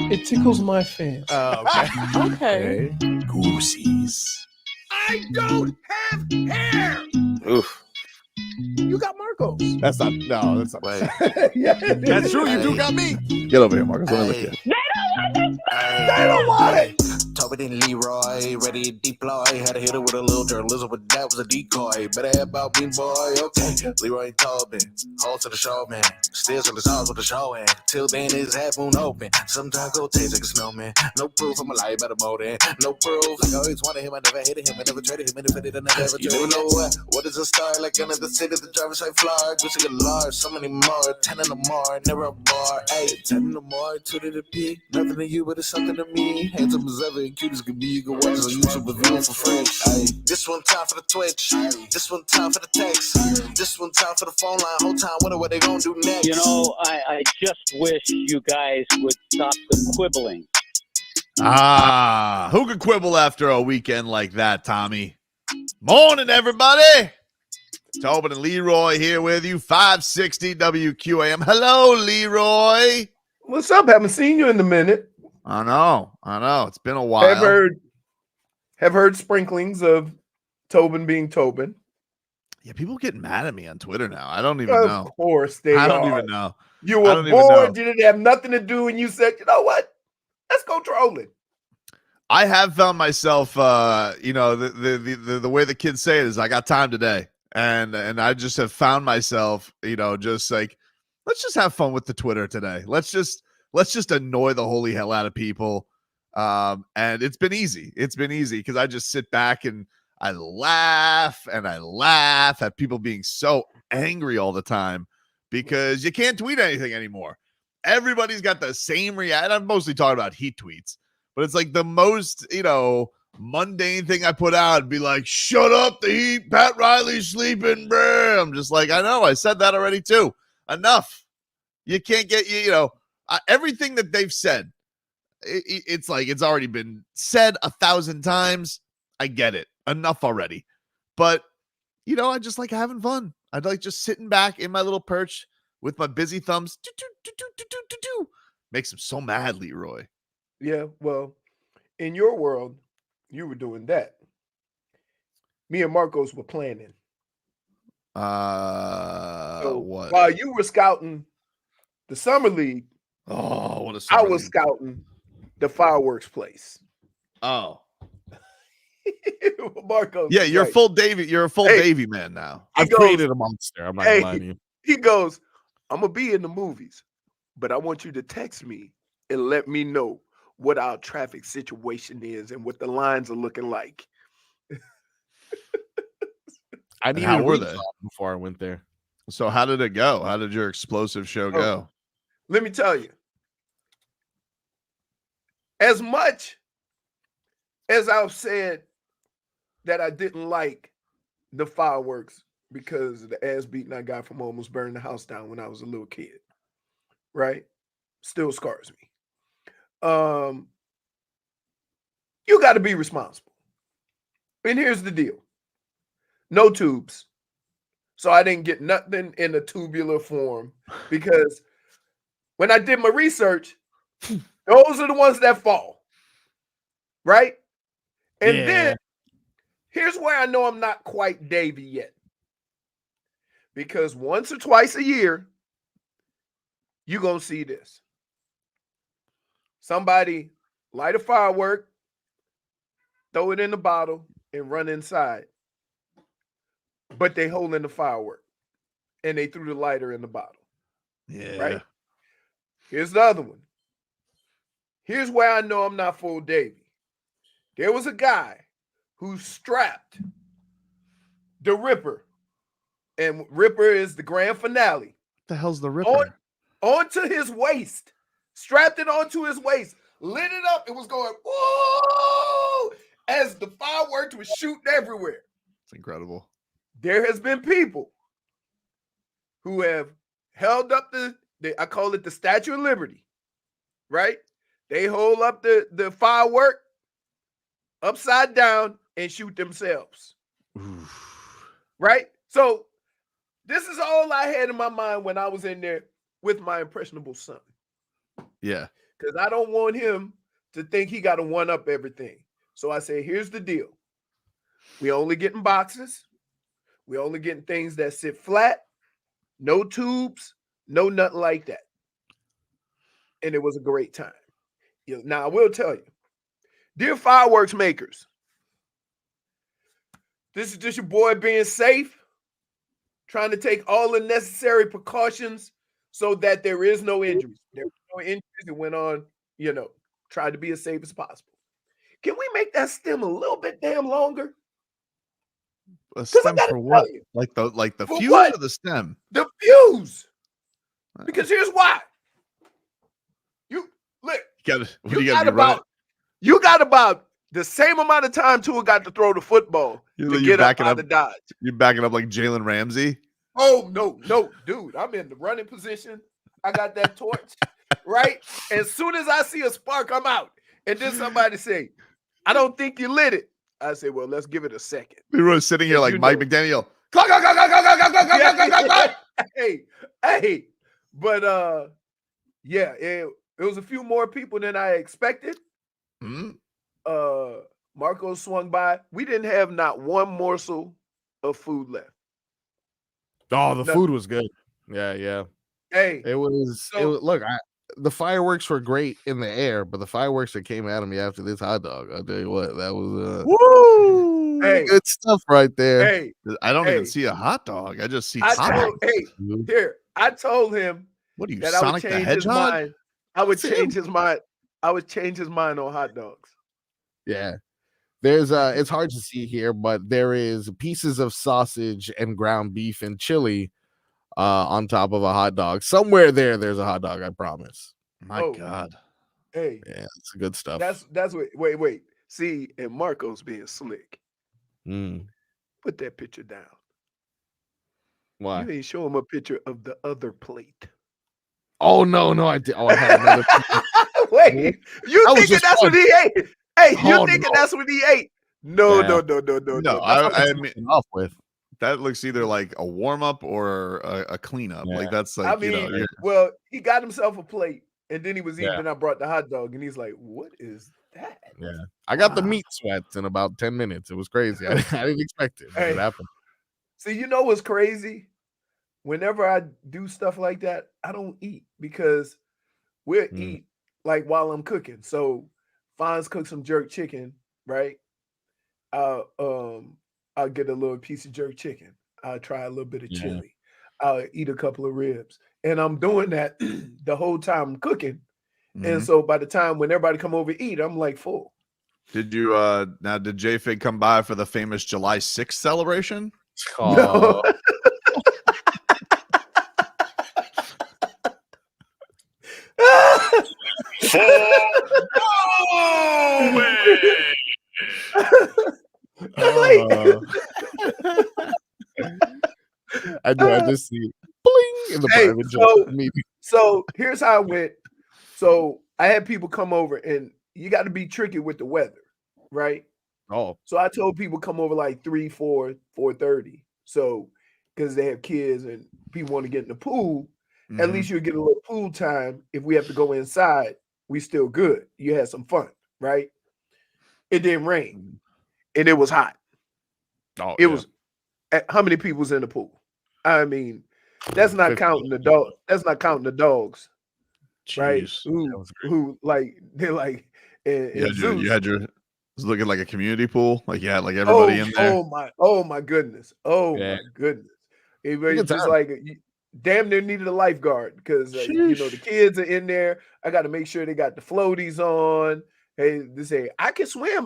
It tickles my fancy. Oh, okay. Okay. Goosies. I don't have hair. Oof. You got Marcos. That's not. Wait. Yeah, That's true. You do Hey. got me. Get over here, Marcos. Let me look Hey. at you. They don't want it. Tobin and Leroy, ready to deploy. Had to hit it with a little journalism, but that was a decoy. Better have about me, boy. Okay. Leroy and Tobin, hold to the show, man. Still to the stars with the show, and till then it's half moon open. Sometimes go taste like a snowman. No proof, I'm a lie about a molding. No proof. Like I always wanted him, I never hated him, I never traded him, and if I did, I never ever traded him. You never know what is a star, like another city, the driver's side floor. Just like a large, so many more, 10 in the more, never a bar. Hey, 10 in the more, 2 to the P. Nothing to you, but it's something to me. Handsome as ever and cute as could be. You can watch us on YouTube with viewing for free. Ay, this one time for the Twitch. This one time for the text. This one time for the phone line. Whole time wondering what they gonna do next. You know, I just wish you guys would stop the quibbling. Who could quibble after a weekend like that, Tommy? Morning, everybody. Tobin and Leroy here with you, 560 WQAM. Hello, Leroy. What's up? Haven't seen you in a minute. I know. It's been a while. Have heard sprinklings of Tobin being Tobin. Yeah, people getting mad at me on Twitter now. I don't even Of know. course they I don't are. even know. You I were don't even know. bored. You didn't have nothing to do, and you said, "You know what? Let's go trolling." I have found myself, the way the kids say it is, I got time today, and I just have found myself, just like, let's just have fun with the Twitter today. Let's just annoy the holy hell out of people, and it's been easy. It's been easy because I just sit back and I laugh at people being so angry all the time because you can't tweet anything anymore. Everybody's got the same reaction. I'm mostly talking about heat tweets. But it's like the most, mundane thing I put out and be like, shut up, the Heat, Pat Riley's sleeping, bruh. I'm just like, I know, I said that already too. Enough. You can't get, everything that they've said, it's like it's already been said 1,000 times. I get it. Enough already. But, I just like having fun. I like just sitting back in my little perch with my busy thumbs. Makes him so mad, Leroy. Yeah, well, in your world, you were doing that. Me and Marcos were planning. What? While you were scouting the summer league, Oh, what a summer I was league. scouting the fireworks place. Oh, Marcos, yeah, you're right. full Davy. You're a full Hey. Davy man now. He I've goes, created a monster. I'm not Hey. gonna lie to you. he goes, I'm gonna be in the movies, but I want you to text me and let me know what our traffic situation is and what the lines are looking like. I needed how a were room they? shot before I went there. So how did it go? How did your explosive show go? Let me tell you, as much as I've said that I didn't like the fireworks because of the ass beating I got from almost burning the house down when I was a little kid, right? Still scars me. You got to be responsible. And here's the deal. No tubes. So I didn't get nothing in a tubular form because when I did my research, those are the ones that fall. Right? And then here's where I know I'm not quite Davy yet. Because once or twice a year, you're going to see this. Somebody light a firework, throw it in the bottle, and run inside. But they holding the firework. And they threw the lighter in the bottle. Yeah. Right? Here's the other one. Here's where I know I'm not full Davy. There was a guy who strapped the Ripper. And Ripper is the grand finale. What the hell's the Ripper? Onto his waist. Strapped it onto his waist. Lit it up. It was going, whoa, as the fireworks was shooting everywhere. It's incredible. There has been people who have held up I call it the Statue of Liberty, right? They hold up the firework upside down and shoot themselves, right? So this is all I had in my mind when I was in there with my impressionable son. Yeah. because I don't want him to think he got to one up everything. So I say, here's the deal. We only getting boxes. We only getting things that sit flat, no tubes, no nothing like that. And it was a great time. Now, I will tell you, dear fireworks makers, this is just your boy being safe, trying to take all the necessary precautions so that there is no injuries. There were no injuries. It went on, tried to be as safe as possible. Can we make that stem a little bit damn longer? A stem for what? Like the fuse what? or the stem? The fuse. Because here's why. You got about the same amount of time Tua got to throw the football to get up out of dodge. You're backing up like Jalen Ramsey? Oh, no, dude. I'm in the running position. I got that torch, right? As soon as I see a spark, I'm out. And then somebody say, I don't think you lit it. I say, well, let's give it a second. Leroy's sitting here like Mike McDaniel. Hey. But, yeah, it was a few more people than I expected. Marcos swung by. We didn't have not one morsel of food left. Oh, the food was good. Yeah. Hey, it was. Look, the fireworks were great in the air, but the fireworks that came out of me after this hot dog, I'll tell you what, that was woo, good stuff right there. Hey, I don't even see a hot dog. I just see. I told him. What are you, that Sonic the Hedgehog? I would change his mind. I would change his mind on hot dogs. Yeah. There's it's hard to see here, but there is pieces of sausage and ground beef and chili on top of a hot dog. Somewhere there's a hot dog, I promise. My God. Hey. Yeah, it's good stuff. That's what wait. See, and Marcos being slick. Put that picture down. Why? You ain't show him a picture of the other plate. Oh no, I did. Oh, I had another Wait, you thinking that's what he ate? Hey, you thinking that's what he ate? No. I mean, off with that looks either like a warm up or a cleanup. Yeah. Like that's like, well, he got himself a plate and then he was eating. And I brought the hot dog and he's like, "What is that?" Yeah, I got the meat sweats in about 10 minutes. It was crazy. I didn't expect it. It happened. See, you know what's crazy? Whenever I do stuff like that, I don't eat because we'll eat like while I'm cooking. So Fonz cook some jerk chicken, right? I'll get a little piece of jerk chicken. I'll try a little bit of chili. I'll eat a couple of ribs. And I'm doing that the whole time I'm cooking. And so by the time when everybody come over to eat, I'm like full. Did you did JFig come by for the famous July 6th celebration? Oh. No. I just see bling in the private joke. So here's how it went. So I had people come over, and you got to be tricky with the weather, right? Oh, so I told people come over like 3, 4, 4:30. So because they have kids and people want to get in the pool, at least you'll get a little pool time. If we have to go inside, we still good. You had some fun, right? It didn't rain, and it was hot. Oh, it was. How many people was in the pool? I mean, that's not counting the dog. That's not counting the dogs, right? Who like they're like. You had your. It was looking like a community pool. Like you had like everybody in there. Oh my goodness. My goodness. It was just like damn near needed a lifeguard because the kids are in there. I got to make sure they got the floaties on. Hey, they say I can swim.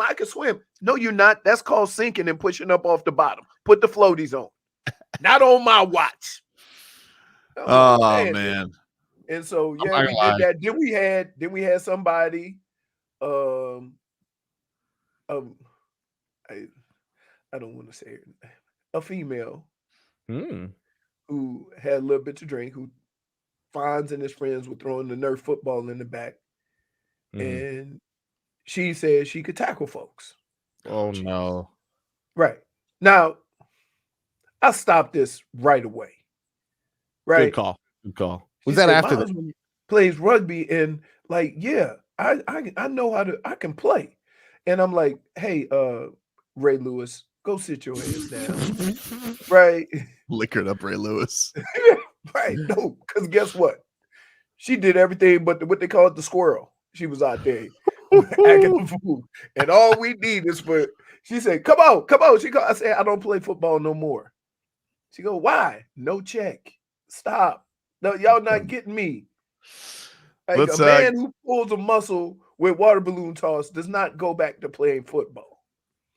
No, you're not. That's called sinking and pushing up off the bottom. Put the floaties on. Not on my watch. Oh man. And so we did that. Then we had somebody. I don't want to say it. A female who had a little bit to drink, who Fonz and his friends were throwing the Nerf football in the back. And she said she could tackle folks. Oh, no. Right. Now, I stopped this right away. Right. Good call. Was that after the plays rugby, and like, yeah, I know I can play. And I'm like, hey, Ray Lewis, go sit your ass down. Right. Liquored up Ray Lewis. Right. No, because guess what? She did everything but what they call it, the squirrel. She was out there acting a fool. And all we need is for, she said, come on. I said, I don't play football no more. She go, why? No check. Stop. No, y'all not getting me. Like a man who pulls a muscle with water balloon toss does not go back to playing football.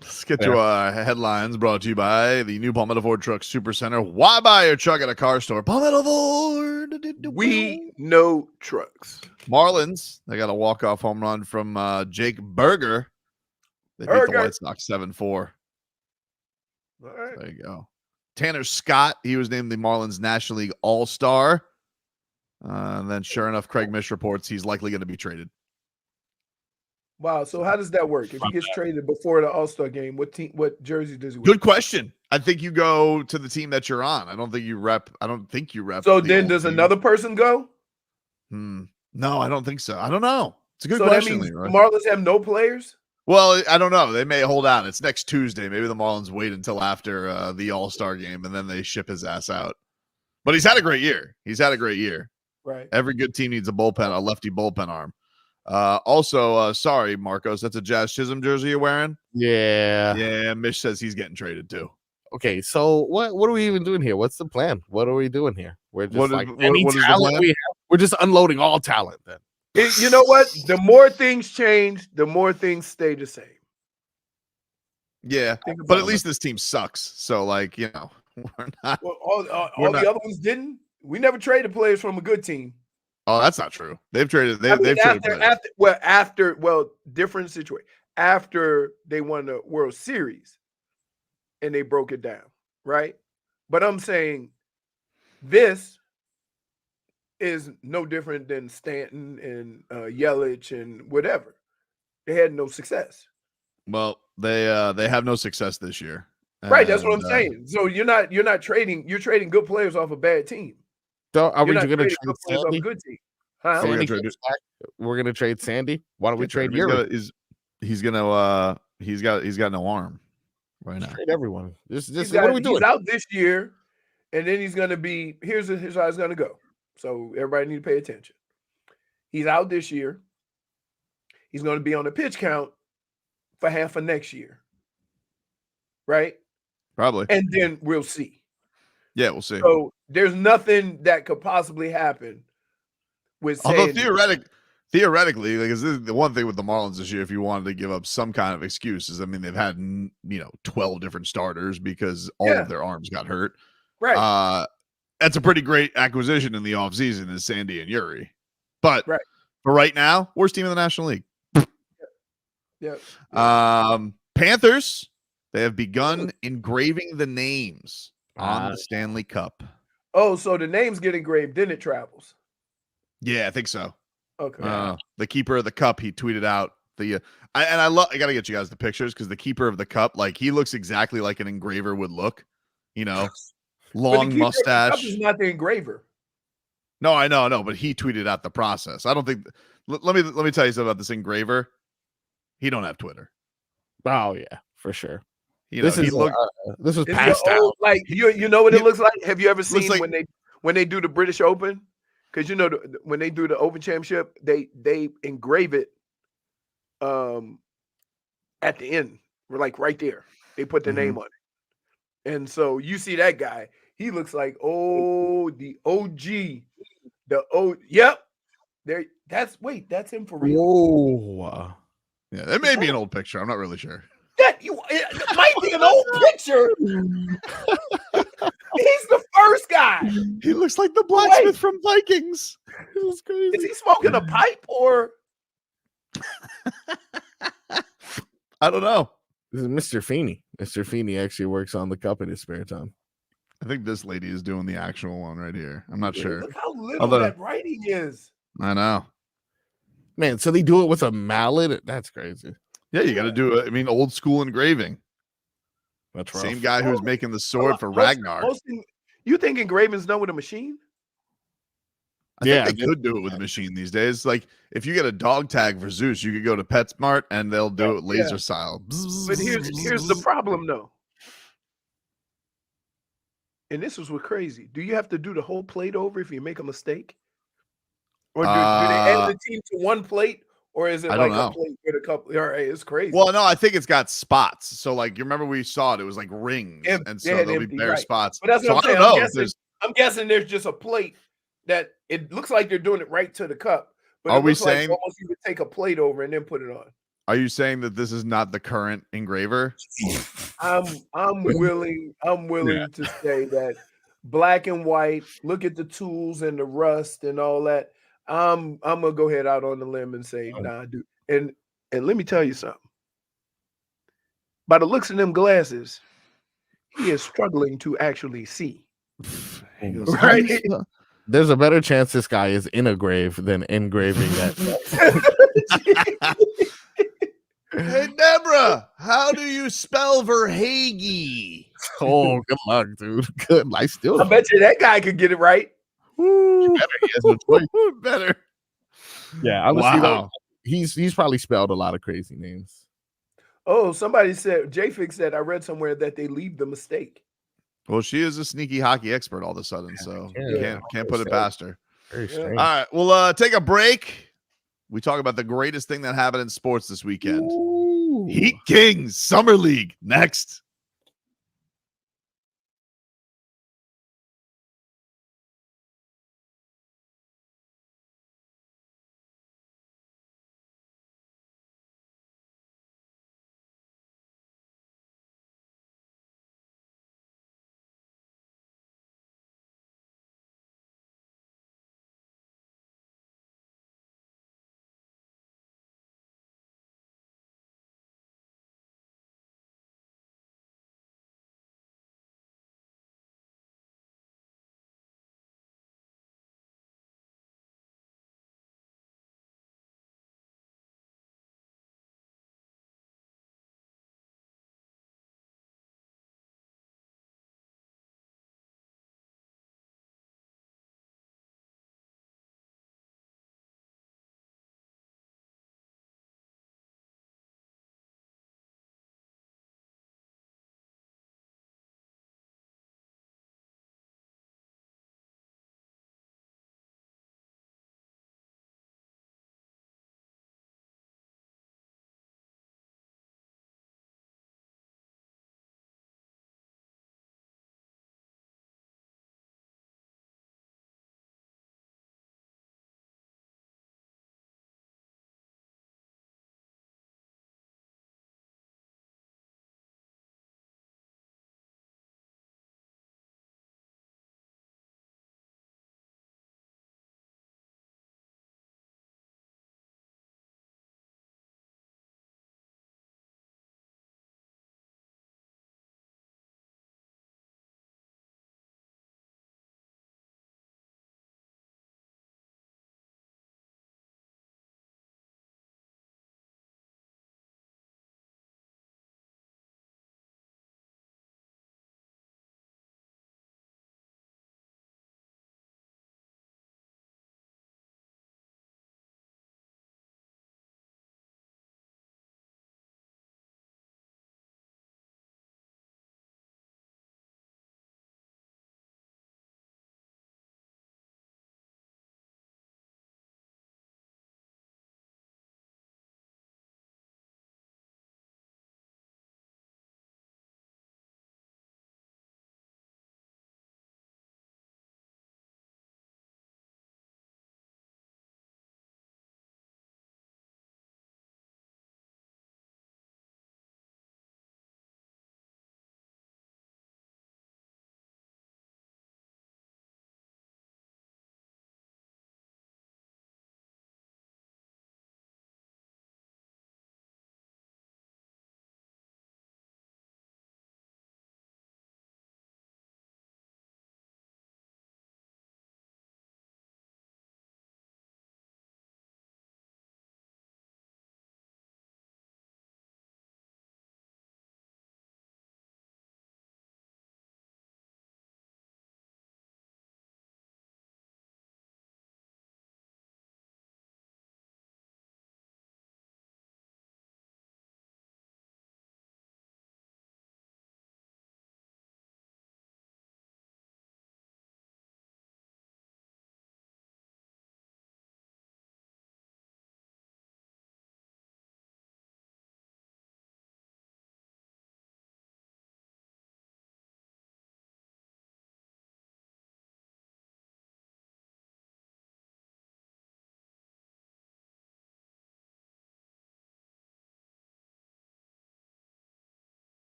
Let's get to headlines brought to you by the new Palmetto Ford Truck Super Center. Why buy your truck at a car store? Palmetto Ford. We know trucks. Marlins, they got a walk-off home run from Jake Berger. They beat the White Sox 7-4. All right. There you go. Tanner Scott, he was named the Marlins National League All-Star. And then sure enough, Craig Mish reports he's likely going to be traded. Wow. So how does that work? If he gets traded before the All-Star game, what jersey does he wear? Good question. I think you go to the team that you're on. I don't think you rep. So then does another person go? No, I don't think so. I don't know. It's a good so question. That means Leroy. Marlins have no players? Well, I don't know. They may hold out. It's next Tuesday. Maybe the Marlins wait until after the All-Star game, and then they ship his ass out. But he's had a great year. Right. Every good team needs a lefty bullpen arm. Also, sorry, Marcos, that's a Jazz Chisholm jersey you're wearing? Yeah. Yeah, Mish says he's getting traded too. Okay, so what are we even doing here? What's the plan? What are we doing here? We're just what is the talent plan? we have. We're just unloading all talent then. You know what? The more things change, the more things stay the same. Yeah, but at least this team sucks. So, like, you know, we're not. Well, all the other ones didn't. We never traded players from a good team. Oh, that's not true. They've traded. They've traded players. Different situation. After they won the World Series, and they broke it down, right? But I'm saying this is no different than Stanton and Yelich and whatever. They had no success. Well, they have no success this year. Right, that's what I'm saying. So you're not trading. You're trading good players off a bad team. So are we going to trade good players off a good team? Huh? We're going to trade Sandy. Why don't we trade Yuri? He's got no arm right now. Trade everyone. What are we doing? He's out this year, and then he's going to be. Here's how it's going to go. So everybody need to pay attention. He's out this year. He's going to be on the pitch count for half of next year. Right? Probably. And then we'll see. Yeah, we'll see. So there's nothing that could possibly happen with Sandy. Although theoretically, like, this is the one thing with the Marlins this year, if you wanted to give up some kind of excuses, I mean, they've had 12 different starters because all of their arms got hurt. Right. That's a pretty great acquisition in the offseason is Sandy and Yuri. But for right now, worst team in the National League. Yeah. Panthers, they have begun engraving the names on the Stanley Cup. Oh, so the names get engraved, then it travels. Yeah, I think so. Okay. The keeper of the cup, he tweeted out I gotta get you guys the pictures because the keeper of the cup, like, he looks exactly like an engraver would look, long mustache. The cup is not the engraver. No, I know, but he tweeted out the process. I don't think. Let me tell you something about this engraver. He don't have Twitter. Oh yeah, for sure. This is passed out. Like you know what it looks like? Have you ever seen when they do the British Open? Because when they do the Open Championship, they engrave it at the end. We're like right there. They put the name on it. And so you see that guy, he looks like the OG. Yep. That's him for real. Whoa. Yeah, that may be an old picture. I'm not really sure. It might be an old picture. He's the first guy. He looks like the blacksmith from Vikings. This is crazy. Is he smoking a pipe or? I don't know. This is Mr. Feeney. Mr. Feeney actually works on the cup in his spare time. I think this lady is doing the actual one right here. I'm not sure. Look how little that writing is. I know. Man, so they do it with a mallet? That's crazy. Yeah, you got to do it. I mean, old school engraving. That's rough. Same guy who's making the sword for Ragnar. You think engraving's done with a machine? I think they could do it with a machine these days. Like if you get a dog tag for Zeus, you could go to PetSmart and they'll do it laser style. But here's the problem though. And this was what crazy. Do you have to do the whole plate over if you make a mistake? Or do they end the team to one plate? Or is it like a plate with a couple? All right, it's crazy. Well, no, I think it's got spots. So, like, you remember we saw it? It was like rings, and so there'll be bare spots. But that's what so I'm I saying. don't know. I'm guessing there's just a plate that it looks like they're doing it right to the cup. But are we saying almost you could take a plate over and then put it on? Are you saying that this is not the current engraver? I'm willing to say that black and white. Look at the tools and the rust and all that. I'm gonna go ahead out on the limb and say, nah, dude. And let me tell you something. By the looks of them glasses, he is struggling to actually see. Right? There's a better chance this guy is in a grave than engraving that. Hey, Deborah, how do you spell Verhage? Oh, good luck, dude. Good. I bet you that guy could get it right. Better. He has no choice. Better. Yeah, I was. He's probably spelled a lot of crazy names. Oh, somebody said JFig said I read somewhere that they leave the mistake. Well, she is a sneaky hockey expert all of a sudden, so can't put it past her. Very strange. All right, we'll take a break. We talk about the greatest thing that happened in sports this weekend. Ooh. Heat Kings Summer League next.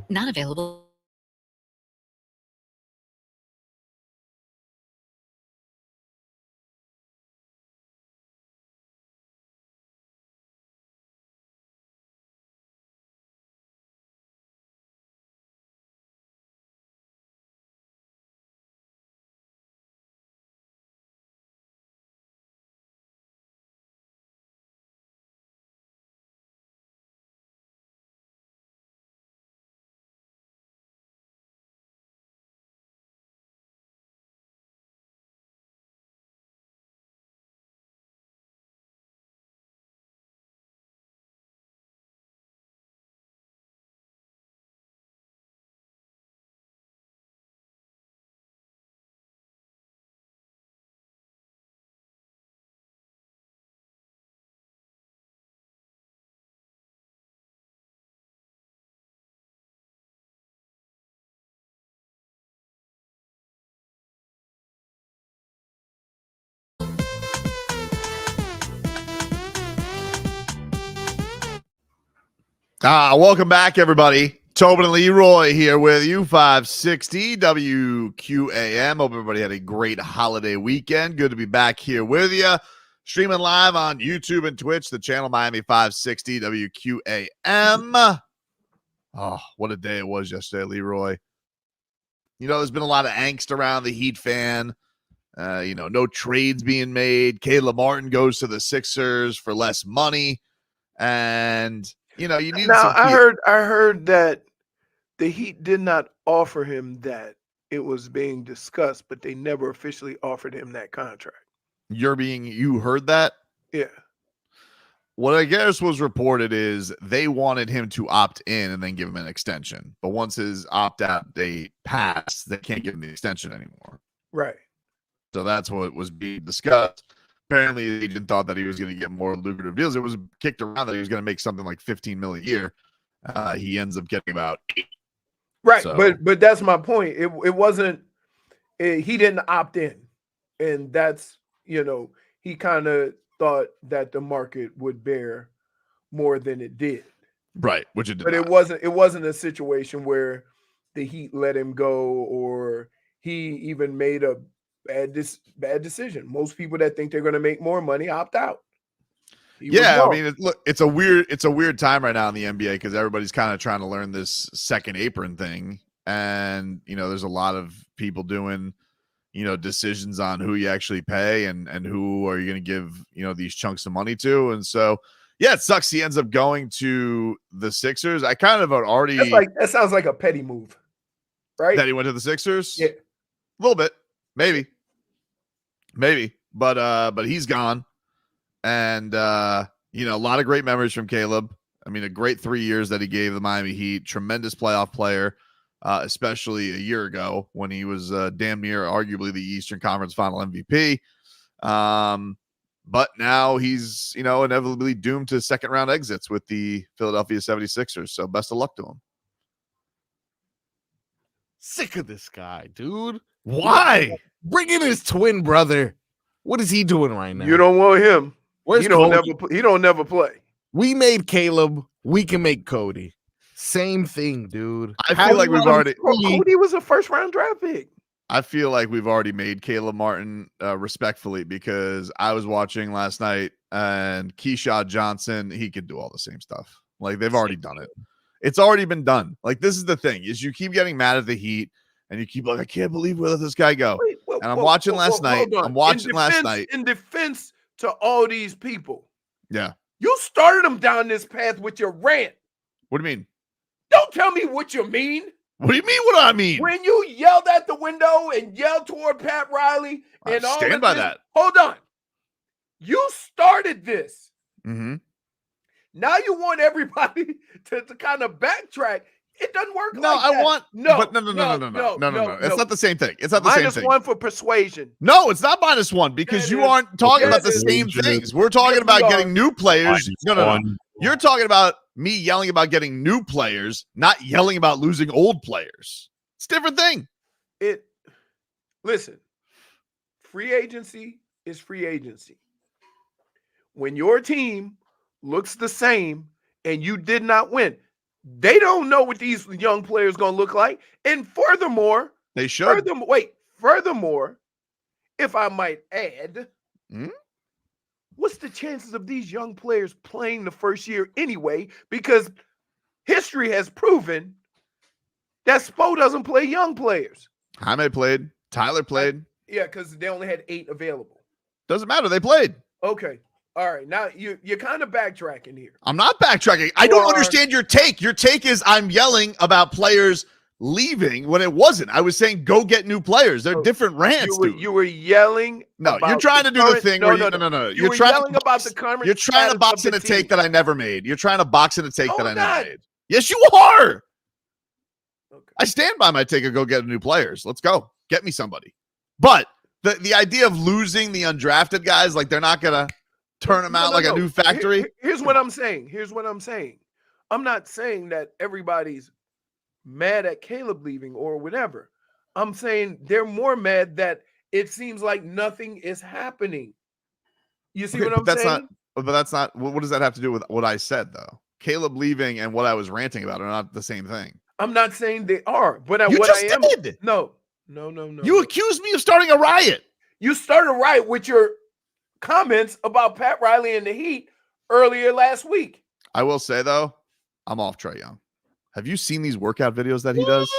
Not available. Welcome back, everybody. Tobin and Leroy here with you, 560 WQAM. Hope everybody had a great holiday weekend. Good to be back here with you. Streaming live on YouTube and Twitch, the channel Miami 560 WQAM. Oh, what a day it was yesterday, Leroy. You know, there's been a lot of angst around the Heat fan. No trades being made. Caleb Martin goes to the Sixers for less money. And you need now. I heard that the Heat did not offer him that. It was being discussed, but they never officially offered him that contract. You heard that? Yeah. What I guess was reported is they wanted him to opt in and then give him an extension. But once his opt-out date passed, they can't give him the extension anymore. Right. So that's what was being discussed. Apparently, the agent thought that he was going to get more lucrative deals. It was kicked around that he was going to make something like $15 million a year. He ends up getting about 8. Right, So, but that's my point. It wasn't. He didn't opt in, and that's he kind of thought that the market would bear more than it did. right, which it did. But not. it wasn't a situation where the Heat let him go or he even made a bad decision. Most people that think they're going to make more money opt out. Yeah, I mean, it's a weird time right now in the NBA because everybody's kind of trying to learn this second apron thing, and there's a lot of people doing decisions on who you actually pay and who are you going to give these chunks of money to, and so yeah, it sucks. He ends up going to the Sixers. I kind of already that sounds like a petty move, right? That he went to the Sixers. Yeah, a little bit, maybe, but he's gone. And, a lot of great memories from Caleb. I mean, a great 3 years that he gave the Miami Heat. Tremendous playoff player, especially a year ago when he was damn near arguably the Eastern Conference Final MVP. But now he's, inevitably doomed to second-round exits with the Philadelphia 76ers. So best of luck to him. Sick of this guy, dude. Why? Bring in his twin brother. What is he doing right now? you don't want him. Where's He don't Cody? never play. We made Caleb. We can make Cody. Same thing, dude. I feel like we've already. Cody was a first-round draft pick. I feel like we've already made Caleb Martin respectfully because I was watching last night and Keyshawn Johnson, he could do all the same stuff. Like they've already done it. It's already been done. Like this is the thing is you keep getting mad at the Heat and you keep like, I can't believe where let this guy go. And I'm watching last night. I'm watching last night. In defense to all these people. Yeah. You started them down this path with your rant. What do you mean? Don't tell me what you mean. What do you mean what I mean? When you yelled at the window and yelled toward Pat Riley and all stand by that. Hold on. You started this. Mm-hmm. Now you want everybody to kind of backtrack. It doesn't work No, like that. I want no. But no. It's not the same thing. It's not the same thing. -1 for persuasion. No, it's not -1 because you aren't talking about the same things. We're talking about getting new players. No. You're talking about me yelling about getting new players, not yelling about losing old players. It's a different thing. Listen, free agency is free agency. When your team looks the same and you did not win, They don't know what these young players going to look like. And furthermore, They should. Furthermore, if I might add, Hmm? what's the chances of these young players playing the first year anyway? Because history has proven that Spo doesn't play young players. Jaime played. Tyler played. Yeah, because they only had 8 available. Doesn't matter. They played. Okay. All right. Now you're kind of backtracking here. I'm not backtracking. I don't understand your take. Your take is I'm yelling about players leaving when it wasn't. I was saying go get new players. They're different rants, dude. You were yelling. No, you're trying to do the thing where no. You were yelling about the current. You're trying to box in a take that I never made. You're trying to box in a take that I not. never made. Yes, you are. Okay. I stand by my take of go get new players. Let's go. Get me somebody. But the idea of losing the undrafted guys, like they're not going to turn them out like a new factory. Here's what I'm saying. I'm not saying that everybody's mad at Caleb leaving or whatever. I'm saying they're more mad that it seems like nothing is happening. You see what I'm saying? But that's not, what does that have to do with what I said, though? Caleb leaving and what I was ranting about are not the same thing. I'm not saying they are, but You what just I am. did. No. You accused me of starting a riot. You started right with your comments about Pat Riley and the Heat earlier last week. I will say, though, I'm off Trae Young. Have you seen these workout videos that he does?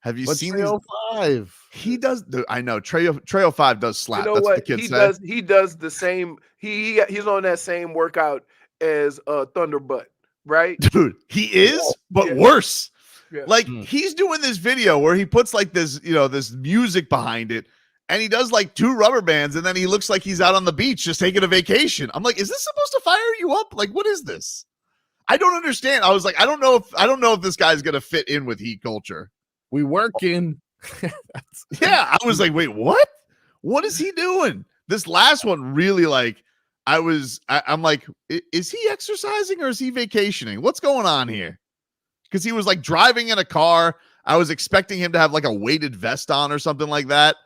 Have you seen these? 5? He does. I know Trae 05 does slap. You know That's what the kid he said. does? He does the same. He's on that same workout as Thunderbutt, right? Dude, he is, but Yeah. worse. Yeah. Like he's doing this video where he puts like this, this music behind it, and he does like 2 rubber bands, and then he looks like he's out on the beach just taking a vacation. I'm like, is this supposed to fire you up? Like, what is this? I don't understand. I was like, I don't know if this guy's gonna fit in with Heat culture. We working. Yeah, I was like, wait, what? What is he doing? This last one really like. I'm like, is he exercising or is he vacationing? What's going on here? Because he was like driving in a car. I was expecting him to have like a weighted vest on or something like that.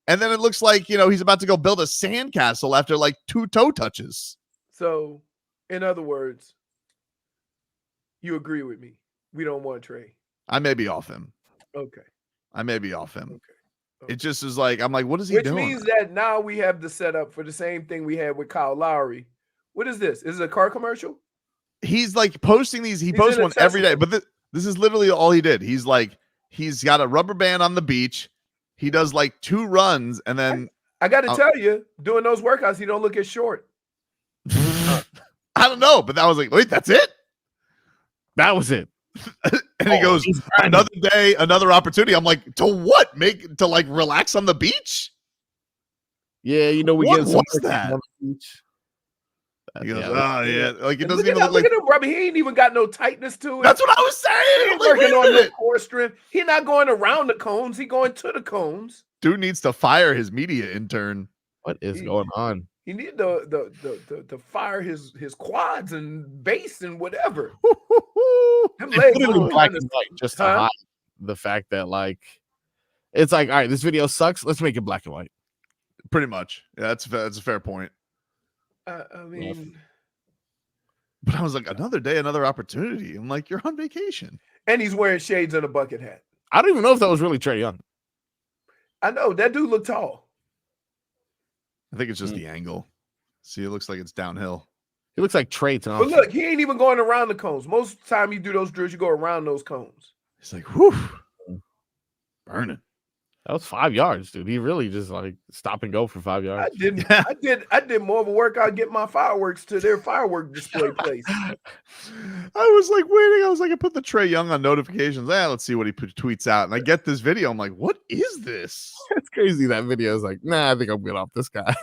And then it looks like, he's about to go build a sandcastle after like 2 toe touches. So, in other words, you agree with me. We don't want Trae. I may be off him. Okay. I may be off him. Okay. It just is like, I'm like, what is he Which doing? means that now we have the setup for the same thing we had with Kyle Lowry. What is this? Is it a car commercial? He's like posting these. He posts one every day, but this is literally all he did. He's got a rubber band on the beach. He does like 2 runs, and then I got to tell you, doing those workouts, he don't look as short. I don't know, but that was like, wait, that's it? That was it. And he goes, another day, another opportunity. I'm like, to what? To like relax on the beach? Yeah, we What get was that? on the beach. He goes, Yeah, oh yeah, like it doesn't Look even look like. at him, Robbie. He ain't even got no tightness to it. That's what I was saying. He I'm ain't like, working wait a on no minute. core strength. He not going around the cones. He going to the cones. Dude needs to fire his media intern. What is going on? He need to fire his quads and base and whatever. Them They legs put it in look black kinda- and white just to Huh? hide the fact that it's like, all right, this video sucks. Let's make it black and white. Pretty much. Yeah, that's a fair point. I mean, But I was like, another day, another opportunity. I'm like, you're on vacation. and he's wearing shades and a bucket hat. I don't even know if that was really Trae Young. I know that dude look tall. I think it's just the angle. See, it looks like it's downhill. He looks like Trae But Thompson. look, he ain't even going around the cones. Most of the time you do those drills, you go around those cones. He's like, whew, burning. That was 5 yards, dude. He really just stop and go for 5 I yards. didn't. I did more of a workout get my fireworks to their firework display place. I was like waiting. I was like, I put the Trae Young on notifications. Let's see what he tweets out. And I get this video. I'm like, what is this? It's crazy that video is like, nah, I think I'm good off this guy.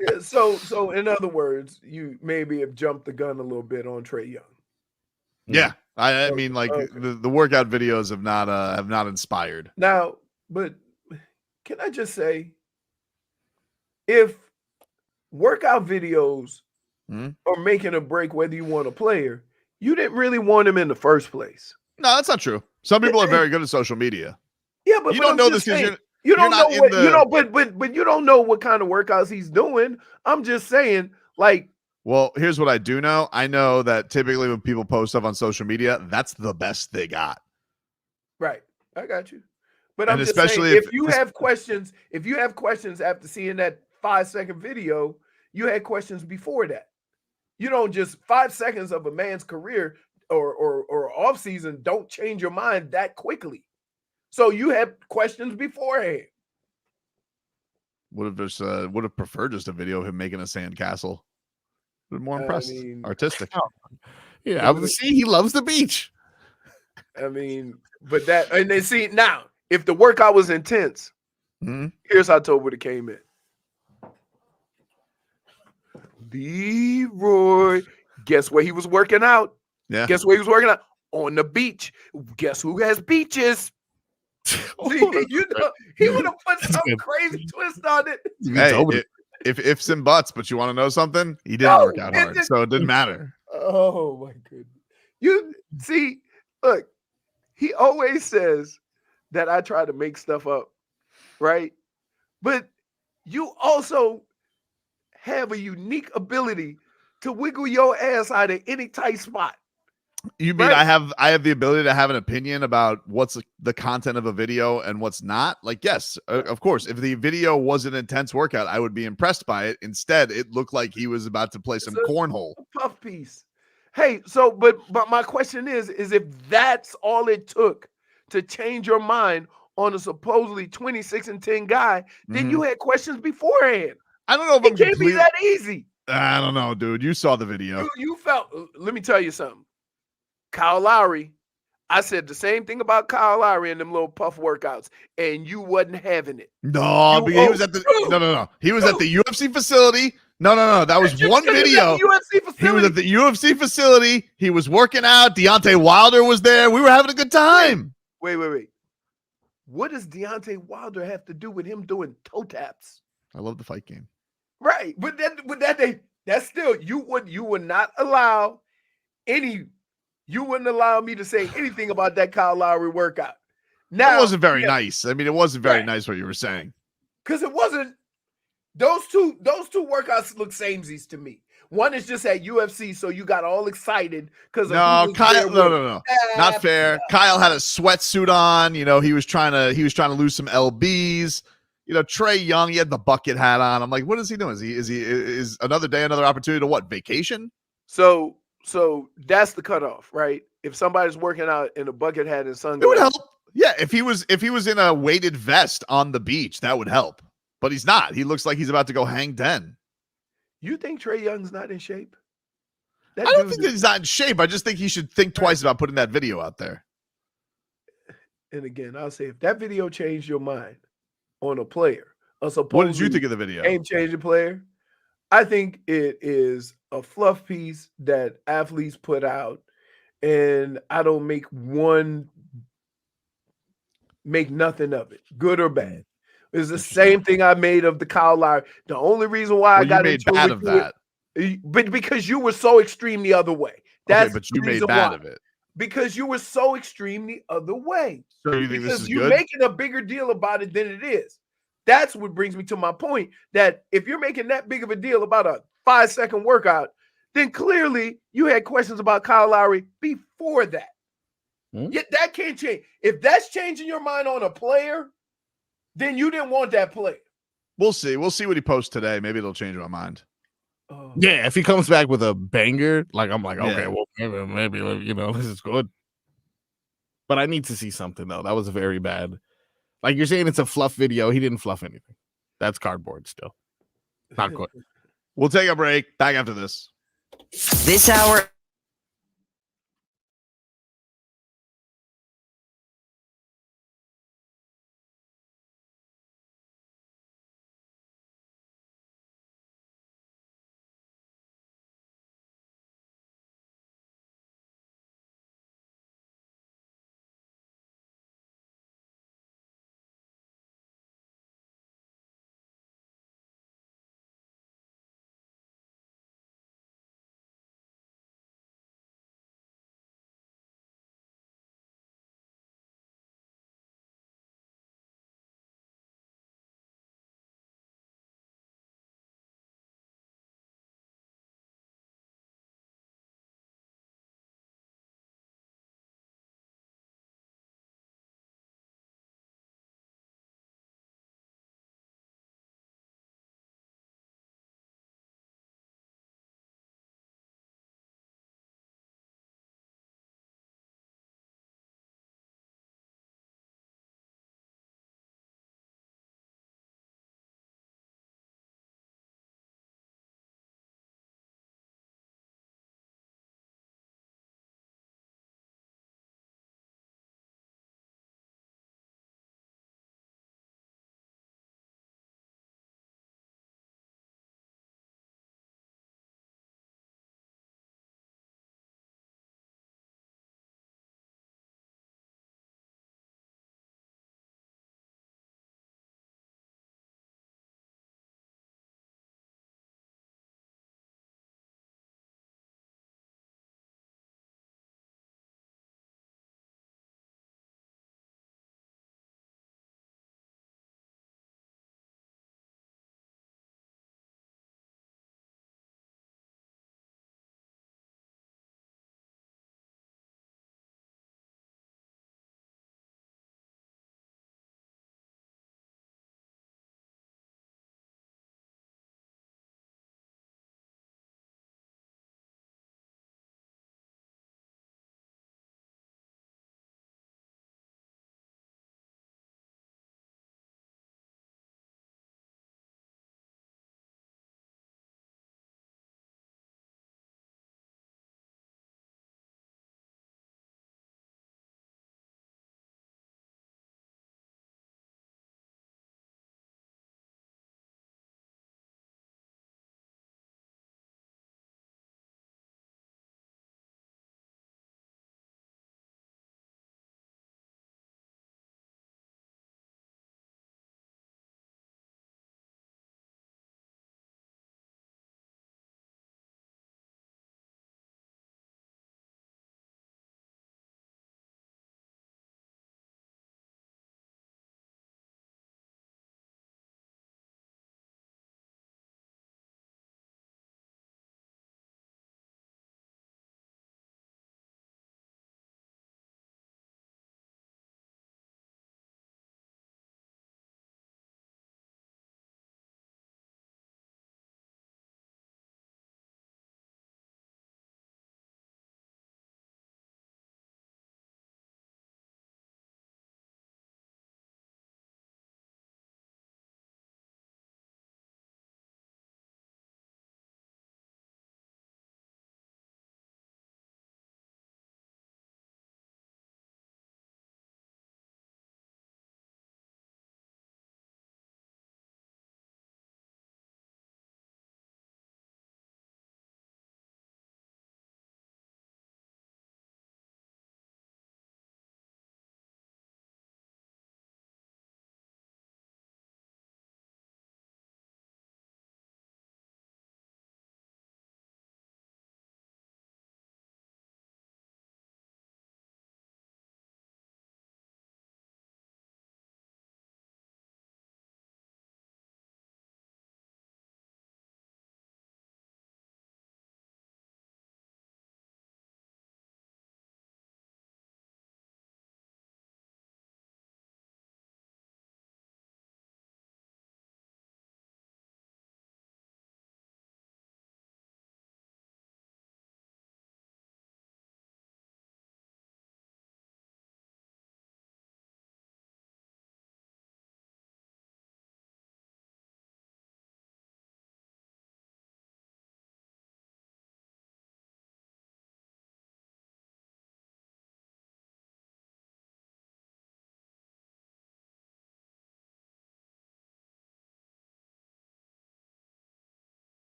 Yeah, so in other words, you maybe have jumped the gun a little bit on Trae Young. Yeah. I mean, like the workout videos have not inspired. Now, but can I just say, if workout videos are making a break whether you want a player, you didn't really want him in the first place. No, that's not true. Some people are very good at social media. Yeah, but You but don't I'm know just this because saying, you don't not know in what the- you know, but you don't know what kind of workouts he's doing. I'm just saying, like, Well, here's what I do know. I know that typically when people post stuff on social media, that's the best they got. Right. I got you. But And I'm just saying, especially if you have questions after seeing that 5-second video, you had questions before that. You don't just 5 seconds of a man's career or off season don't change your mind that quickly. So you had questions beforehand. would have preferred just a video of him making a sandcastle. Been more impressed. Artistic. Yeah, see, he loves the beach. I mean, but that, and then see, now, if the workout was intense, here's how Tobin came in. Leroy, guess where he was working out? Yeah. Guess where he was working out? On the beach. Guess who has beaches? You know, he would have put some crazy twist on it. Hey, if some butts, but you want to know something? He didn't work out hard, so it didn't matter. Oh my goodness. You see, look, he always says that I try to make stuff up, right? But you also have a unique ability to wiggle your ass out of any tight spot. You mean I have the ability to have an opinion about what's the content of a video and what's not? Like, yes, of course. If the video was an intense workout, I would be impressed by it. Instead, it looked like he was about to play some cornhole. Puff piece. Hey, so but my question is if that's all it took to change your mind on a supposedly 26-10 guy, then you had questions beforehand. I don't know if it can't be that easy. I don't know, dude. You saw the video. You felt. Let me tell you something. Kyle Lowry, I said the same thing about Kyle Lowry and them little puff workouts, and you wasn't having it. No, because he was at the no. He was at the UFC facility. No. That was one video. He was at the UFC facility. He was working out. Deontay Wilder was there. We were having a good time. Wait. What does Deontay Wilder have to do with him doing toe taps? I love the fight game. Right, but that's still you would not allow any. You wouldn't allow me to say anything about that Kyle Lowry workout. Now it wasn't very nice. I mean, it wasn't very nice what you were saying. Because it wasn't. Those two workouts look samesies to me. One is just at UFC, so you got all excited because no, Kyle. No, not fair. Kyle had a sweatsuit on. You know, he was trying to lose some lbs. You know, Trae Young, he had the bucket hat on. I'm like, what is he doing? Is another day, another opportunity to what? Vacation? So that's the cutoff, right? If somebody's working out in a bucket hat and sunglasses, it would help. Yeah, if he was in a weighted vest on the beach, that would help. But he's not. He looks like he's about to go hang 10. You think Trae Young's not in shape? I don't think that he's not in shape. I just think he should think twice about putting that video out there. And again, I'll say if that video changed your mind on a player, what did you think of the video? Game-changing player. I think it is a fluff piece that athletes put out, and I don't make nothing of it, good or bad. It's the same thing I made of the Kyle Lowry. The only reason why I got into bad of that, but because you were so extreme the other way. That's but you made bad of it because you were so extreme the other way. So you think this is you're good? Making a bigger deal about it than it is. That's what brings me to my point that if you're making that big of a deal about a 5-second workout, then clearly you had questions about Kyle Lowry before that. Yet that can't change. If that's changing your mind on a player, then you didn't want that player. We'll see. We'll see what he posts today. Maybe it'll change my mind. Yeah, if he comes back with a banger, like I'm like, okay, well, maybe you know, this is good. But I need to see something though. That was very bad. Like you're saying, it's a fluff video. He didn't fluff anything. That's cardboard still. Not good. We'll take a break. Back after this. This hour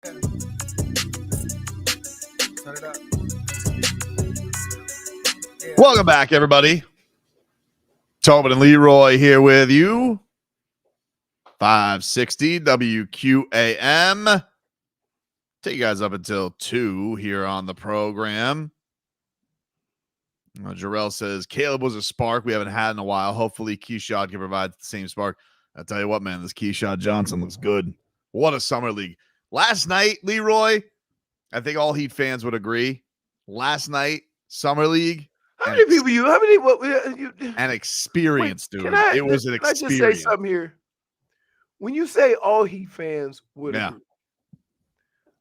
Turn it up. Yeah. Welcome back, everybody. Tobin and Leroy here with you. 560 WQAM. Take you guys up until 2 here on the program. Jarrell says, Caleb was a spark we haven't had in a while. Hopefully, Keyshawn can provide the same spark. I'll tell you what, man, this Keyshawn Johnson looks good. What a summer league. Last night, Leroy, I think all Heat fans would agree. Last night, summer league. How many people you? How many? What? An experience, Wait, dude. It was an Can I just say experience. something here? When you say all Heat fans would agree,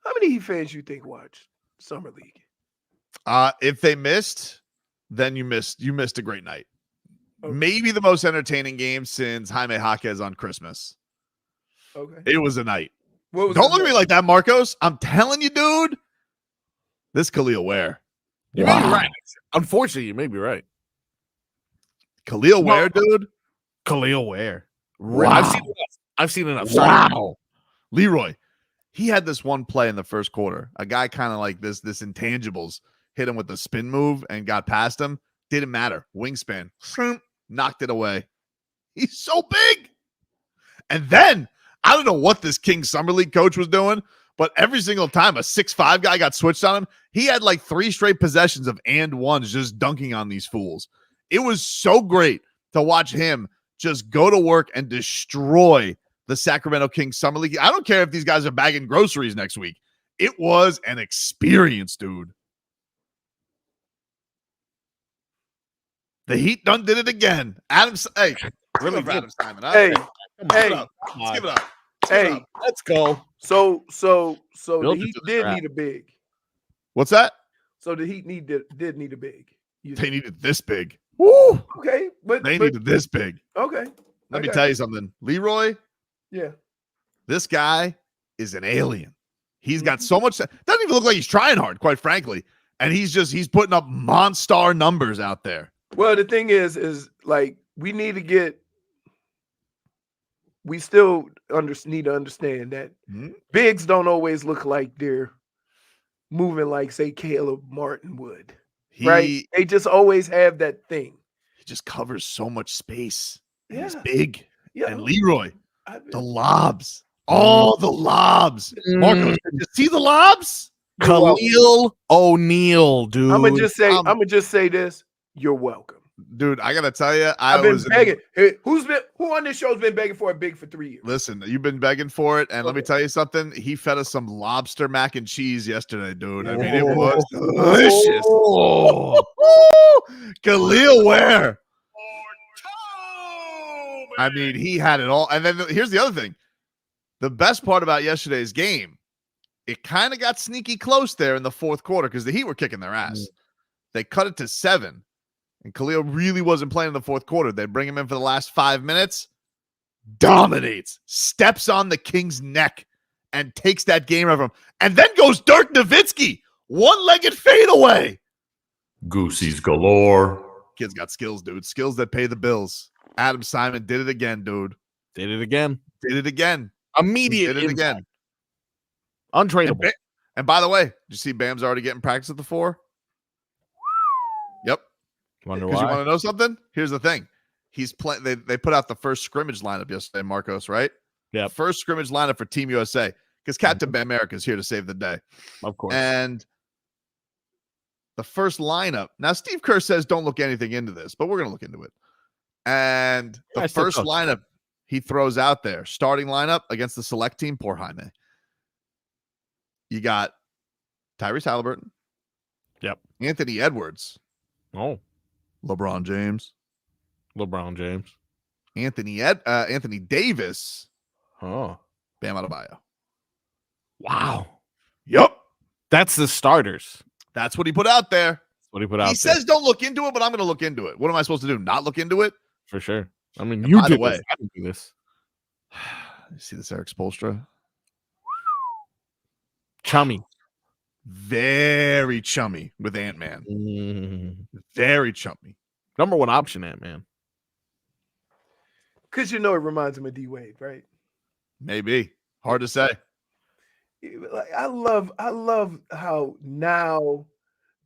how many Heat fans you think watch summer league? If they missed, then you missed a great night. Okay. Maybe the most entertaining game since Jaime Jaquez on Christmas. Okay. It was a night. What was Don't look at me like that, Marcos. I'm telling you, dude. This Kel'el Ware. You may be right. Unfortunately, you may be right. Kel'el Ware, dude. Kel'el Ware. Wow. I've seen enough. Wow. Leroy, he had this one play in the first quarter. A guy kind of like this intangibles hit him with the spin move and got past him. Didn't matter. Wingspan. Knocked it away. He's so big. And then, I don't know what this King Summer League coach was doing, but every single time a 6'5" guy got switched on him, he had like 3 straight possessions of and ones just dunking on these fools. It was so great to watch him just go to work and destroy the Sacramento Kings Summer League. I don't care if these guys are bagging groceries next week. It was an experience, dude. The Heat done did it again. Hey, really for Adam Simon. Huh? Hey, Let's give it up. Let's give it up. hey, Let's go. so Build the it Heat to the did trap. need a big. What's that? So the Heat did need a big. They needed this big. Woo! Okay, but They needed this big. okay. Let me tell you something. Leroy, Yeah. this guy is an alien. He's got so much. Doesn't even look like he's trying hard, quite frankly. And he's putting up monster numbers out there. Well, the thing is like we need to get. We still need to understand that bigs don't always look like they're moving like, say, Caleb Martin would. Right? They just always have that thing. He just covers so much space. And he's Yeah. big. Yeah. And Leroy, the lobs. All the lobs. Marcos, did you see the lobs? Khalil O'Neal, dude. I'm gonna just say this. You're welcome. Dude, I gotta tell you, I've been begging. Who on this show's been begging for a big for 3 years? Listen, you've been begging for it, and let me tell you something. He fed us some lobster mac and cheese yesterday, dude. I mean, it was delicious. Kel'el Ware. I mean, he had it all. And then here's the other thing. The best part about yesterday's game, it kind of got sneaky close there in the fourth quarter because the Heat were kicking their ass. They cut it to 7. And Kel'el really wasn't playing in the fourth quarter. They bring him in for the last 5 minutes. Dominates. Steps on the King's neck and takes that game out of him. And then goes Dirk Nowitzki. One-legged fadeaway. Goosies galore. Kid's got skills, dude. Skills that pay the bills. Adam Simon did it again, dude. Did it again. Did it again. Immediate. Did it again. Untradeable. And by the way, did you see Bam's already getting practice at the 4? Yep. Wonder Because why. you want to know something? Here's the thing. He's playing. They put out the first scrimmage lineup yesterday, Marcos, right? Yeah. First scrimmage lineup for Team USA because Captain Bam America is here to save the day. Of course. And the first lineup. Now, Steve Kerr says don't look anything into this, but we're going to look into it. And the first lineup he throws out there, starting lineup against the select team, poor Jaime. You got Tyrese Halliburton. Yep. Anthony Edwards. Oh. LeBron James. Anthony Davis. Oh. Bam Adebayo. Wow. Yep. That's the starters. That's what he put out there. He says don't look into it, but I'm going to look into it. What am I supposed to do? Not look into it? For sure. I mean, And by the way, I didn't do this. You see this Eric Spoelstra? Chummy. Very chummy with Ant-Man. Very chummy. Number 1 option, Ant-Man. Because it reminds him of D-Wade, right? Maybe. Hard to say. Like, I love how now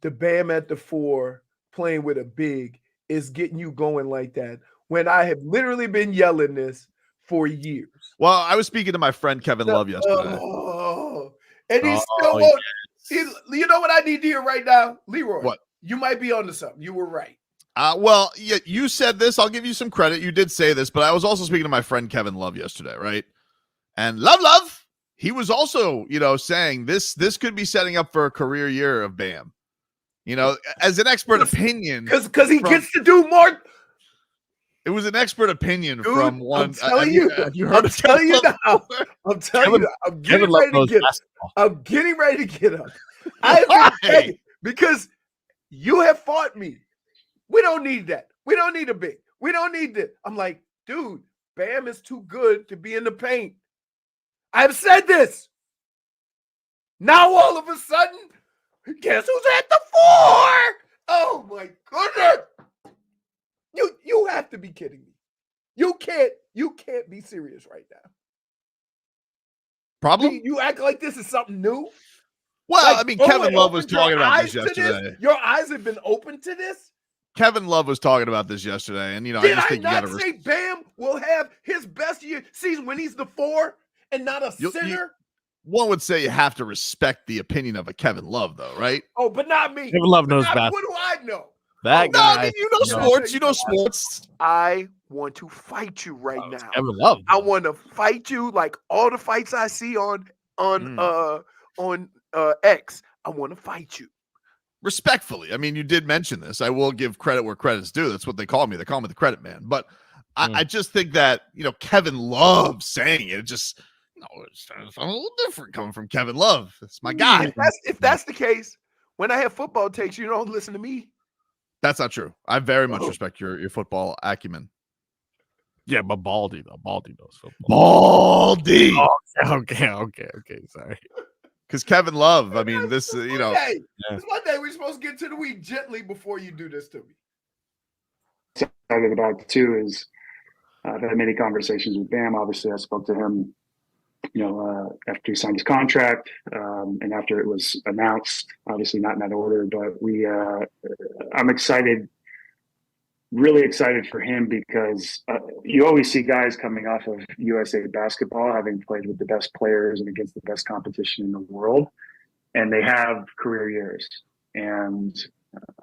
the Bam at the 4 playing with a big is getting you going like that. When I have literally been yelling this for years. Well, I was speaking to my friend Kevin Love yesterday. And he still won't. You know what I need to hear right now, Leroy? What? You might be onto something. You were right. Well, yeah, you said this. I'll give you some credit. You did say this, but I was also speaking to my friend Kevin Love yesterday, right? And Love, he was also, saying this could be setting up for a career year of Bam. As an expert opinion, because he gets to do more. It was an expert opinion Dude, from one. I'm telling you. I'm telling you now. I'm telling you. I'm getting ready to get up. I'm getting ready to get up. I've been begging because you have fought me. We don't need that. We don't need a big. We don't need that. I'm like, dude, Bam is too good to be in the paint. I've said this. Now all of a sudden, guess who's at the 4? Oh my goodness. You have to be kidding me. You can't be serious right now. Problem? You act like this is something new. Well, Kevin Love was talking about this yesterday. Your eyes have been open to this. Kevin Love was talking about this yesterday, and I just think you got to say Bam will have his best season when he's the 4 and not a center. One would say you have to respect the opinion of a Kevin Love, though, right? Oh, but not me. Kevin Love knows basketball. What do I know? That guy. You know sports. You know sports. I want to fight you right now. Kevin Love. I want to fight you like all the fights I see on X. I want to fight you. Respectfully. You did mention this. I will give credit where credit's due. That's what they call me. They call me the credit man. But I just think that, Kevin Love saying it just, it's a little different coming from Kevin Love. It's my guy. If that's the case, when I have football takes, you don't listen to me. That's not true. I very much respect your football acumen. Yeah, but Baldy knows football. Baldy. Oh, okay. Sorry. Because Kevin Love, this, This Monday, we're supposed to get to the week gently before you do this to me. Excited about too is I've had many conversations with Bam. Obviously, I spoke to him, after he signed his contract and after it was announced. Obviously, not in that order, but I'm excited. Really excited for him because you always see guys coming off of USA basketball, having played with the best players and against the best competition in the world, and they have career years. And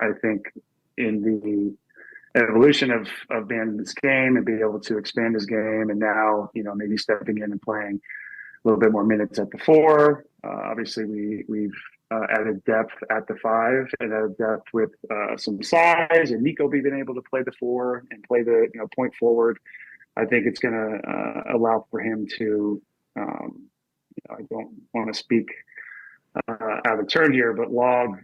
I think in the evolution of Bam's game and being able to expand his game, and now maybe stepping in and playing a little bit more minutes at the 4. Obviously, we've added depth at the 5 and added depth with some size, and Nico being able to play the 4 and play the point forward. I think it's going to allow for him to. I don't want to speak out of turn here, but log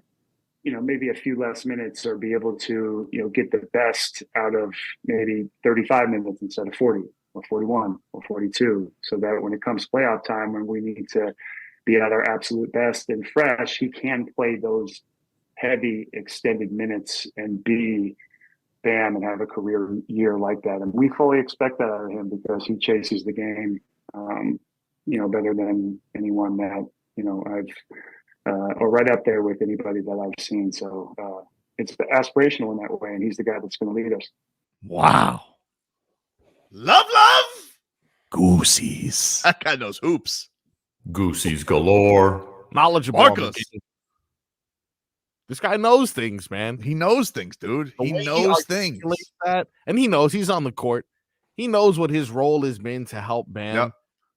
maybe a few less minutes or be able to get the best out of maybe 35 minutes instead of 40 or 41 or 42, so that when it comes playoff time, when we need to be at our absolute best and fresh, he can play those heavy extended minutes and be Bam and have a career year like that. And we fully expect that out of him because he chases the game, better than anyone that, I've, or right up there with anybody that I've seen. So it's aspirational in that way. And he's the guy that's going to lead us. Wow. Love. Goosies. That guy knows hoops. Goosies galore. Knowledgeable. Marcos. This guy knows things, man. He knows things, dude. He knows things. That, and he knows he's on the court. He knows what his role has been to help Bam. Yep.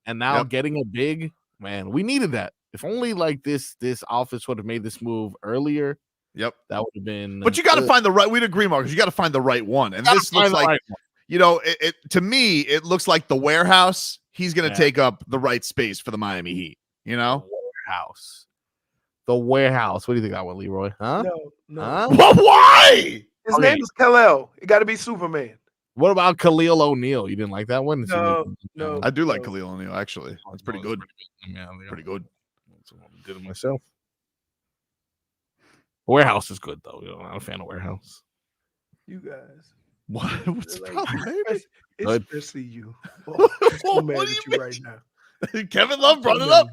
And now getting a big, man, we needed that. If only like this office would have made this move earlier. Yep. That would have been. But you got to find the right. We'd agree, Marcus. You got to find the right one. And this looks like, it to me, it looks like the warehouse. He's going to take up the right space for the Miami Heat. The warehouse. What do you think that one, Leroy? Huh? No. Huh? Well, why? His name is Kel'el. It got to be Superman. What about Khalil O'Neal? You didn't like that one? No. I do like Kel'el Ware, actually. That's pretty good. Pretty good. That's what I did it myself. Warehouse is good, though. I'm not a fan of Warehouse. You guys. What? What's the problem, baby? Especially you. Oh, I'm so mad What do at you you mean? right now. Kevin Love brought it up.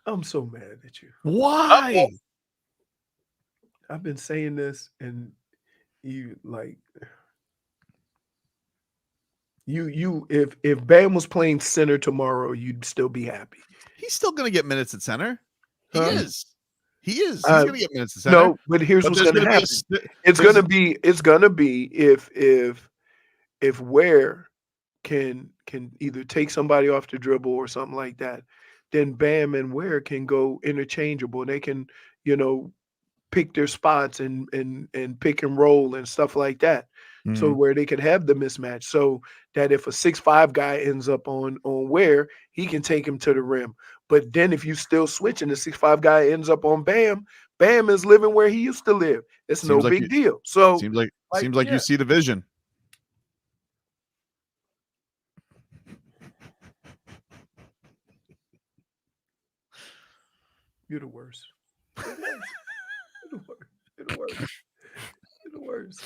I'm so mad at you. Why? I've been saying this, and you if Bam was playing center tomorrow, you'd still be happy. He's still going to get minutes at center. He Huh? is. He is. He's going to get minutes at center. No, but here's what's there's going to gonna happen. be It's going to be if Ware can either take somebody off the dribble or something like that, then Bam and Ware can go interchangeable. They can, pick their spots and pick and roll and stuff like that. So where they could have the mismatch, so that if a 6'5" guy ends up on Ware, he can take him to the rim. But then if you still switch and the 6'5" guy ends up on Bam, Bam is living where he used to live. It's no big deal. So seems like you see the vision. You're the worst. You're the worst.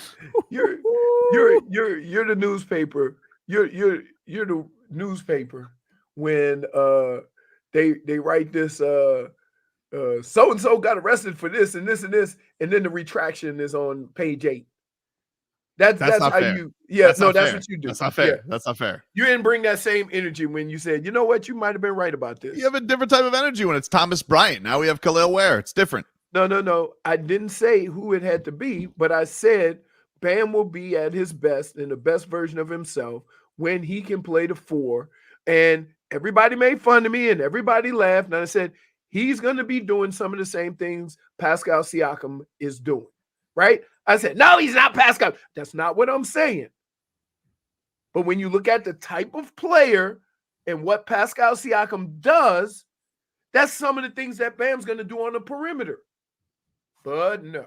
You're the newspaper. You're the newspaper when they write this so and so got arrested for this and this and this, and then the retraction is on page 8. That's not how fair. you That's that's fair. what you do. That's not fair. Yeah. That's not fair. You didn't bring that same energy when you said, you know what, you might have been right about this. You have a different type of energy when it's Thomas Bryant. Now we have Kel'el Ware. It's different. No. I didn't say who it had to be, but I said Bam will be at his best and the best version of himself when he can play the 4. And everybody made fun of me and everybody laughed. And I said, he's going to be doing some of the same things Pascal Siakam is doing, right? I said, no, he's not Pascal. That's not what I'm saying. But when you look at the type of player and what Pascal Siakam does, that's some of the things that Bam's going to do on the perimeter. But no.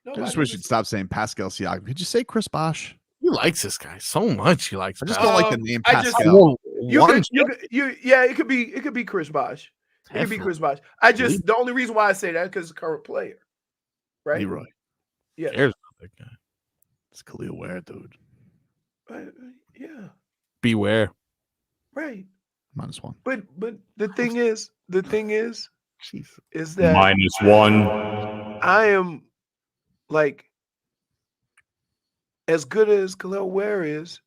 I just wish you'd stop saying Pascal Siakam. Could you say Chris Bosh? He likes this guy so much. He likes. I just don't like the name Pascal. It could be Chris Bosh. It could be Chris Bosh. The only reason why I say that because it's a current player, right? Leroy. Yeah. Cares about that guy. It's Kel'el Ware, dude. Yeah. Beware. Right. -1. But the thing is Jeez. is that -1. I am like as good as Kel'el Ware is,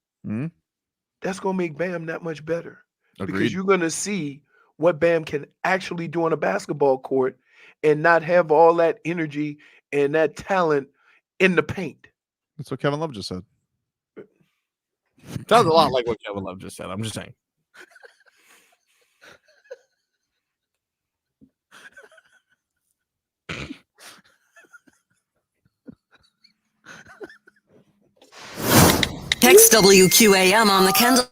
that's gonna make Bam that much better. Agreed. Because you're gonna see what Bam can actually do on a basketball court and not have all that energy and that talent in the paint. That's what Kevin Love just said. Sounds a lot like what Kevin Love just said. I'm just saying. Text WQAM on the Kendall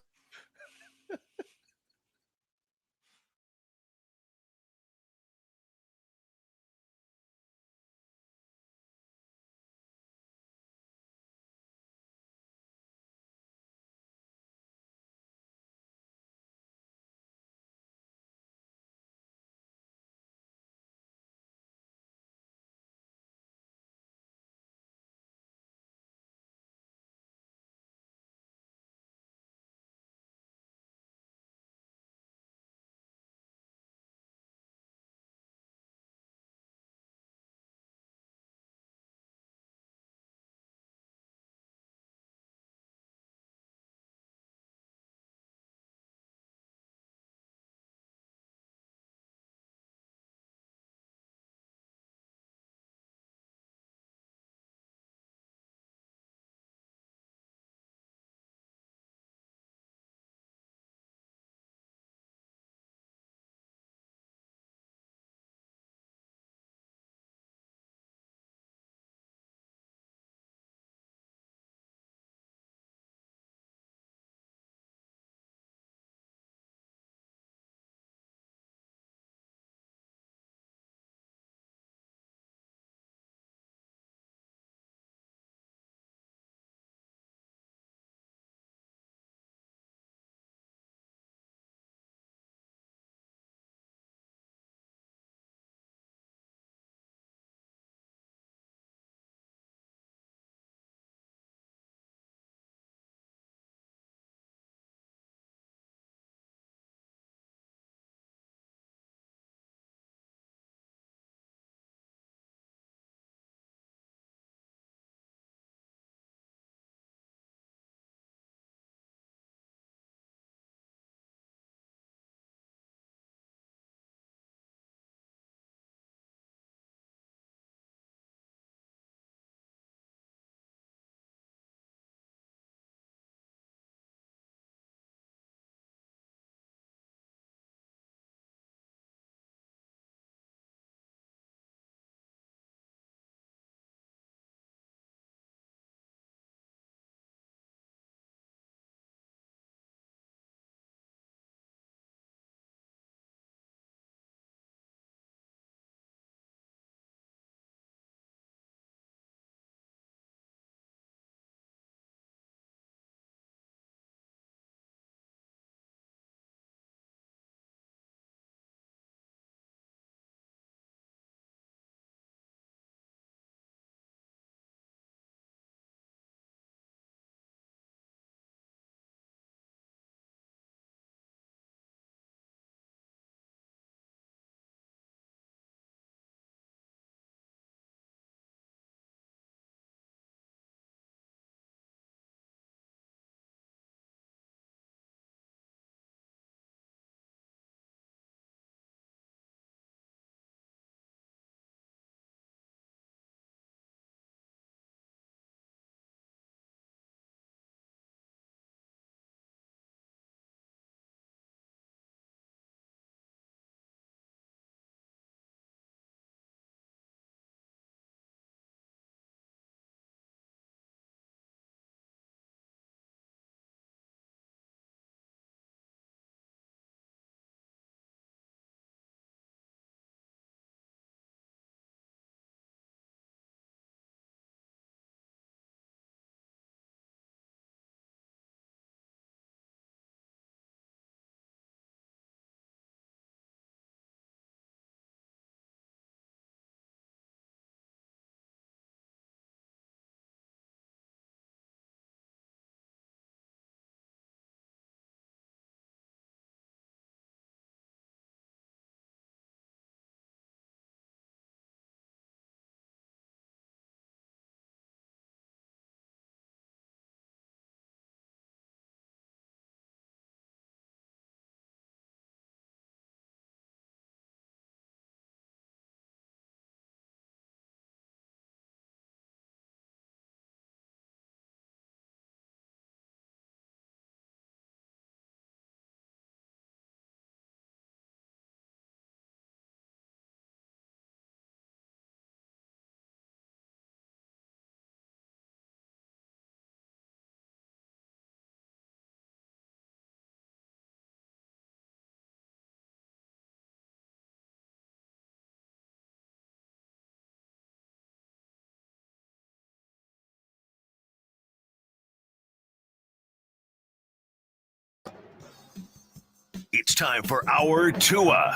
It's time for our Tua.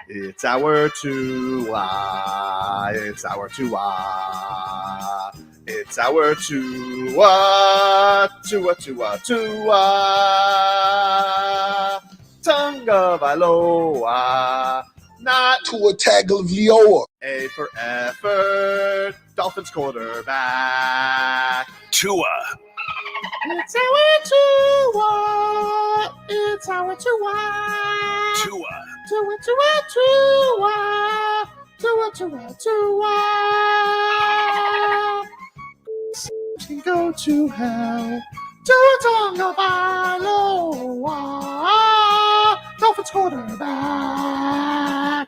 It's our Tua. It's our Tua. It's our Tua. Tua, Tua, Tua. Tonga Vailoa. Not Tua Tagovailoa. A for effort. Dolphins quarterback. Tua. It's our Tua. It's our Tua. Tua. Tua, Tua, Tua. Tua, Tua, Tua. Can go to hell. Tua Tagovailoa. Dolphins quarterback.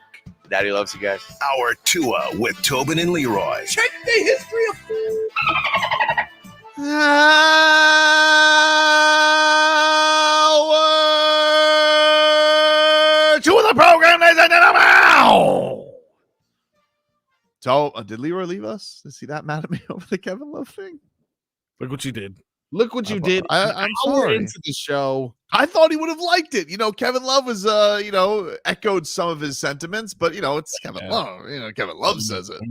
Daddy loves you guys. Our Tua with Tobin and Leroy. Check the history of food. To the program, ladies and gentlemen. So, did Leroy leave us? Is he that mad at me over the Kevin Love thing? Look what you did. Look what you did. I'm We're sorry. into the show. I thought he would have liked it. Kevin Love was, echoed some of his sentiments, but, it's Kevin Love. Kevin Love says it.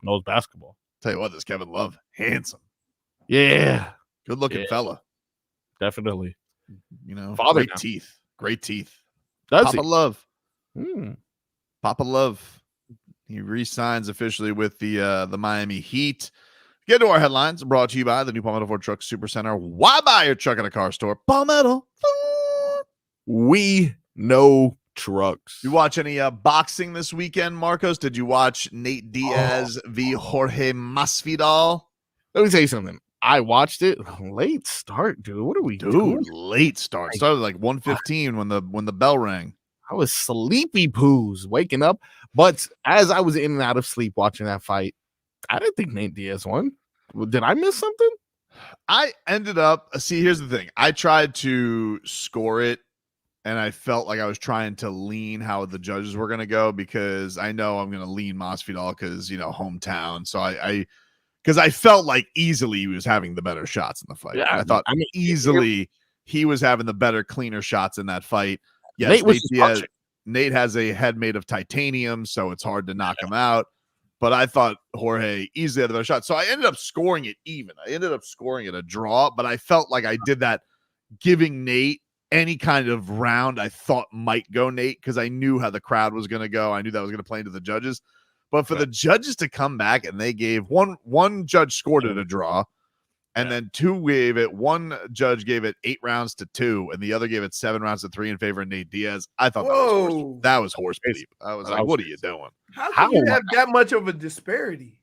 Knows basketball. Tell you what, this Kevin Love, handsome. Yeah. Good looking fella. Definitely. Father great teeth. Great teeth. Does Papa he? Love. Hmm. Papa Love. He re-signs officially with the Miami Heat. Get to our headlines. Brought to you by the new Palmetto Ford Truck Super Center. Why buy your truck at a car store? Palmetto. We know trucks. You watch any boxing this weekend, Marcos? Did you watch Nate Diaz v. Jorge Masvidal? Let me tell you something. I watched it. Late start, dude. What are we doing? Late start. Started like 1:15 when the bell rang. I was sleepy poos waking up. But as I was in and out of sleep watching that fight, I didn't think Nate Diaz won. Did I miss something? I ended up, here's the thing. I tried to score it, and I felt like I was trying to lean how the judges were going to go because I know I'm going to lean Masvidal because, hometown. So because I felt like easily he was having the better shots in the fight. Yeah, I thought easily he was having the better, cleaner shots in that fight. Yes, Nate has a head made of titanium, so it's hard to knock him out. But I thought Jorge easily had the better shot. So I ended up scoring it even. I ended up scoring it a draw, but I felt like I did that giving Nate any kind of round I thought might go Nate because I knew how the crowd was going to go. I knew that was going to play into the judges. But for the judges to come back and they gave one judge scored it a draw, and then one judge gave it 8 rounds to 2, and the other gave it 7 rounds to 3 in favor of Nate Diaz. I thought that was horse bleep. I was like, what are you doing? How can you have that much of a disparity?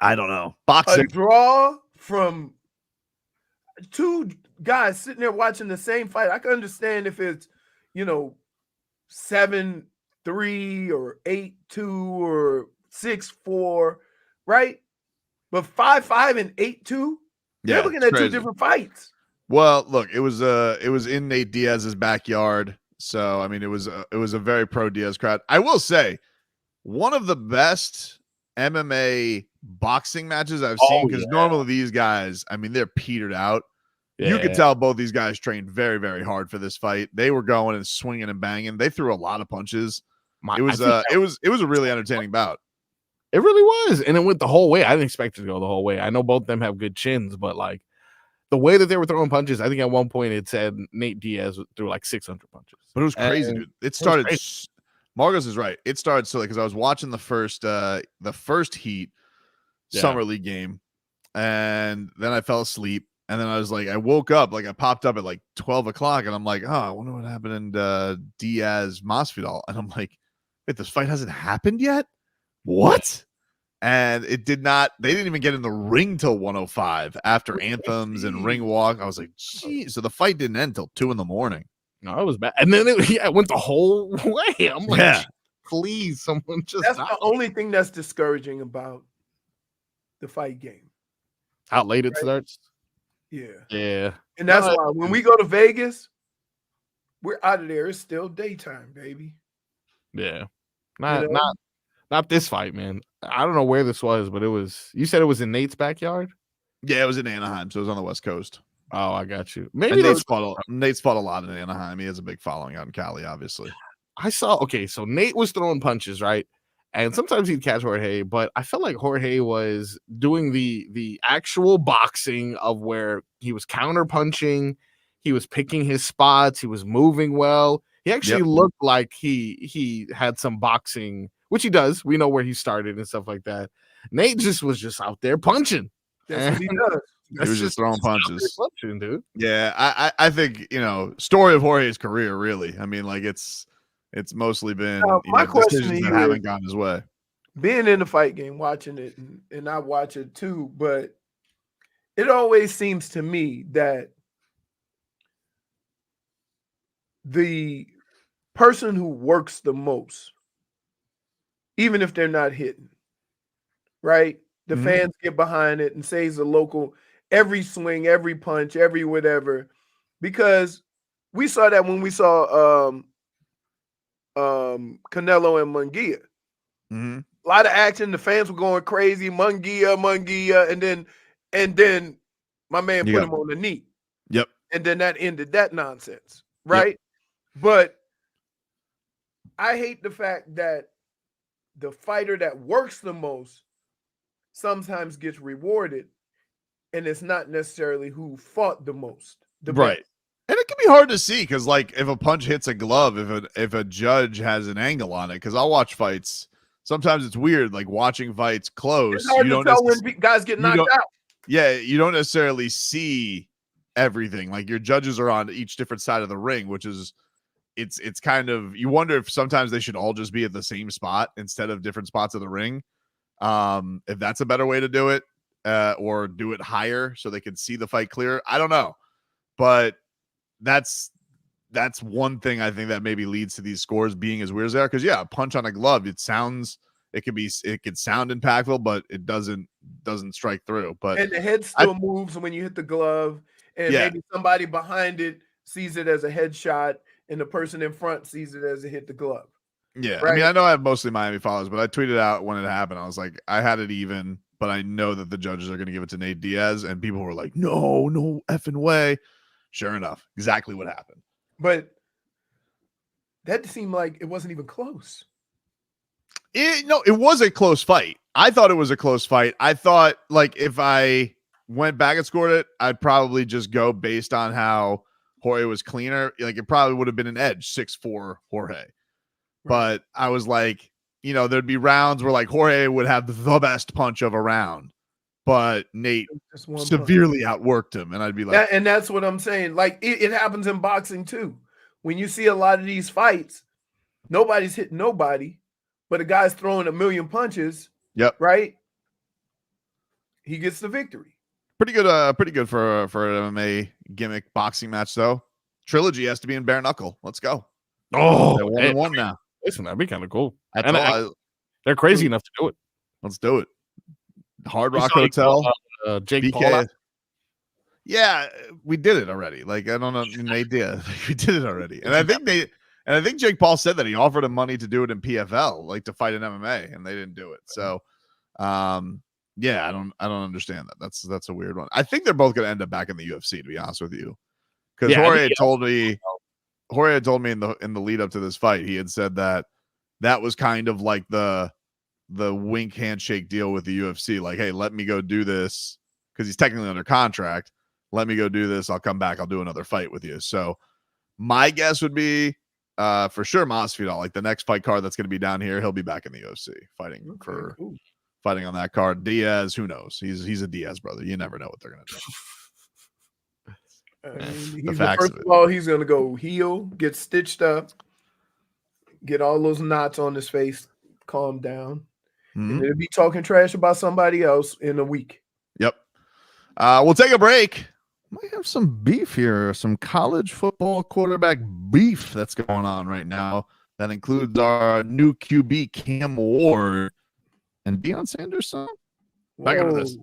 I don't know. Boxing. A draw from 2 guys sitting there watching the same fight. I can understand if it's, 7-3 or 8-2 or 6-4, right? But 5-5 and 8-2. You're looking at 2 different fights. Well, look, it was in Nate Diaz's backyard. So, I mean, it was a very pro Diaz crowd. I will say, one of the best MMA boxing matches I've seen, because normally these guys, I mean, they're petered out. You could tell both these guys trained very, very hard for this fight. They were going and swinging and banging. They threw a lot of punches. It was a really entertaining bout. It really was. And it went the whole way. I didn't expect it to go the whole way. I know both of them have good chins, but like the way that they were throwing punches, I think at one point it said Nate Diaz threw like 600 punches. But it was crazy, dude. It started. Marcos is right. It started silly because I was watching the first Heat Summer League game, and then I fell asleep. And then I was like, I woke up, like I popped up at like 12 o'clock, and I'm like, oh, I wonder what happened in Diaz Masvidal. And I'm like, wait, this fight hasn't happened yet? What? And it did not. They didn't even get in the ring till 105 after anthems and ring walk. I was like, geez. So the fight didn't end till 2 a.m. No, it was bad. And then it went the whole way. I'm like, please, someone just. That's the only thing that's discouraging about the fight game. How late it starts? Yeah. Yeah. And that's why when we go to Vegas, we're out of there. It's still daytime, baby. Yeah. Not this fight, man. I don't know where this was, but it was. You said it was in Nate's backyard? Yeah, it was in Anaheim, so it was on the West Coast. Oh, I got you. And Maybe Nate's fought a lot in Anaheim. He has a big following out in Cali, obviously. I saw. Okay, so Nate was throwing punches, right? And sometimes he'd catch Jorge, but I felt like Jorge was doing the actual boxing of where he was counter punching, he was picking his spots, he was moving well. He actually looked like he had some boxing, which he does. We know where he started and stuff like that. Nate just was just out there punching. That's what he does. He was just throwing punches. Punching, dude. Yeah, I think, story of Jorge's career, really. I mean, like it's mostly been my question decisions to that you haven't is, gone his way. being in the fight game, watching it, and I watch it too, but it always seems to me that the person who works the most, even if they're not hitting, right? The fans get behind it and say it's a local, every swing, every punch, every whatever, because we saw that when we saw Canelo and Munguia. A lot of action. The fans were going crazy. Munguia, and then my man put him on the knee. Yep. And then that ended that nonsense, right? Yep. But I hate the fact that the fighter that works the most sometimes gets rewarded, and it's not necessarily who fought the most. Right. Best. And it can be hard to see because, like, if a punch hits a glove, if a judge has an angle on it, because I'll watch fights. Sometimes it's weird, like watching fights close. It's hard to tell when guys get knocked out. Yeah, you don't necessarily see everything. Like your judges are on each different side of the ring, which is it's kind of, you wonder if sometimes they should all just be at the same spot instead of different spots of the ring. If that's a better way to do it, or do it higher so they can see the fight clear. I don't know, but that's one thing I think that maybe leads to these scores being as weird as they are. Because a punch on a glove, it could sound impactful, but it doesn't strike through. But and the head still moves when you hit the glove, and maybe somebody behind it sees it as a headshot, and the person in front sees it as a hit the glove. Yeah, right? I mean, I know I have mostly Miami followers, but I tweeted out when it happened. I was like, I had it even, but I know that the judges are going to give it to Nate Diaz, and people were like, no effing way. Sure enough, exactly what happened. But that seemed like it wasn't even close. It was a close fight. I thought it was a close fight. I thought, like, if I went back and scored it, I'd probably just go based on how Jorge was cleaner. Like, it probably would have been an edge, 6'4" Jorge. Right. But I was like, there'd be rounds where, like, Jorge would have the best punch of a round, but Nate severely outworked him. And I'd be like, and that's what I'm saying. Like, it happens in boxing too. When you see a lot of these fights, nobody's hitting nobody, but a guy's throwing a million punches. Yep. Right. He gets the victory. Pretty good for an MMA gimmick boxing match, though. Trilogy has to be in bare knuckle. Let's go. Oh, they're 1-1 now. Listen, that'd be kind of cool. And they're crazy enough to do it. Let's do it. Hard Rock Hotel. Jake BK. Paul. Yeah, we did it already. Like, I don't know, Nate Diaz. We did it already. And I think Jake Paul said that he offered him money to do it in PFL, like to fight in MMA, and they didn't do it. So, I don't understand that. That's a weird one. I think they're both going to end up back in the UFC, to be honest with you, because Jorge had told me in the lead up to this fight, he had said that was kind of like the wink handshake deal with the UFC. Like, hey, let me go do this because he's technically under contract. Let me go do this. I'll come back. I'll do another fight with you. So my guess would be for sure Masvidal, like the next fight card that's going to be down here, he'll be back in the UFC fighting fighting on that card. Diaz, who knows? He's a Diaz brother. You never know what they're going to do. First of all, he's going to go heel, get stitched up, get all those knots on his face, calm down, and he'll be talking trash about somebody else in a week. Yep. We'll take a break. Might have some beef here, some college football quarterback beef that's going on right now. That includes our new QB, Cam Ward, and Deion Sanders' son. Back into this.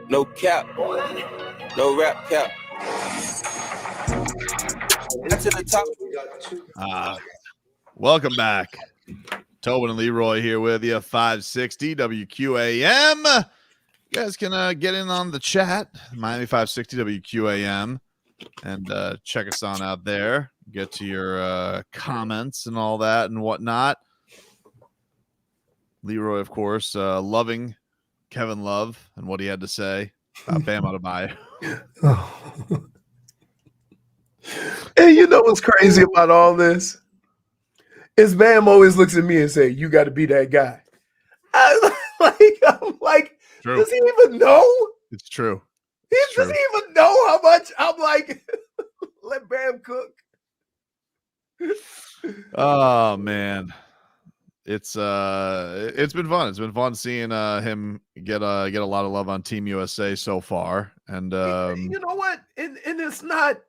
No cap. No rap cap. To the top. Welcome back. Tobin and Leroy here with you, 560 WQAM. You guys can get in on the chat, Miami 560 WQAM, and check us on out there. Get to your comments and all that and whatnot. Leroy, of course, loving Kevin Love and what he had to say about Bam Adebayo. And you know what's crazy about all this? Is Bam always looks at me and say, "You got to be that guy." I'm like, True. does he even know? It's true. Does he even know how much I'm like, let Bam cook? Oh man, it's been fun. It's been fun seeing him get a lot of love on Team USA so far. And you know what? And it's not.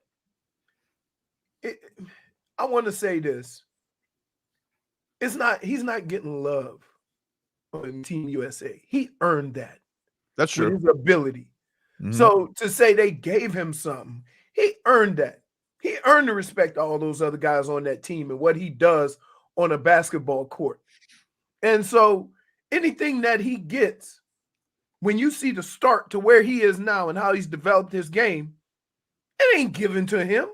I want to say this. It's not. He's not getting love on Team USA. He earned that. That's true. With his ability. Mm-hmm. So to say they gave him something, he earned that. He earned the respect of all those other guys on that team and what he does on a basketball court. And so anything that he gets, when you see the start to where he is now and how he's developed his game, it ain't given to him.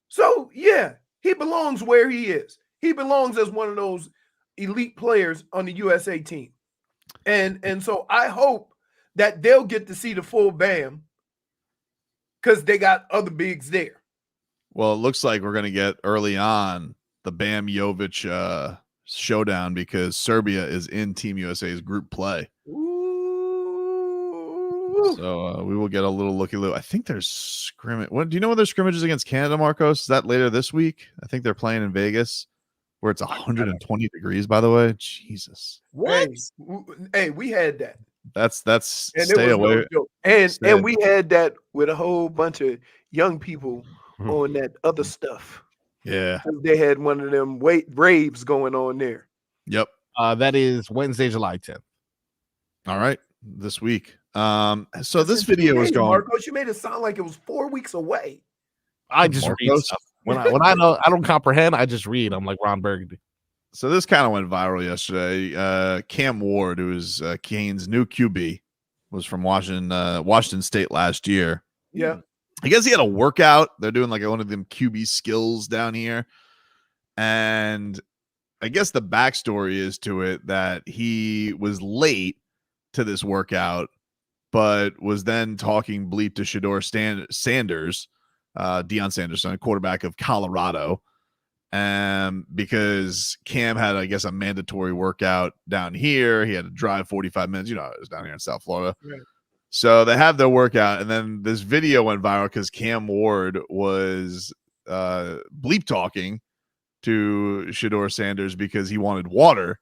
So, yeah, he belongs where he is. He belongs as one of those elite players on the USA team. And so I hope that they'll get to see the full Bam because they got other bigs there. Well, it looks like we're going to get early on the Bam Jovic showdown because Serbia is in Team USA's group play. Ooh. So we will get a little looky-loo. I think there's scrimmage. Do you know when there's scrimmages against Canada, Marcos? Is that later this week? I think they're playing in Vegas where it's 120 degrees, by the way. Jesus. What? Hey, we had that. That's and stay away. No and we had that with a whole bunch of young people on that other stuff. Yeah. They had one of them raves going on there. Yep. That is Wednesday, July 10th. All right. This week. So this video is going. Marcos, you made it sound like it was 4 weeks away. I just read stuff. When I know I don't comprehend, I just read. I'm like Ron Burgundy. So this kind of went viral yesterday. Cam Ward, who is Kane's new QB, was from Washington State last year. Yeah. I guess he had a workout. They're doing like one of them QB skills down here. And I guess the backstory is to it that he was late to this workout, but was then talking bleep to Shedeur Sanders, Deion Sanders, a quarterback of Colorado, because Cam had, I guess, a mandatory workout down here. He had to drive 45 minutes. You know, it was down here in South Florida. Right. So they have their workout, and then this video went viral because Cam Ward was bleep talking to Shedeur Sanders because he wanted water.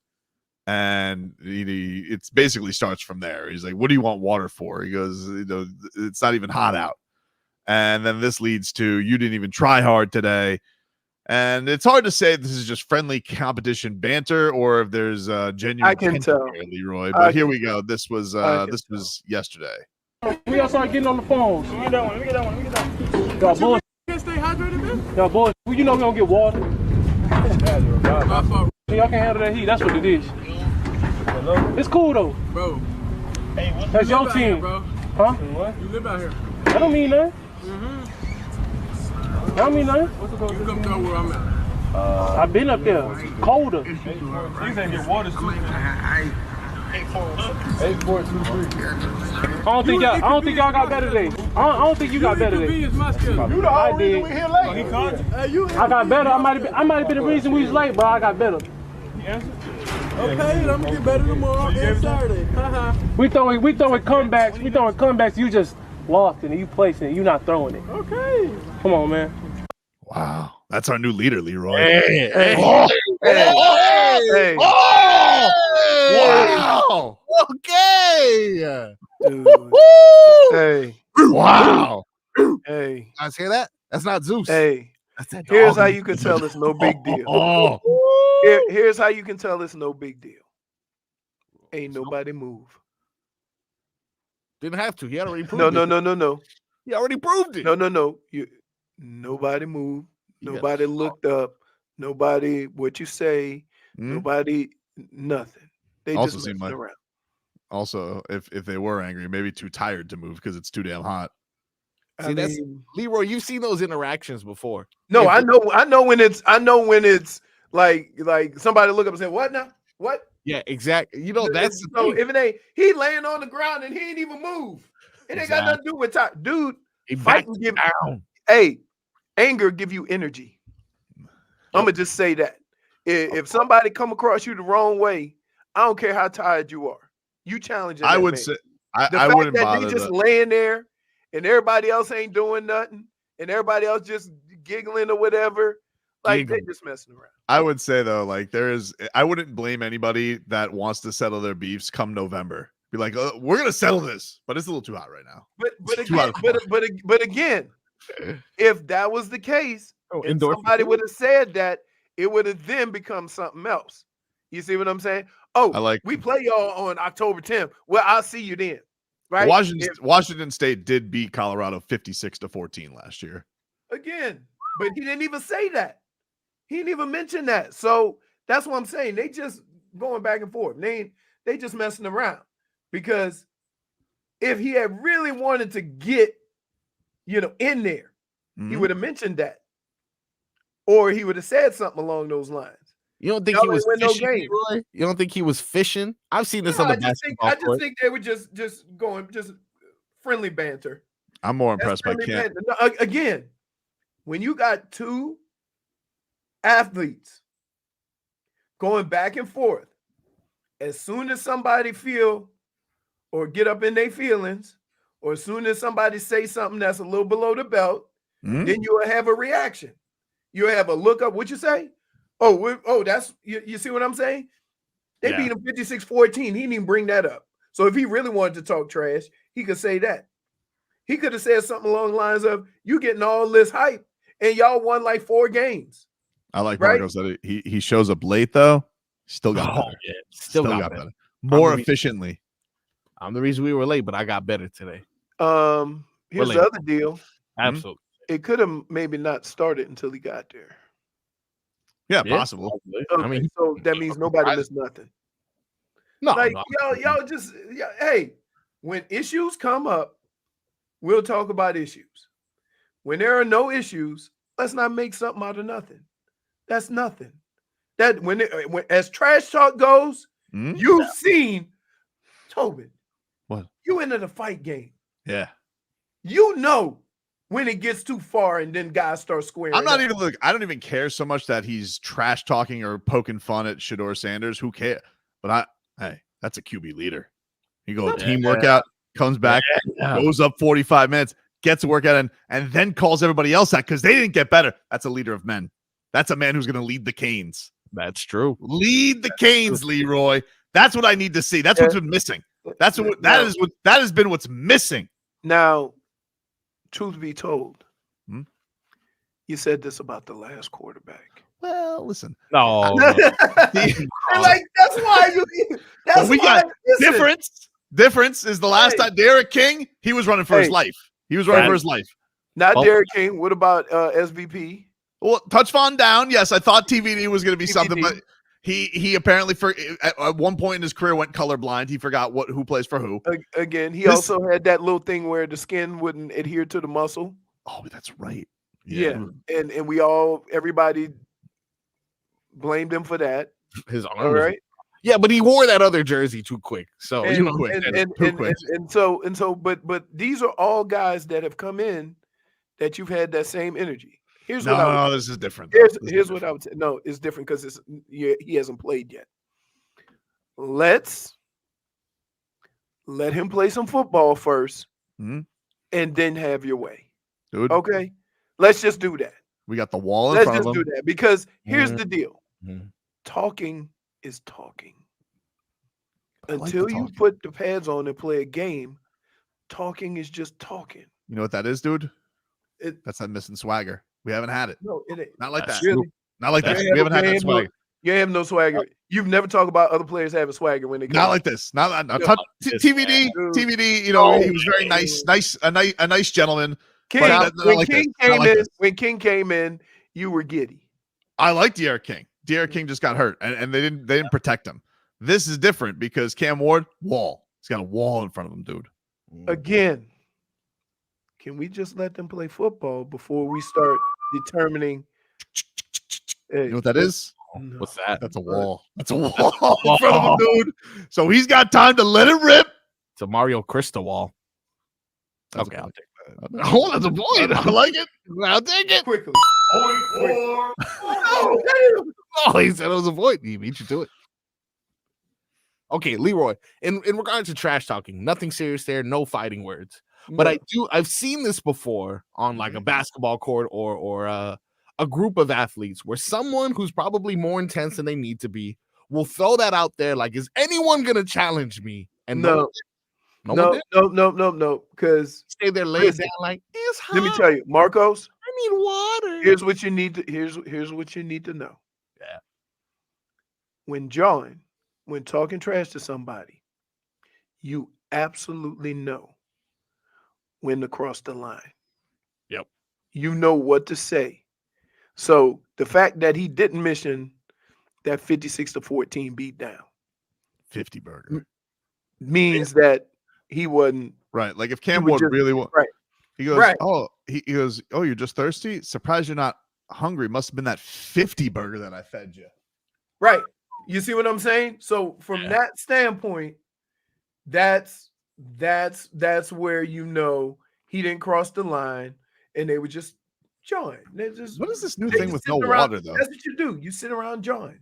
And it's basically starts from there. He's like, "What do you want water for?" He goes, "It's not even hot out." And then this leads to, "You didn't even try hard today." And it's hard to say if this is just friendly competition banter or if there's genuine. I can tell, here, Leroy. But here we go. This was yesterday. We gotta start getting on the phones. Let me get that one. Let me get that one. Y'all boys. Can't stay hydrated, man. Y'all boys. Well, you know we don't get water. Y'all can't handle that heat. That's what it is. It's cool though, bro. Hey, that's your team, here, bro. Huh? What? You live out here. I don't mean nothing. I don't mean nothing. You come to where I'm at. I've been up there. Colder. You ain't get water too. 8423. I don't think y'all got better today. I don't think you got better today. You the whole reason we here late. He called you. I got better. I might have been the reason we was late, but I got better. Okay, I'm gonna get better tomorrow and Saturday. We throwing comebacks. We throwing comebacks. You just lost it and you placing it. You not throwing it. Okay. Come on, man. Wow, that's our new leader, Leroy. Hey. Wow. Okay. Dude. Hey. Wow. Hey. You guys hear that? That's not Zeus. Hey. That's that Here's dog. how you can tell it's no big deal. Here's how you can tell it's no big deal. Ain't nobody move. Didn't have to. He already proved No. it. He already proved it. No. Nobody moved. Nobody looked up. Nobody, what you say. Nobody, nothing. They Also just seemed messing like around. Also, if they were angry, maybe too tired to move because it's too damn hot. See, that's Leroy. You've seen those interactions before. No, I know when it's like somebody look up and say, "What now? What?" Yeah, exactly. You know, that's the so thing. if he laying on the ground and he ain't even move. It ain't got nothing to do with time. Dude, fighting give down. Hey, anger give you energy. I'm gonna just say that. If somebody come across you the wrong way, I don't care how tired you are. You challenge I would man. say The I fact wouldn't that bother. they just laying there and everybody else ain't doing nothing and everybody else just giggling or whatever, like they just messing around. I would say though, like I wouldn't blame anybody that wants to settle their beefs come November. Be like, we're gonna settle this, but it's a little too hot right now. But again, if that was the case, and somebody would have said that, it would have then become something else. You see what I'm saying? Oh, we play y'all on October 10th. Well, I'll see you then. Right? Washington State did beat Colorado 56-14 last year. Again, but he didn't even say that. He didn't even mention that. So that's what I'm saying. They just going back and forth. They just messing around. Because if he had really wanted to get, in there, he would have mentioned that. Or he would have said something along those lines. You don't think he was fishing, Leroy? You don't think he was fishing? I've seen this on the basketball court. I just think they were just going friendly banter. I'm more impressed by Cam. No, again, when you got two athletes going back and forth, as soon as somebody feel or get up in their feelings, or as soon as somebody say something that's a little below the belt, then you'll have a reaction. You'll have a look up. What you say? That's you see what I'm saying? They beat him 56-14. He didn't even bring that up. So if he really wanted to talk trash, he could say that. He could have said something along the lines of, "You getting all this hype, and y'all won like 4 games." I like Marcos that he shows up late though. Still got better. Yeah, still got better. More efficiently. I'm the reason we were late, but I got better today. Here's the other deal. Absolutely. It could have maybe not started until he got there. Yeah, possible. Okay, I mean, so that means nobody missed nothing. No, y'all just hey, when issues come up, we'll talk about issues. When there are no issues, let's not make something out of nothing. That's nothing. That when as trash talk goes, you've seen Tobin. What? You into the fight game. Yeah. You know when it gets too far and then guys start squaring. I don't even care so much that he's trash talking or poking fun at Shedeur Sanders. Who cares? But hey, that's a QB leader. He goes team workout, comes back, goes up 45 minutes, gets a workout and then calls everybody else out because they didn't get better. That's a leader of men. That's a man who's going to lead the Canes. That's true. Lead the Canes, Leroy. That's what I need to see. That's what's been missing. That has been what's missing. Now, truth be told, you said this about the last quarterback. Well, listen. No. Like that's why you. That's we why, got difference. Difference is the last time Derek King, he was running for his life. He was running for his life. Not Derek King. What about SVP? Well, touch Vaughn down. Yes, I thought TVD was going to be something, but he apparently at one point in his career went colorblind. He forgot who plays for who. Again, he also had that little thing where the skin wouldn't adhere to the muscle. Oh, that's right. Yeah. And everybody blamed him for that. His arm. All right. Yeah, but he wore that other jersey too quick. So but these are all guys that have come in that you've had that same energy. Here's this is different. Here's what I would say. No, it's different because he hasn't played yet. Let's let him play some football first, and then have your way. Dude. Okay, let's just do that. We got the wall in front of him. Let's just do that because here's the deal: talking is talking. Until you put the pads on and play a game, talking is just talking. You know what that is, dude? That's not missing swagger. We haven't had it. No, it ain't. Not like that. Really? Not like that. We haven't had that swagger. You ain't have no swagger. You've never talked about other players having swagger when they come. Not like this. TVD. You know, he was very nice, a nice gentleman. King, when King came in, you were giddy. I like De'Aaron King. De'Aaron King just got hurt, and they didn't protect him. This is different because Cam Ward, wall. He's got a wall in front of him, dude. Again, can we just let them play football before we start determining? You know what that is? No. What's that? That's a wall. That's a wall in front of him, dude. So he's got time to let it rip. It's a Mario Crystal wall. That's okay, I'll take that. Oh, that's a point. I like it. I'll take it. Quickly. Oh, he said it was a point. He beat you to it. Okay, Leroy. In regards to trash talking, nothing serious there. No fighting words. But I've seen this before on like a basketball court or a group of athletes where someone who's probably more intense than they need to be will throw that out there like, is anyone gonna challenge me? And no. Because stay there, lay it down like it's hot. Let me tell you, Marcos. I need water. Here's what you need to here's what you need to know. Yeah. When talking trash to somebody, you absolutely know when to cross the line. Yep. You know what to say. So the fact that he didn't mention that 56-14 beat down, 50 burger, means that he wasn't right. Like if Cam Ward really was right. He goes, right. he goes, oh, you're just thirsty? Surprised you're not hungry. Must have been that 50 burger that I fed you. Right. You see what I'm saying? So from that standpoint, that's where you know he didn't cross the line and they would just join. What is this new thing with no water, though? That's what you do. You sit around join.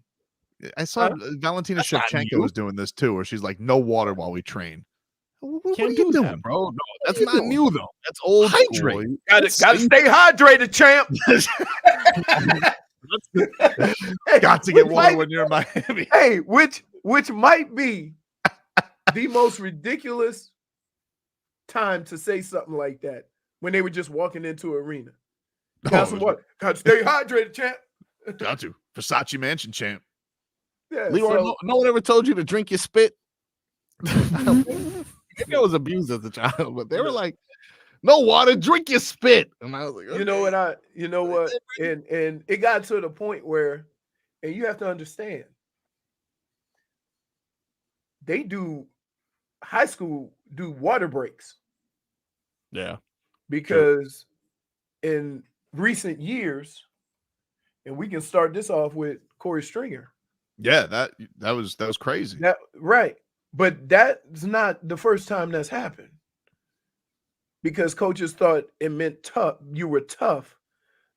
I saw Valentina Shevchenko was doing this too, where she's like, no water while we train. What Can't are you do doing, that, bro? No, that's not new though. That's old. Hydrate. Gotta stay hydrated, champ. Got to get water when you're in Miami. Hey, which might be the most ridiculous time to say something like that when they were just walking into an arena. Got some water. Got to stay hydrated, champ. Got to. Versace Mansion, champ. Yeah, Leroy, no one ever told you to drink your spit. Maybe I was abused as a child, but they were like, "No water, drink your spit." And I was like, okay. You know what? And it got to the point where, and you have to understand, high school do water breaks. Yeah. Because in recent years, and we can start this off with Corey Stringer. Yeah, that was crazy. Right. But that's not the first time that's happened. Because coaches thought it meant tough. You were tough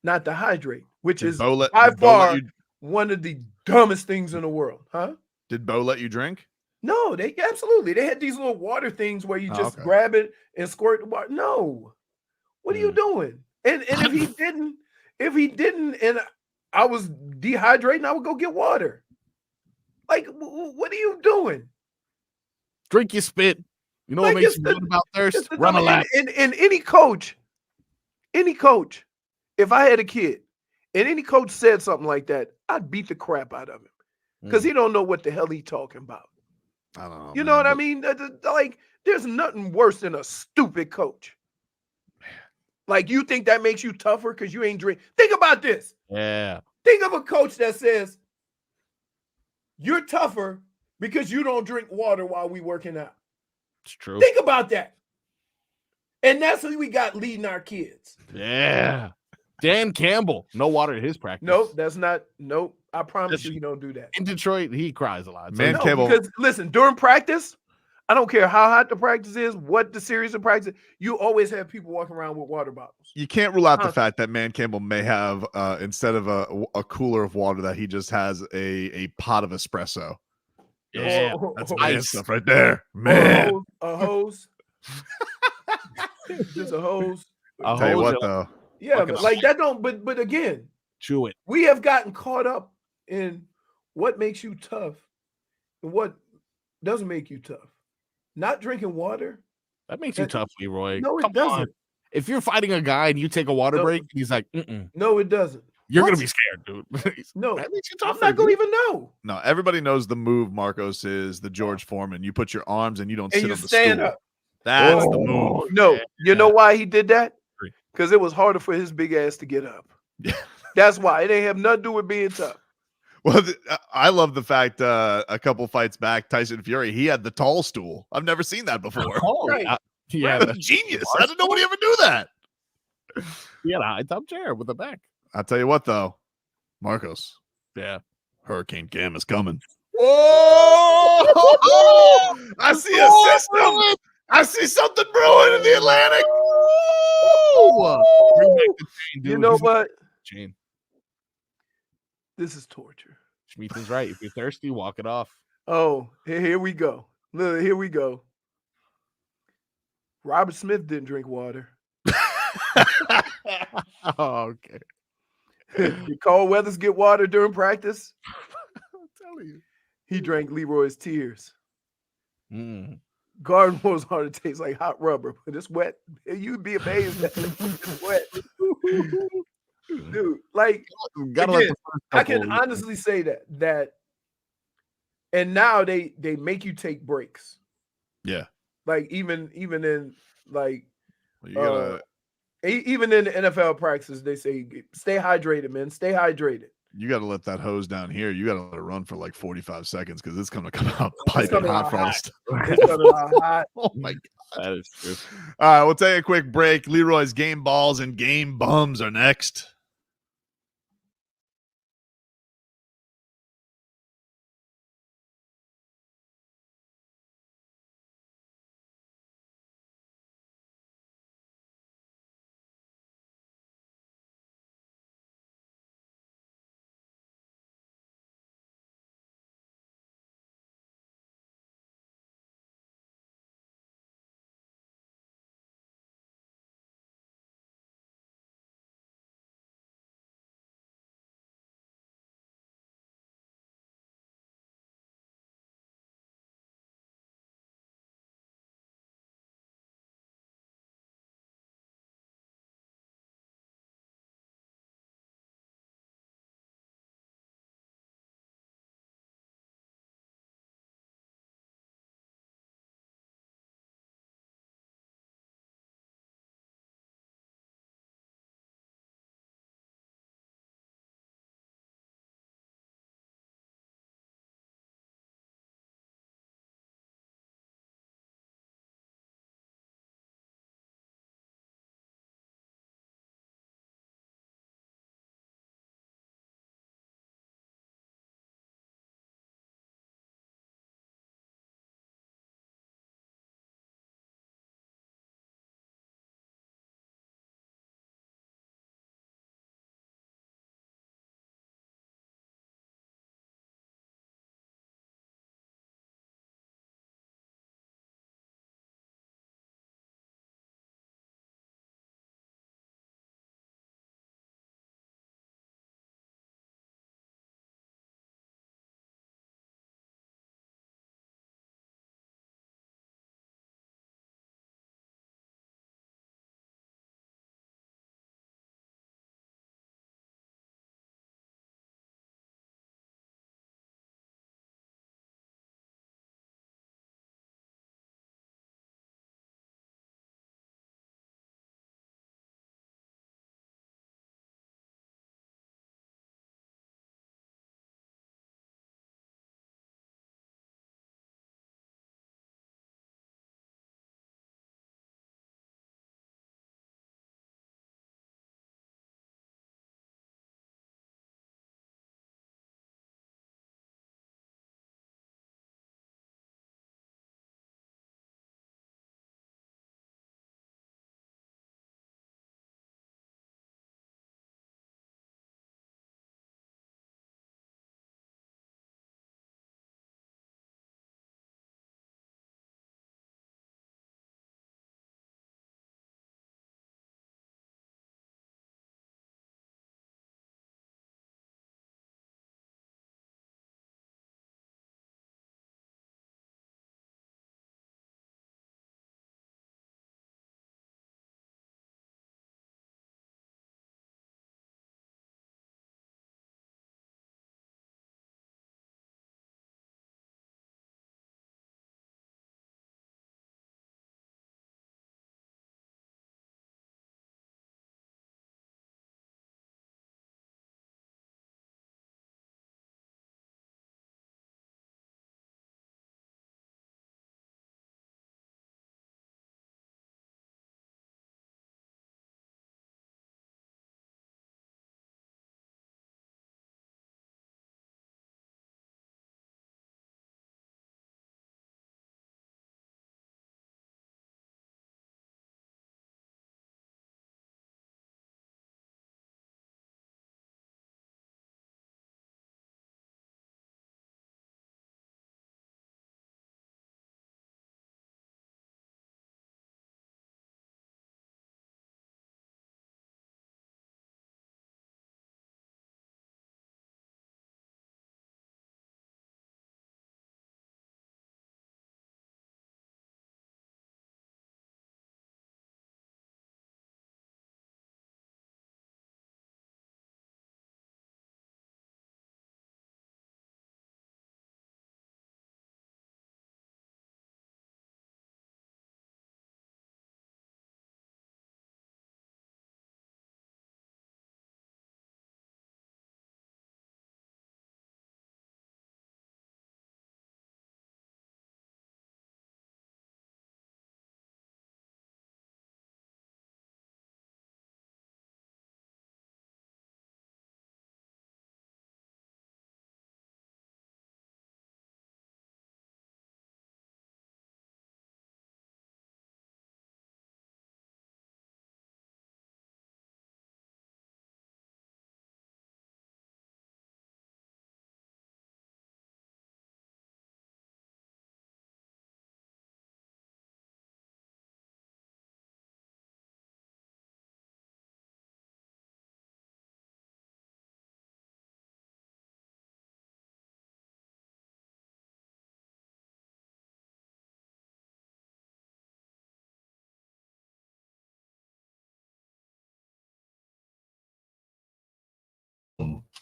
not to hydrate, which is by far one of the dumbest things in the world. Huh? Did Bo let you drink? No, they absolutely. They had these little water things where you just grab it and squirt the water. No. What are you doing? And if he didn't, and I was dehydrating, I would go get water. Like, what are you doing? Drink your spit. You know what makes you good about thirst? Run a lap. And any coach, if I had a kid and any coach said something like that, I'd beat the crap out of him because he don't know what the hell he talking about. I don't know. You know what I mean? Like, there's nothing worse than a stupid coach. Like, you think that makes you tougher because you ain't drink. Think about this. Yeah. Think of a coach that says you're tougher because you don't drink water while we working out. It's true. Think about that. And that's who we got leading our kids. Yeah. Dan Campbell. No water at his practice. Nope, that's not. Nope. I promise you he don't do that. In Detroit, he cries a lot. Man, Campbell. Because listen, during practice, I don't care how hot the practice is, what the series of practice, you always have people walking around with water bottles. You can't rule out the fact that Man Campbell may have, instead of a cooler of water, that he just has a pot of espresso. Yeah, that's man stuff right there, man. A hose. Just a hose. Tell you what, though. Yeah, but like that don't. But again, chew it. We have gotten caught up in what makes you tough and what doesn't make you tough. Not drinking water. That makes you tough, Leroy. No, it doesn't. If you're fighting a guy and you take a water break, he's like, mm-mm. No, it doesn't. You're What? gonna be scared, dude. No, That makes you I'm tougher, not gonna dude. even know. No, everybody knows the move, Marcos, is the George Foreman. You put your arms and you don't And sit you on the stand stool. up. That's the move. No, you know why he did that? Agree. Because it was harder for his big ass to get up. That's why. It ain't have nothing to do with being tough. Well, I love the fact a couple fights back, Tyson Fury, he had the tall stool. I've never seen that before. Right. Yeah, That's genius. I didn't know nobody ever do that. he had a high top chair with a back. I'll tell you what, though, Marcos, Yeah. Hurricane Cam is coming. Oh, I see a system. I see something brewing in the Atlantic. Bring back the chain, dude. You know He's not what? chain. This is torture. Schmeethen's right. If you're thirsty, walk it off. Oh, here we go. Look, here we go. Robert Smith didn't drink water. Oh, okay. Did Carl Weathers get water during practice? I'm telling you. He drank Leroy's tears. Mm. Garden Rose water tastes like hot rubber, but it's wet. You'd be amazed that it's wet. Dude, like, Gotta again, let the first I can couple- honestly say that and now they make you take breaks. Yeah. Like even in like Well, you gotta even in the NFL practices, they say stay hydrated, man. Stay hydrated. let that hose down here. You gotta let it run for like 45 seconds because it's gonna come out It's piping coming hot out frost. It's coming out hot. Oh my god. That is true. All right, we'll take a quick break. Leroy's game balls and game bums are next.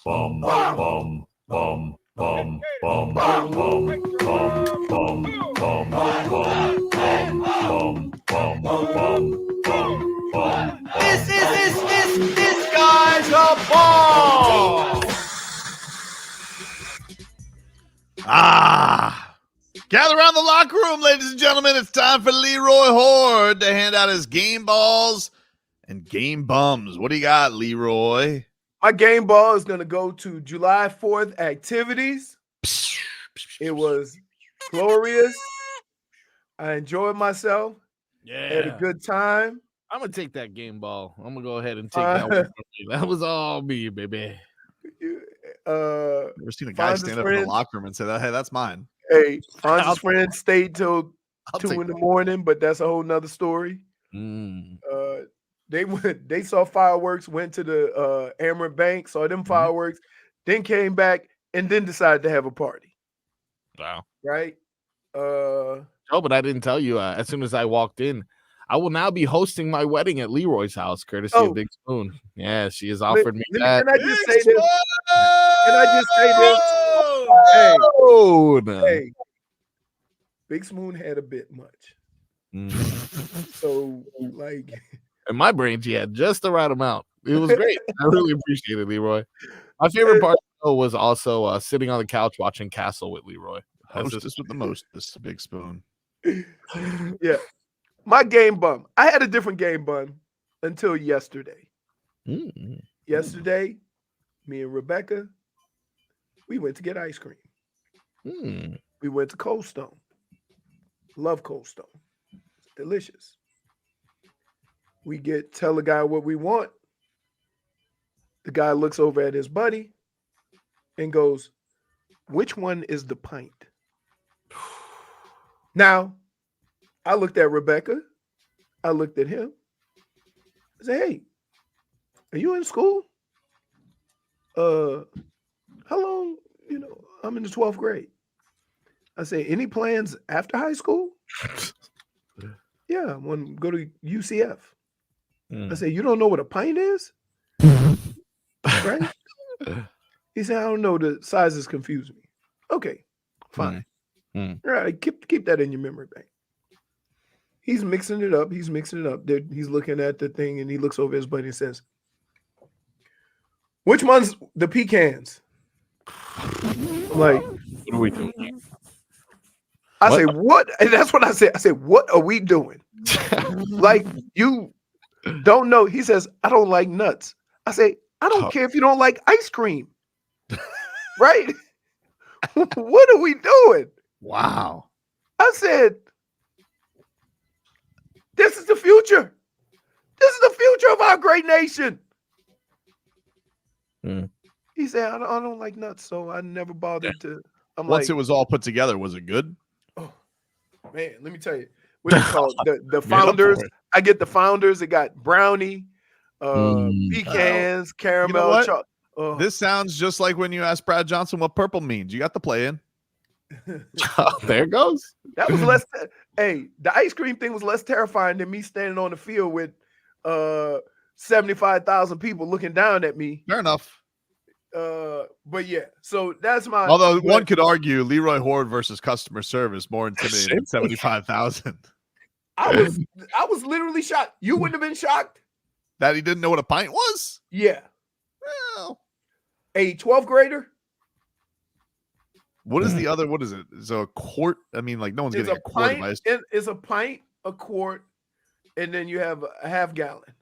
bum, bum, bum, bum, bum, bum, bum, bum, bum, bum, bum. This guy's a ball. Gather around the locker room, ladies and gentlemen. It's time for Leroy Horde to hand out his game balls and game bums. What do you got, Leroy? My game ball is going to go to July 4th activities. It was glorious. I enjoyed myself. Yeah. Had a good time. I'm going to take that game ball. I'm going to go ahead and take that one from you. That was all me, baby. Never seen a guy stand up in the locker room and say, "Hey, that's mine." Hey, Fonz's friends stayed till 2 in the morning, but that's a whole nother story. They saw fireworks, went to the Amaret Bank, saw them fireworks, then came back and then decided to have a party. Wow. Right? But I didn't tell you. As soon as I walked in, I will now be hosting my wedding at Leroy's house, courtesy of Big Spoon. Yeah, she has offered me that. Can I just say this? Hey, Big Spoon had a bit much. So, like, in my brain, she had just the right amount. It was great. I really appreciate it, Leroy. My favorite part was also sitting on the couch watching Castle with Leroy. Hostess with the most, this Big Spoon. Yeah. My game bum. I had a different game bum until yesterday. Yesterday, me and Rebecca, we went to get ice cream. We went to Cold Stone. Love Cold Stone. It's delicious. We tell the guy what we want. The guy looks over at his buddy and goes, "Which one is the pint?" Now, I looked at Rebecca. I looked at him. I said, "Hey, are you in school? How long? I'm in the 12th grade." I say, "Any plans after high school?" "Yeah, I want to go to UCF." I say, "You don't know what a pint is?" Right? He said, "I don't know. The sizes confuse me." Okay, fine. All right, keep that in your memory bank. He's mixing it up. He's looking at the thing, and he looks over his buddy and says, "Which one's the pecans?" I'm like, "What are we doing?" I say, "What?" And that's what I said. I said, "What are we doing?" Like, you don't know. He says, "I don't like nuts." I say, "I don't care if you don't like ice cream." Right? What are we doing? Wow. I said, this is the future. This is the future of our great nation. He said, I don't like nuts, so I never bothered to. Once it was all put together, was it good? Oh, man, let me tell you. What do you call it? The founders. I get the founders. It got brownie, pecans, caramel. You know this sounds just like when you asked Brad Johnson what purple means. You got the play in. There it goes. That was less. Hey, the ice cream thing was less terrifying than me standing on the field with 75,000 people looking down at me. Fair enough. But yeah, so that's my. Although one could argue Leroy Horde versus customer service more intimidating than 75,000. I was literally shocked. You wouldn't have been shocked that he didn't know what a pint was. Yeah. Well, a 12th grader. What is the other? What is it? So a quart? I mean, like no one's getting a quart of ice. It's a pint, a quart, and then you have a half gallon.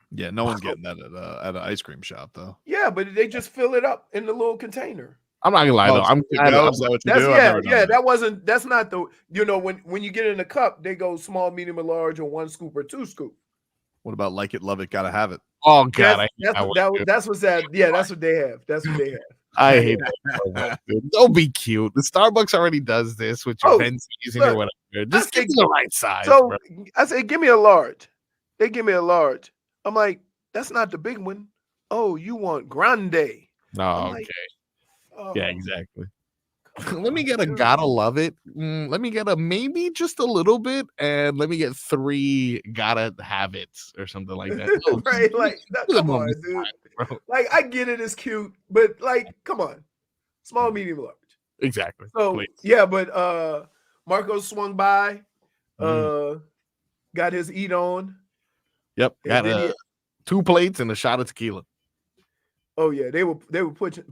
Yeah, no one's getting that at an ice cream shop though. Yeah, but they just fill it up in the little container. I'm not gonna lie though. That's not the when you get in a cup, they go small, medium, or large, or 1 scoop or 2 scoop. What about like it, love it, gotta have it? Oh god, that's what's that. Yeah, that's what they have. That's what they have. I hate that. Don't be cute. The Starbucks already does this with your pen season or whatever. Just get the right size. So bro. I say, give me a large. They give me a large. I'm like, that's not the big one. Oh, you want grande? Oh, okay. Yeah, exactly. Let me get a gotta love it. Let me get a maybe just a little bit, and let me get 3 gotta have it or something like that. No, Right? Like, come on, dude. bro. Like, I get it, it's cute, but like, come on, small, medium, large. Exactly. So Please. yeah, but Marcos swung by, got his eat on. Yep. And Got then 2 plates and a shot of tequila. Oh yeah, they were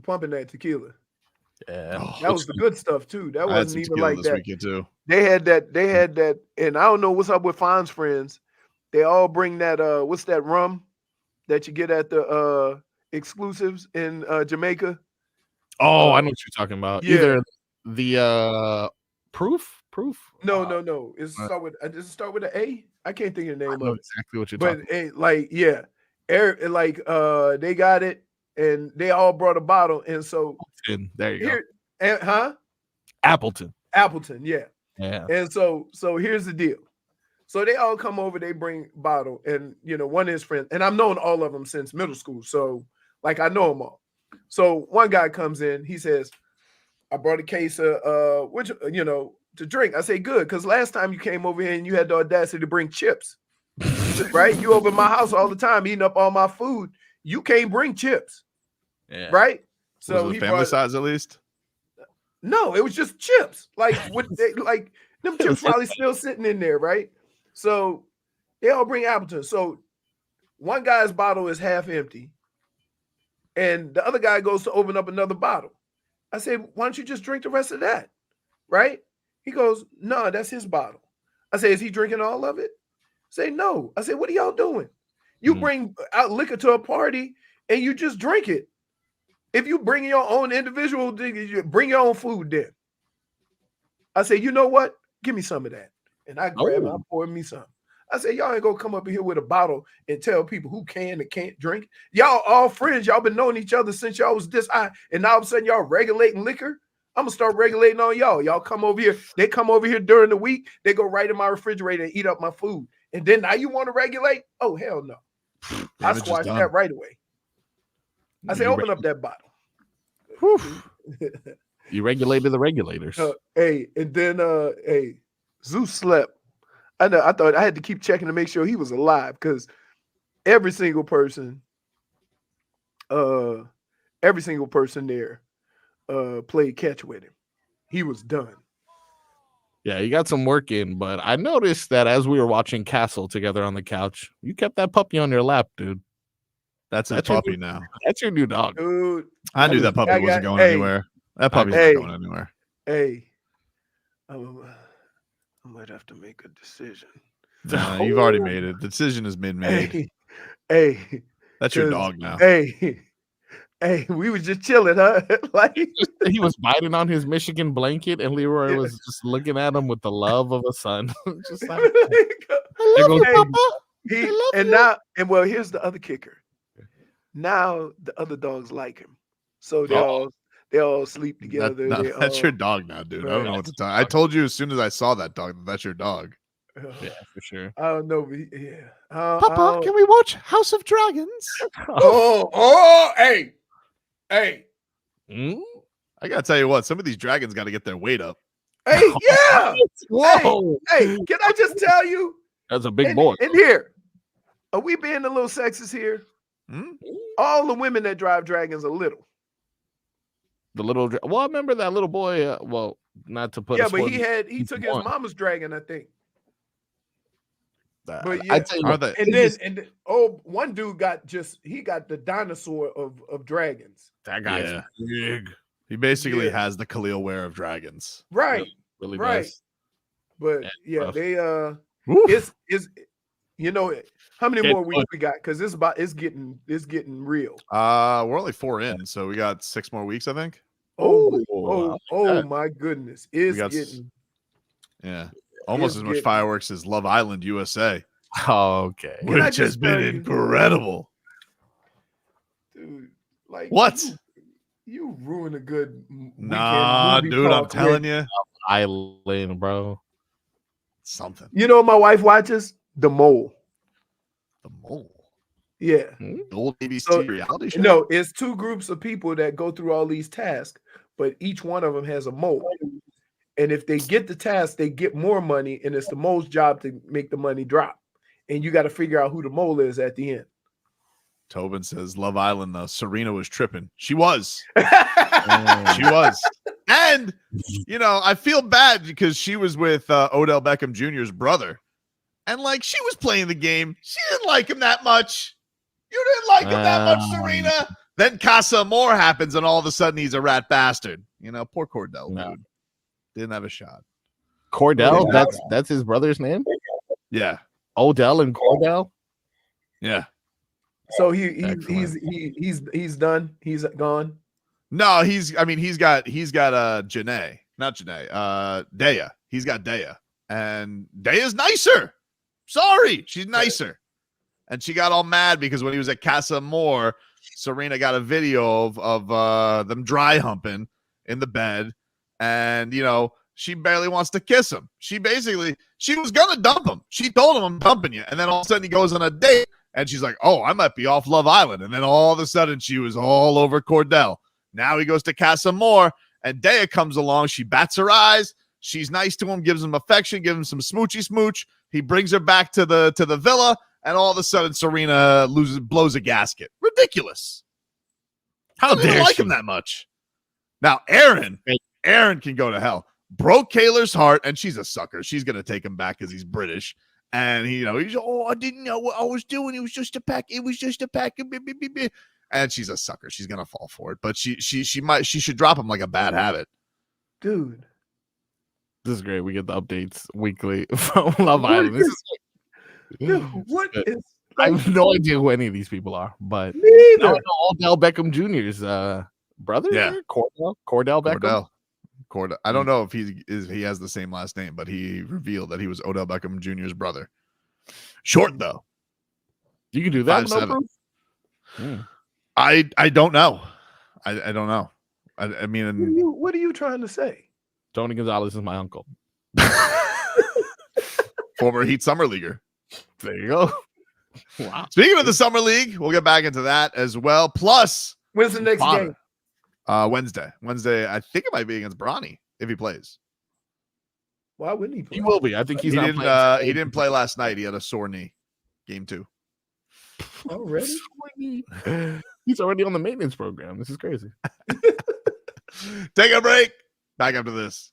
pumping that tequila. Yeah, That was the good stuff too. That I had wasn't some even tequila like this that. weekend too. They had that, and I don't know what's up with Fon's friends. They all bring that what's that rum that you get at the exclusives in Jamaica? Oh, I know what you're talking about. yeah. Either the proof. No. Does it start with an A? I can't think of the I name know of it. exactly what you're But talking. like, yeah, they got it, and they all brought a bottle, and so There you go. here, and, Appleton. yeah. Yeah. And so here's the deal. So they all come over, they bring bottle, and one of his friends, and I've known all of them since middle school. So like I know them all. So one guy comes in, he says, I brought a case of which to drink. I say, good, because last time you came over here and you had the audacity to bring chips. Right? You over at my house all the time eating up all my food. You can't bring chips. Yeah. Right? So was it family size at least? No, it was just chips. Like like them chips probably still sitting in there, right? So they all bring Appleton. So one guy's bottle is half empty, and the other guy goes to open up another bottle. I say, why don't you just drink the rest of that? Right? He goes, no, that's his bottle. I say, is he drinking all of it? Say, no. I say, what are y'all doing? You bring out liquor to a party and you just drink it. If you bring your own individual, you bring your own food then. I say, you know what? Give me some of that. And I grab it, I pour me some. I say, y'all ain't gonna come up here with a bottle and tell people who can and can't drink. Y'all all friends. Y'all been knowing each other since y'all was this high. And now all of a sudden y'all regulating liquor. I'm gonna start regulating on y'all. Y'all come over here. They come over here during the week. They go right in my refrigerator and eat up my food. And then now you want to regulate? Oh, hell no. I squash that right away. I say, open up that bottle. You regulated the regulators. And then Zeus slept. I know. I thought I had to keep checking to make sure he was alive because every single person there played catch with him. He was done. Yeah, you got some work in, but I noticed that as we were watching Castle together on the couch, you kept that puppy on your lap, dude. That's a puppy now. That's your new dog. Dude, I knew that puppy wasn't going anywhere. That puppy's not going anywhere. Hey, I might have to make a decision. Nah, you've already made it. The decision has been made. Hey, that's your dog now. Hey, we was just chilling, huh? Like he was biting on his Michigan blanket, and Leroy was just looking at him with the love of a son. Just like, I love you, Papa. Well, here's the other kicker. Now the other dogs like him, so they all sleep together. That's your dog now, dude. I don't know what to tell you. I told you as soon as I saw that dog that's your dog. Yeah, for sure. I don't know. Yeah. Papa, can we watch House of Dragons? Hey. I gotta tell you what, some of these dragons got to get their weight up. Hey, yeah. Whoa. Hey, can I just tell you? That's a big boy. And here, are we being a little sexist here? All the women that drive dragons are little. The little, well, I remember that little boy. Well, not to put. Yeah, but he took his mama's dragon, I think. But yeah, one dude got the dinosaur of dragons. That guy's big. He basically has the Kel'el Ware of dragons. Right. Really right. does. But yeah, they it's how many more weeks we got? Because it's getting real. We're only 4 in, so we got 6 more weeks, I think. Oh my goodness. Almost as much fireworks as Love Island USA. Okay. Which has been incredible. Dude, like what? You ruined a good weekend. Nah, dude, I'm telling you. Island, bro. Something. You know what my wife watches? The Mole. The Mole? Yeah. The old ABC reality show? No, it's 2 groups of people that go through all these tasks, but each one of them has a mole. And if they get the task, they get more money, and it's the mole's job to make the money drop. And you got to figure out who the mole is at the end. Tobin says Love Island, though. Serena was tripping. She was. She was. And, I feel bad because she was with Odell Beckham Jr.'s brother. And, she was playing the game. She didn't like him that much. You didn't like him that much, Serena. Then Casa Amor happens, and all of a sudden he's a rat bastard. Poor Cordell, dude. Didn't have a shot. Cordell? That's his brother's name? Yeah. Odell and Cordell? Yeah. So he's done. He's gone. No, he's got Janae. Not Janae. Dea. He's got Dea. And Dea's nicer. Sorry. She's nicer. And she got all mad because when he was at Casa Amor, Serena got a video of them dry humping in the bed. And, she barely wants to kiss him. She was going to dump him. She told him, I'm dumping you. And then all of a sudden he goes on a date. And she's like, oh, I might be off Love Island. And then all of a sudden she was all over Cordell. Now he goes to Casa Amor. And Dea comes along. She bats her eyes. She's nice to him, gives him affection, gives him some smoochy smooch. He brings her back to the villa. And all of a sudden, Serena blows a gasket. Ridiculous. How dare you like him that much? Now, Aaron can go to hell. Broke Kayla's heart, and she's a sucker. She's going to take him back because he's British. And, he's, I didn't know what I was doing. It was just a pack. It was just a pack. And she's a sucker. She's going to fall for it. But she should drop him like a bad habit. Dude. This is great. We get the updates weekly from Love Island. This is Dude, what is I have no idea who any of these people are, but neither. I know Odell Beckham Jr.'s brother. Yeah. Cordell Beckham. Cordell. I don't know if he has the same last name, but he revealed that he was Odell Beckham Jr.'s brother. Short though. You can do that. 5'7". I don't know. I don't know. I mean, what are you trying to say? Tony Gonzalez is my uncle. Former Heat Summer Leaguer. There you go. Wow. Speaking of the Summer League, we'll get back into that as well. Plus, when's the next game? Wednesday. I think it might be against Bronny if he plays. Why wouldn't he play? He will be. I think he didn't play last night. He had a sore knee. Game 2. Already? He's already on the maintenance program. This is crazy. Take a break. Back after this.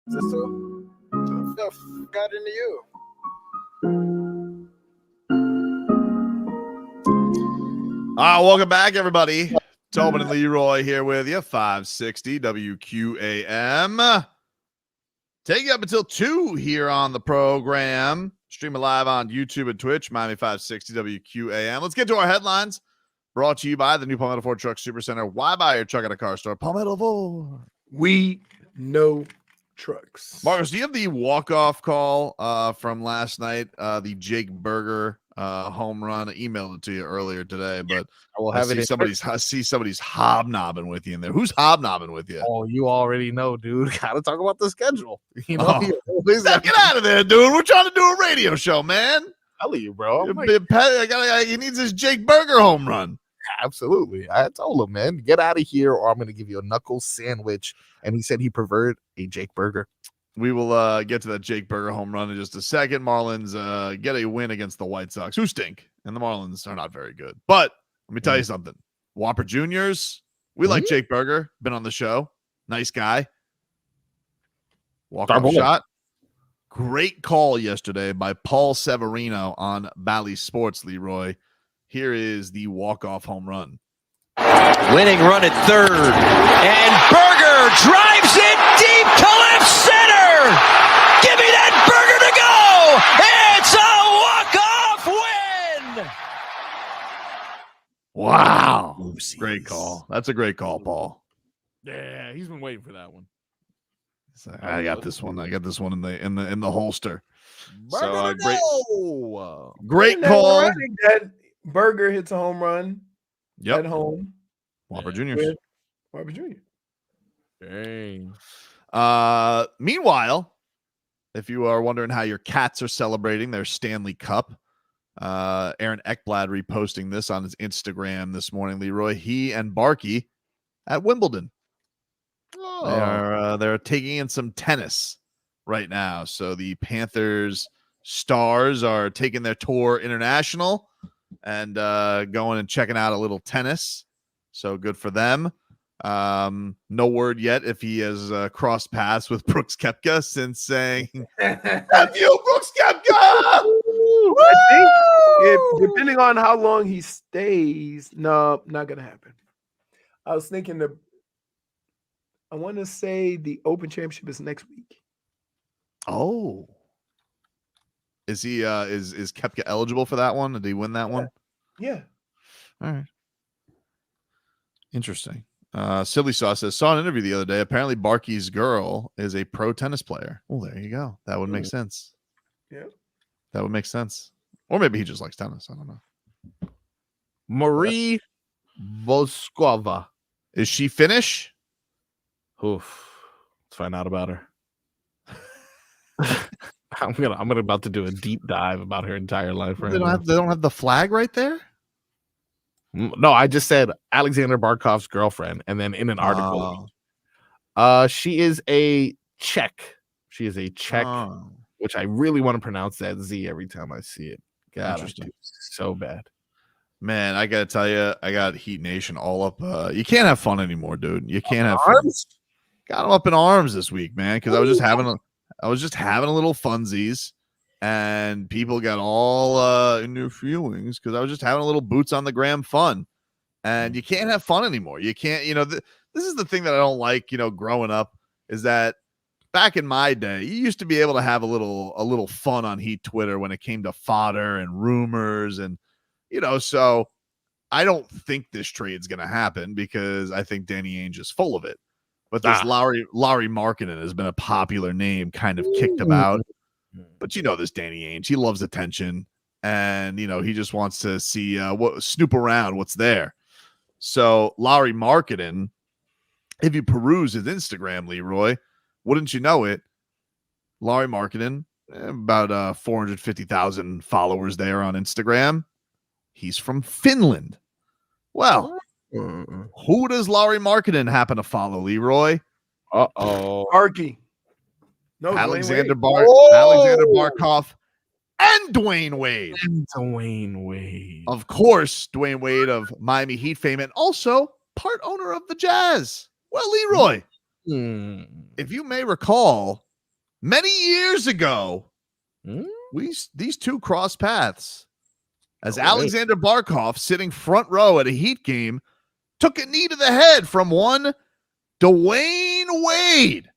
Is this so? Steph got into you. Welcome back, everybody. Tobin and Leroy here with you. 560 WQAM. Take you up until 2 here on the program. Streaming live on YouTube and Twitch, Miami 560 WQAM. Let's get to our headlines. Brought to you by the new Palmetto Ford Truck Supercenter. Why buy your truck at a car store? Palmetto Ford. We know trucks. Marcos, do you have the walk-off call from last night? The Jake Berger home run. I emailed it to you earlier today, but I will have I see somebody's hobnobbing with you in there. Who's hobnobbing with you? Oh, you already know, dude. Gotta talk about the schedule. You know, Get out of there, dude. We're trying to do a radio show, man. I tell you, bro. He needs his Jake Berger home run. Absolutely. I told him, man, get out of here or I'm going to give you a knuckle sandwich. And he said he preferred a Jake Berger. We will get to that Jake Berger home run in just a second. Marlins get a win against the White Sox, who stink, and the Marlins are not very good. But let me tell you something. Whopper Juniors, we like Jake Berger. Been on the show. Nice guy. Walk-off shot. Great call yesterday by Paul Severino on Bally Sports, Leroy. Here is the walk-off home run. Winning run at third. And Berger drives it deep to left center. Give me that Berger to go. It's a walk-off win. Wow. Oopsies. Great call. That's a great call, Paul. Yeah, he's been waiting for that one. So I got this one. I got this one in the holster. So great call. Berger hits a home run. Yep. At home. Whopper Juniors. Whopper Jr. Dang. Meanwhile, if you are wondering how your Cats are celebrating their Stanley Cup, Aaron Ekblad reposting this on his Instagram this morning, Leroy. He and Barky at Wimbledon. They're taking in some tennis right now. So the Panthers stars are taking their tour international and going and checking out a little tennis. So good for them. No word yet if he has crossed paths with Brooks Koepka since saying, "Have you, Brooks Koepka?" I think depending on how long he stays, no, not gonna happen. I was thinking I want to say the Open Championship is next week. Oh, is he? Is Koepka eligible for that one? Did he win that one? Yeah. All right. Interesting. Silly Sauce says, saw an interview the other day. Apparently, Barky's girl is a pro tennis player. Oh, there you go. That would make sense. Yeah. That would make sense. Or maybe he just likes tennis. I don't know. Marie Voskova. Is she Finnish? Oof. Let's find out about her. I'm about to do a deep dive about her entire life. Right They don't have the flag right there? No, I just said Aleksander Barkov's girlfriend, and then in an article, she is a Czech. She is a Czech, which I really want to pronounce that Z every time I see it. God, interesting. So bad. Man, I gotta tell you, I got Heat Nation all up. You can't have fun anymore, dude. You can't have fun. Got them up in arms this week, man, because I was just having a little funsies. And people got all in their feelings because I was just having a little boots on the gram fun. And you can't have fun anymore. You can't, this is the thing that I don't like, growing up, is that back in my day, you used to be able to have a little fun on Heat Twitter when it came to fodder and rumors. And, so I don't think this trade's going to happen because I think Danny Ainge is full of it. But this Lauri Markkanen has been a popular name kind of kicked about. But this Danny Ainge, he loves attention, and he just wants to see snoop around what's there. So Lauri Markkanen, if you peruse his Instagram, Leroy, wouldn't you know it? Lauri Markkanen, about 450,000 followers there on Instagram. He's from Finland. Well, who does Lauri Markkanen happen to follow, Leroy? Barky. No, Aleksander Barkov and Dwayne Wade. Of course, Dwayne Wade of Miami Heat fame and also part owner of the Jazz. Well, Leroy, if you may recall, Many years ago, these two crossed paths as Aleksander Barkov, sitting front row at a Heat game, took a knee to the head from one Dwayne Wade.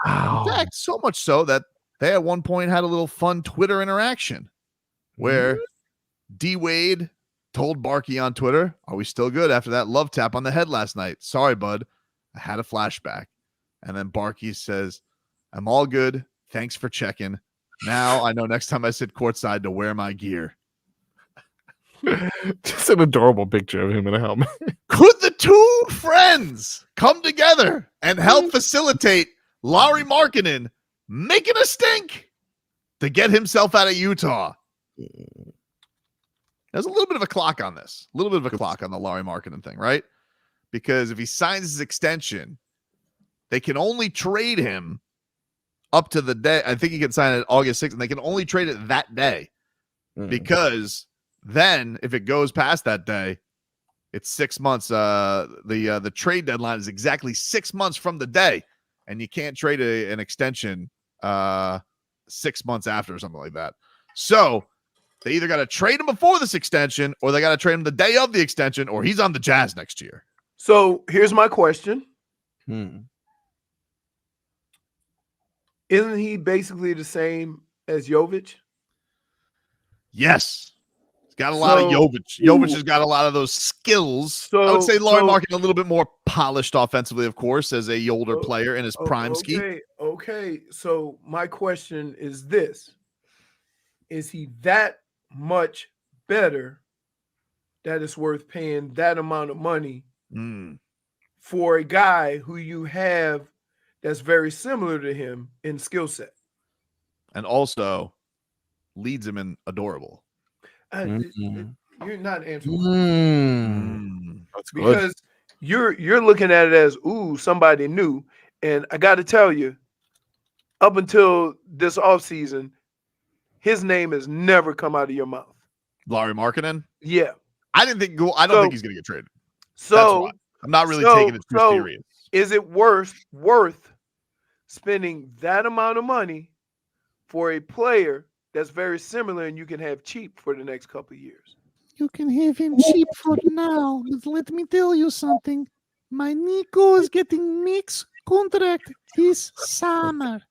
Wow. In fact, so much so that they at one point had a little fun Twitter interaction where D Wade told Barky on Twitter, "Are we still good after that love tap on the head last night? Sorry, bud. I had a flashback." And then Barky says, "I'm all good. Thanks for checking. Now I know next time I sit courtside to wear my gear." Just an adorable picture of him in a helmet. Could the two friends come together and help facilitate Lauri Markkanen making a stink to get himself out of Utah? There's a little bit of a clock on this. A little bit of a clock on the Lauri Markkanen thing, right? Because if he signs his extension, they can only trade him up to the day. I think he can sign it August 6th, and they can only trade it that day. Because then if it goes past that day, it's 6 months. The trade deadline is exactly 6 months from the day, and you can't trade an extension 6 months after or something like that. So they either got to trade him before this extension, or they got to trade him the day of the extension, or he's on the Jazz next year. So here's my question. Isn't he basically the same as Jovic? Yes. He's got a lot of Jovic. Jovic has got a lot of those skills. I would say Lauri Markkanen a little bit more polished offensively, of course, as a older player in his prime ski. Okay. So my question is this. Is he that much better that it's worth paying that amount of money for a guy who you have that's very similar to him in skill set? And also leads him in adorable. You're not answering that's because you're looking at it as somebody new. And I got to tell you, up until this offseason, his name has never come out of your mouth. Lauri Markkanen? Yeah. I don't think he's going to get traded. So I'm not really taking it too serious. Is it worth spending that amount of money for a player that's very similar and you can have cheap for the next couple of years? You can have him cheap for now. But let me tell you something. My Nico is getting mixed contract this summer.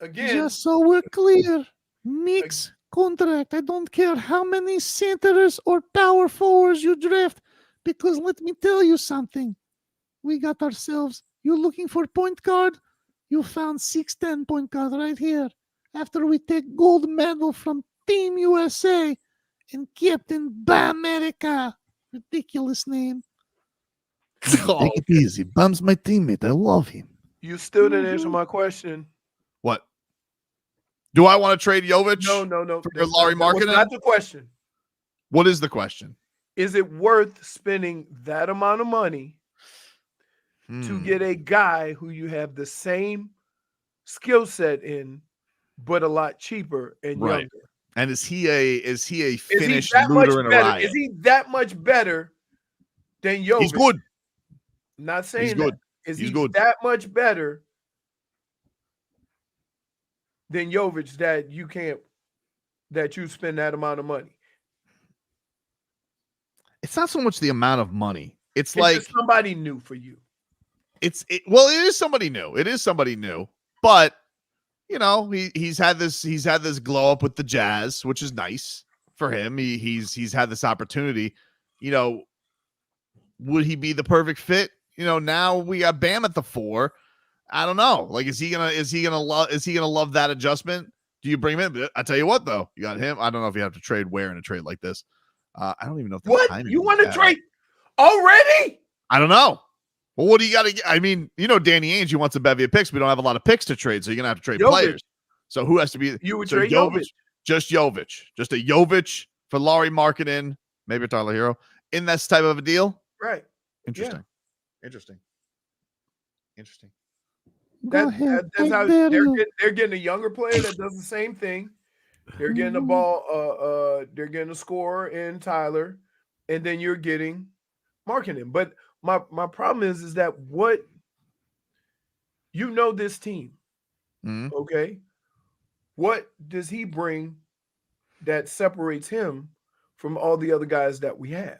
Again, just so we're clear, mixed contract. I don't care how many centers or power forwards you draft, because let me tell you something. We got ourselves. You looking for point guard? You found 6'10" point guard right here. After we take gold medal from Team USA and Captain Bamerica. Ridiculous name. Take it easy. Bam's my teammate. I love him. You still didn't answer my question. What? Do I want to trade Jovic? No. For Lauri Markkanen? That's not the question. What is the question? Is it worth spending that amount of money to get a guy who you have the same skill set in, but a lot cheaper and younger? And is he a finished looter and a riot? Is he that much better than Jovic? He's good. I'm not saying he's good. Is he's he good. that much better than Jovic that you spend that amount of money? It's not so much the amount of money. It's like just somebody new for you. It is somebody new. It is somebody new. But he's had this glow up with the Jazz, which is nice for him. He's had this opportunity. Would he be the perfect fit? Now we got Bam at the 4. I don't know. Like, is he gonna love that adjustment? Do you bring him in? I tell you what, though, you got him. I don't know if you have to trade Ware in a trade like this. I don't even know if what you want to trade already. I don't know. Well, what do you got to get? I mean, Danny Ainge, he wants a bevy of picks. We don't have a lot of picks to trade, so you're gonna have to trade players. So who has to be? You would trade Jovic. Just Jovic. Just a Jovic for Lauri Markkanen, maybe a Tyler Hero in this type of a deal. Right. Interesting. Yeah. Interesting. That's how they're getting a younger player that does the same thing. They're getting the ball. They're getting a scorer in Tyler, and then you're getting Markkanen. But my problem is that this team, Mhm. Okay. What does he bring that separates him from all the other guys that we have?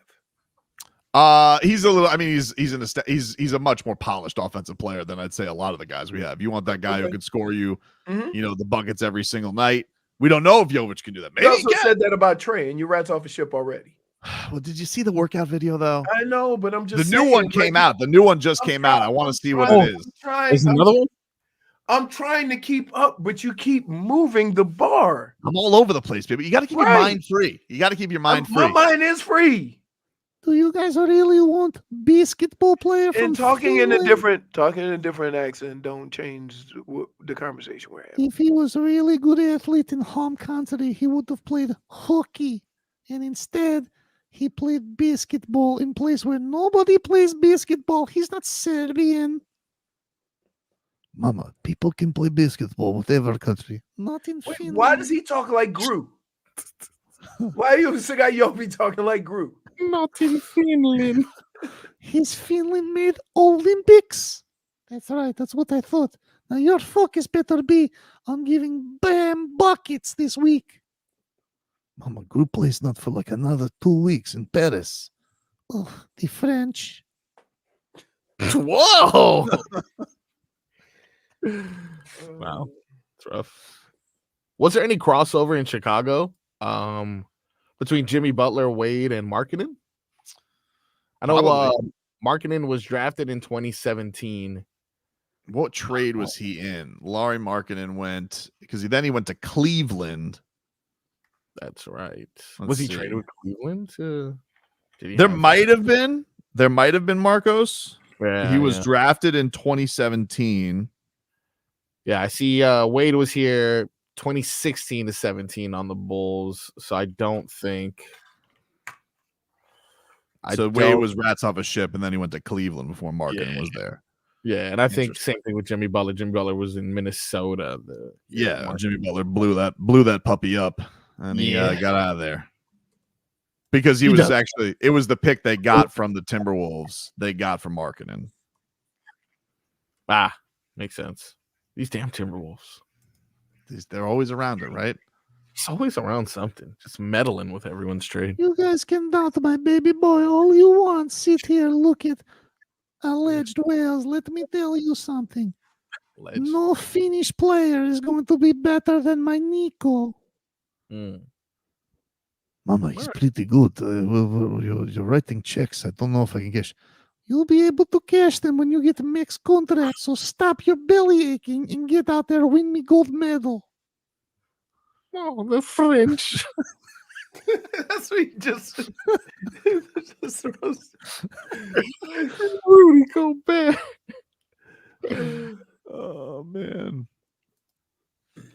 He's a little. I mean, he's a much more polished offensive player than I'd say a lot of the guys we have. You want that guy who could score you, the buckets every single night. We don't know if Jovic can do that. Maybe You also said that about Trae, and you rats off a ship already. Well, did you see the workout video though? I know, but I'm just the saying, new one came out. The new one just came out. I want to see what it is. There's another one? I'm trying to keep up, but you keep moving the bar. I'm all over the place, baby. You got to keep your mind free. You got to keep your mind free. My mind is free. Do you guys really want basketball player from And talking in a Finland? different accent don't change the conversation we're having. If he was a really good athlete in home country, he would have played hockey. And instead, he played basketball in place where nobody plays basketball. He's not Serbian. Mama, people can play basketball whatever country. Not in Finland. Why does he talk like Groot? Why are you guy Yobi talking like Groot? Not in Finland. His Finland made Olympics. That's right. That's what I thought. Now your focus better be on giving Bam buckets this week. Mama, group plays not for like another 2 weeks in Paris. Oh, the French. Whoa. Wow. It's rough. Was there any crossover in Chicago between Jimmy Butler, Wade, and Markkanen? I know Markkanen was drafted in 2017. What trade was he in? Lauri Markkanen went because then he went to Cleveland. That's right. Let's was he see. traded with Cleveland? There might have been. There might have been Marcos. Yeah, he was drafted in 2017. Yeah, I see Wade was here 2016 to 17 on the Bulls. So I don't think. Wade was rats off a ship, and then he went to Cleveland before Markkanen was there. Yeah, and I think same thing with Jimmy Butler. Jimmy Butler was in Minnesota. Jimmy Butler blew that puppy up, and he got out of there because it was the pick they got from the Timberwolves. They got from Markkanen. Makes sense. These damn Timberwolves. They're always around it, right? It's always around something, just meddling with everyone's trade. You guys can doubt my baby boy all you want. Sit here, look at alleged whales. Let me tell you something. No Finnish player is going to be better than my Nico. Mama, he's pretty good. You're writing checks. I don't know if I can cash. You'll be able to cash them when you get a max contract. So stop your belly aching and get out there, win me gold medal. Oh, the French. That's what he just Rudy Gobert. Oh man.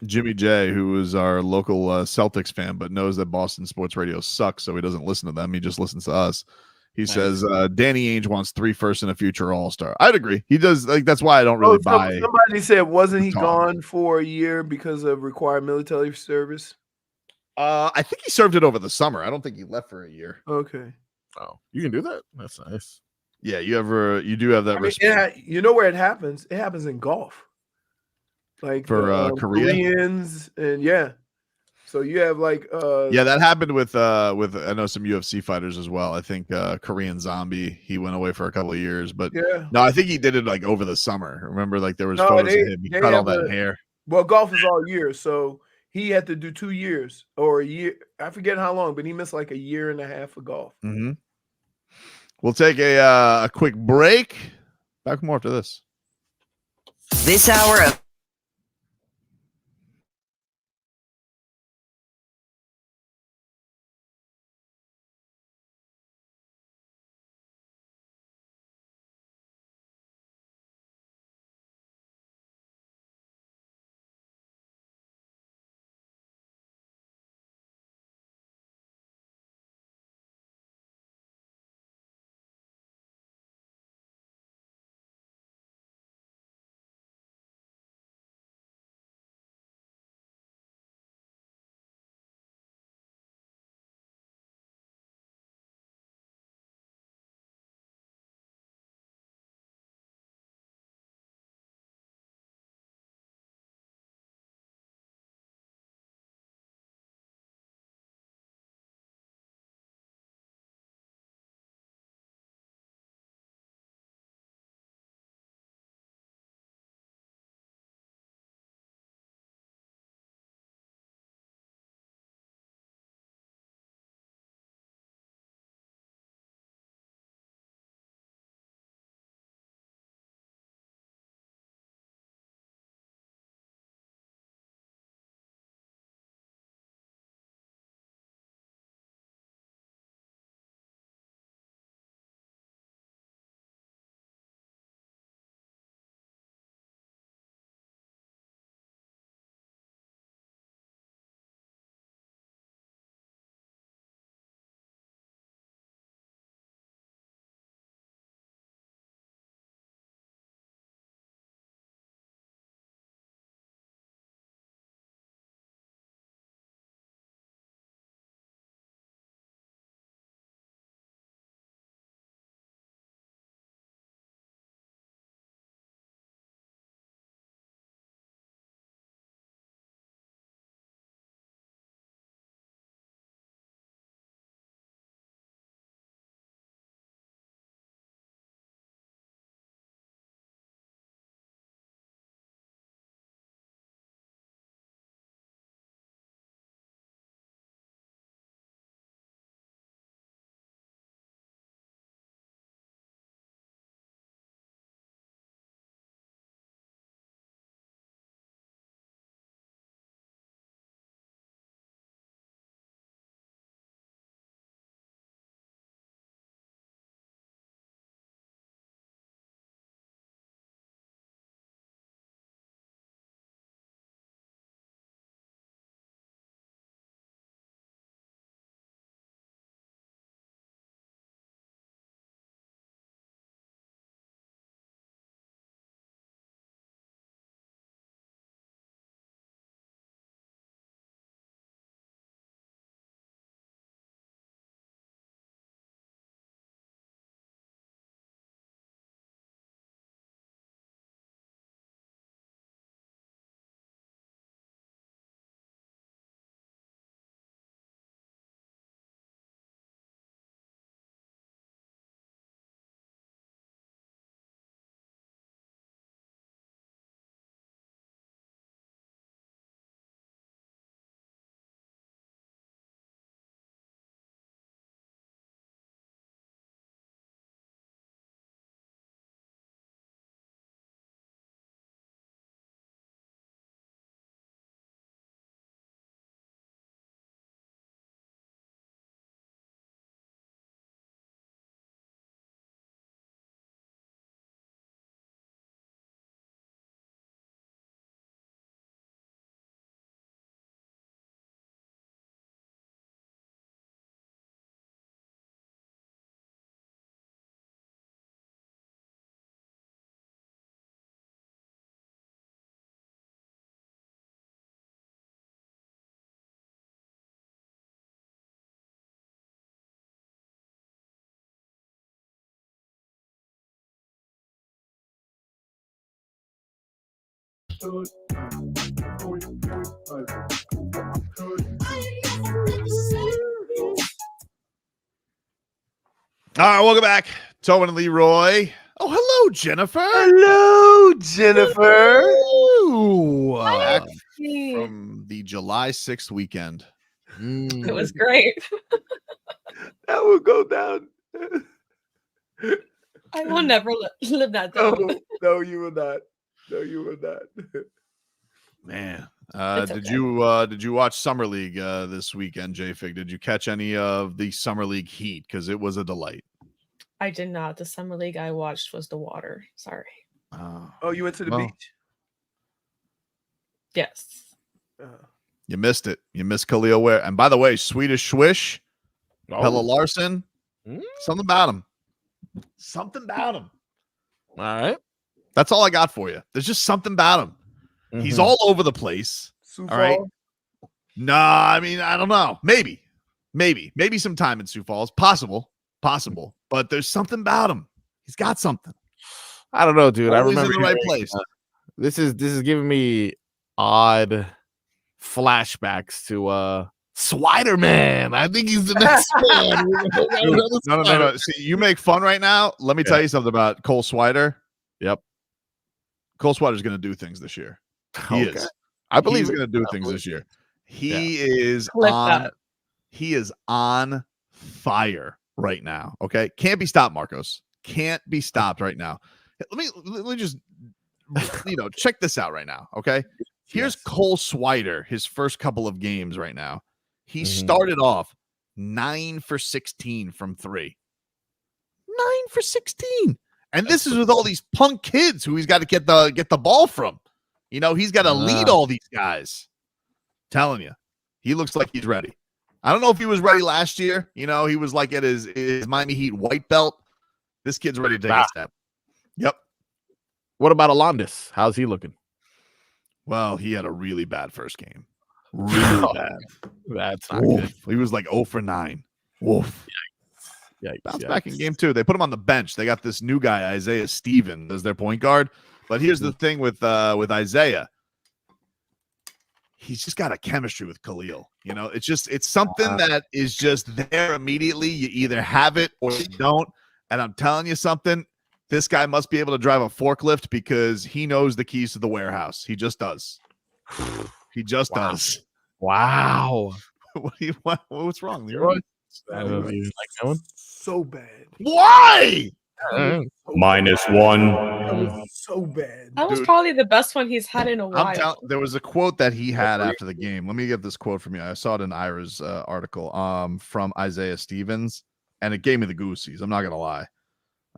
Jimmy J, who is our local Celtics fan, but knows that Boston sports radio sucks, so he doesn't listen to them. He just listens to us. He says Danny Ainge wants 3 firsts and a future All-Star. I'd agree. He does. That's why I don't really buy. Somebody said, wasn't he gone for a year because of required military service? I think he served it over the summer. I don't think he left for a year. Okay. Oh, you can do that. That's nice. Yeah, you do have that. You know where it happens? It happens in golf, like for Korea? Koreans, and So you have like that happened with I know some UFC fighters as well. I think Korean Zombie, he went away for a couple of years, but no, I think he did it like over the summer. Remember, like there was photos of him. He cut all that hair. Well, golf is all year, so he had to do 2 years or a year. I forget how long, but he missed like a year and a half of golf. Mm-hmm. We'll take a quick break. Back more after this. This hour of All right, welcome back. Tobin and Leroy. Oh, hello, Jennifer. Hello, Jennifer. Ooh, back from the July 6th weekend. It was great. That will go down. I will never live that down. No, you will not. No, you will not. Man, It's did okay. you watch Summer League this weekend, JFig? Did you catch any of the Summer League heat? Because it was a delight. I did not. The summer league I watched was the water. Sorry. Oh, you went to the beach? Yes. You missed it. You missed Kel'el Ware. And by the way, Swedish Swish, Pelle Larson, something about him. Something about him. All right. That's all I got for you. There's just something about him. He's all over the place. Sioux All right. Falls? Nah, I mean, I don't know. Maybe some time in Sioux Falls. Possible. But there's something about him. He's got something. I don't know, dude. I Always remember in the right hearing, place. This is giving me odd flashbacks to Spider-Man. I think he's the next man. No. See, you make fun right now. Let me tell you something about Cole Swider. Yep. Cole Swider's going to do things this year. He is. I believe he's going to do things this year. He is on. He is on fire right now. Okay, can't be stopped, Marcos. Can't be stopped right now. Let me just check this out right now. Okay, here's Cole Swider. His first couple of games right now. He started off 9 for 16 from 3. 9 for 16. And this is with all these punk kids who he's got to get the ball from. He's got to lead all these guys. Telling you, he looks like he's ready. I don't know if he was ready last year. He was like at his Miami Heat white belt. This kid's ready to take a step. Yep. What about Alondis? How's he looking? Well, he had a really bad first game. Really bad. That's not good. He was like 0 for 9. Woof. Yikes. Bounce back in game 2. They put him on the bench. They got this new guy, Isaiah Stevens, as their point guard. But here's the thing with Isaiah. He's just got a chemistry with Kel'el. It's something that is just there immediately. You either have it or you don't. And I'm telling you something, this guy must be able to drive a forklift because he knows the keys to the warehouse. He just does. He just does. Wow. What's wrong, Leroy? I don't know. You like that one? So bad. Why? -1. That was so bad. That was probably the best one he's had in a while. There was a quote that he had after the game. Let me get this quote from you. I saw it in Ira's article from Isaiah Stevens, and it gave me the goosies. I'm not going to lie.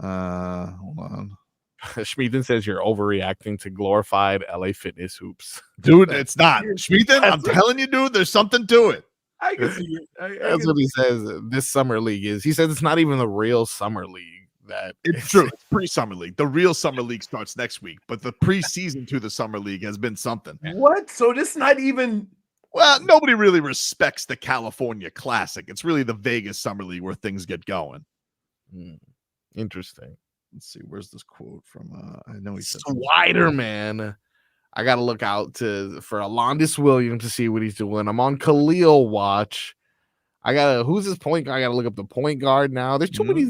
Hold on. Schmieden says you're overreacting to glorified LA Fitness hoops. Dude, it's not. Schmieden, I'm telling you, dude, there's something to it. I can see it. That's what he says this summer league is. He says it's not even the real summer league. It's true. It's pre-summer league. The real summer league starts next week, but the preseason to the summer league has been something. What? So this not even. Well, nobody really respects the California Classic. It's really the Vegas summer league where things get going. Interesting. Let's see. Where's this quote from? I know he said Swider, man. I got to look out for Alondis Williams to see what he's doing. I'm on Kel'el watch. Who's his point guard? I gotta look up the point guard now. There's too many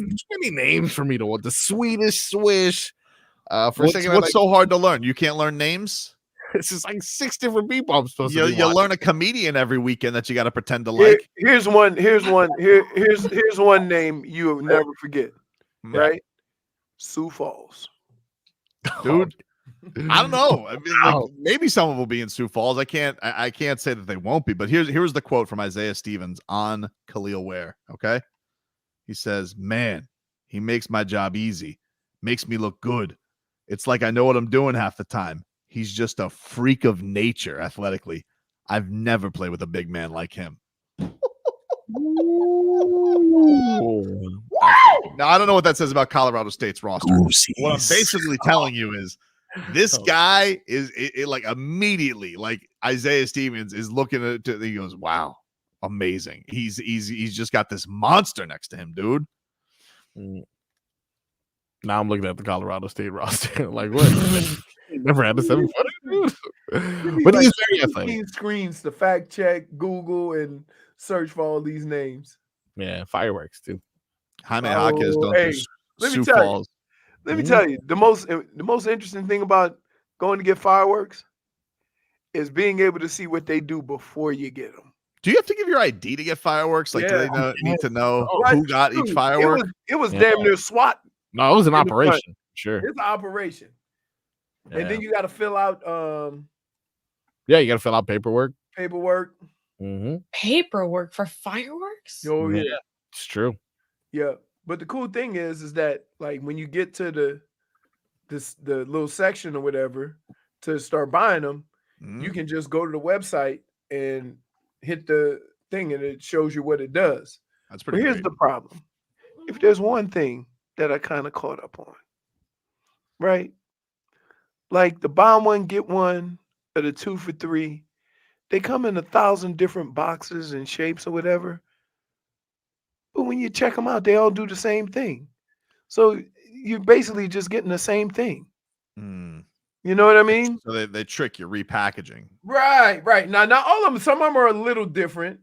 names for me to want. The Swedish Swish. What's so hard to learn? You can't learn names? It's just like 6 different people I'm supposed to. You learn a comedian every weekend that you got to pretend to like. Here's one name you will never forget. Right? Sioux Falls. Dude. I don't know. I mean, maybe someone will be in Sioux Falls. I can't say that they won't be, but here's the quote from Isaiah Stevens on Kel'el Ware. Okay. He says, "Man, he makes my job easy, makes me look good. It's like I know what I'm doing half the time. He's just a freak of nature athletically. I've never played with a big man like him." Now, I don't know what that says about Colorado State's roster. What I'm basically telling you is this guy is like immediately, like Isaiah Stevens is looking at it. He goes, "Wow, amazing. He's just got this monster next to him, dude." Now I'm looking at the Colorado State roster. Like, what? Never had a 7-footer. But like he's very athletic. 15 screens to fact check, Google, and search for all these names. Yeah, fireworks too. Jaime Jaquez don't hey, do let me Sioux tell you. Falls. Let me tell you, the most interesting thing about going to get fireworks is being able to see what they do before you get them. Do you have to give your ID to get fireworks? Like, do they need to know who got each firework? It was damn near SWAT. No, it was an operation. Sure. It's an operation. Yeah. And then you got to fill out Yeah, you got to fill out paperwork. Paperwork for fireworks? Oh yeah. It's true. Yeah. But the cool thing is that like when you get to the little section or whatever to start buying them, you can just go to the website and hit the thing and it shows you what it does. That's But pretty here's great. the problem. If there's one thing that I kind of caught up on, right? Like the buy one, get one, or the 2 for $3, they come in 1,000 different boxes and shapes or whatever. But when you check them out, they all do the same thing. So you're basically just getting the same thing. You know what I mean? So they trick you, repackaging. Right. Now, not all of them. Some of them are a little different.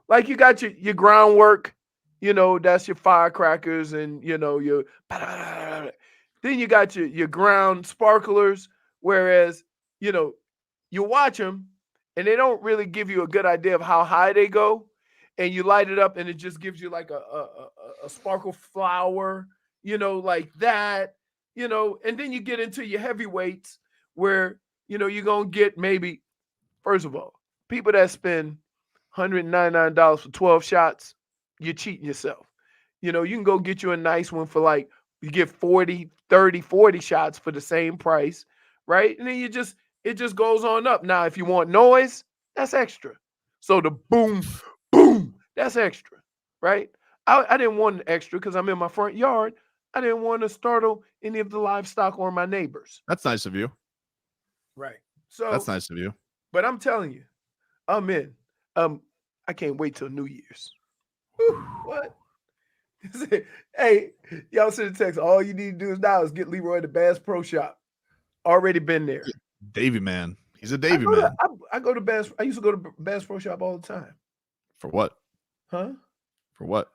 Like you got your groundwork, that's your firecrackers and, your. Then you got your ground sparklers, whereas, you watch them and they don't really give you a good idea of how high they go. And you light it up and it just gives you like a sparkle flower, like that, and then you get into your heavyweights where, you're going to get maybe, first of all, people that spend $199 for 12 shots, you're cheating yourself. You can go get you a nice one for like, you get 40 shots for the same price, right? And then it just goes on up. Now, if you want noise, that's extra. So the boom, that's extra, right? I didn't want an extra because I'm in my front yard. I didn't want to startle any of the livestock or my neighbors. That's nice of you. Right. So That's nice of you. But I'm telling you, I'm in. I can't wait till New Year's. Whew, what? Hey, y'all send a text. All you need to do now is get Leroy the Bass Pro Shop. Already been there. Davy man. He's a Davy man. I go to Bass. I used to go to Bass Pro Shop all the time. For what? Huh? For what?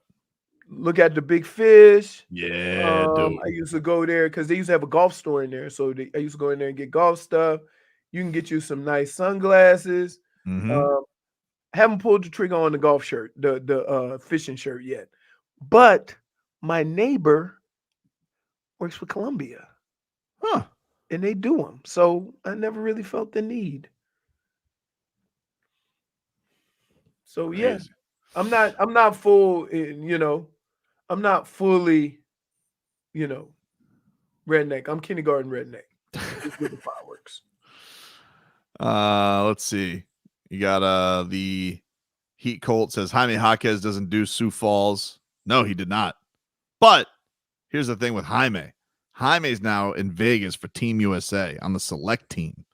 Look at the big fish. Yeah, dude. I used to go there because they used to have a golf store in there. So I used to go in there and get golf stuff. You can get you some nice sunglasses. Haven't pulled the trigger on the golf shirt, the fishing shirt yet. But my neighbor works for Columbia. Huh. And they do them. So I never really felt the need. So yeah, I'm not full in, I'm not fully, redneck. I'm kindergarten redneck. Just with the fireworks. Let's see. You got the Heat Colt says Jaime Jaquez doesn't do Sioux Falls. No, he did not. But here's the thing with Jaime. Jaime's now in Vegas for Team USA on the select team.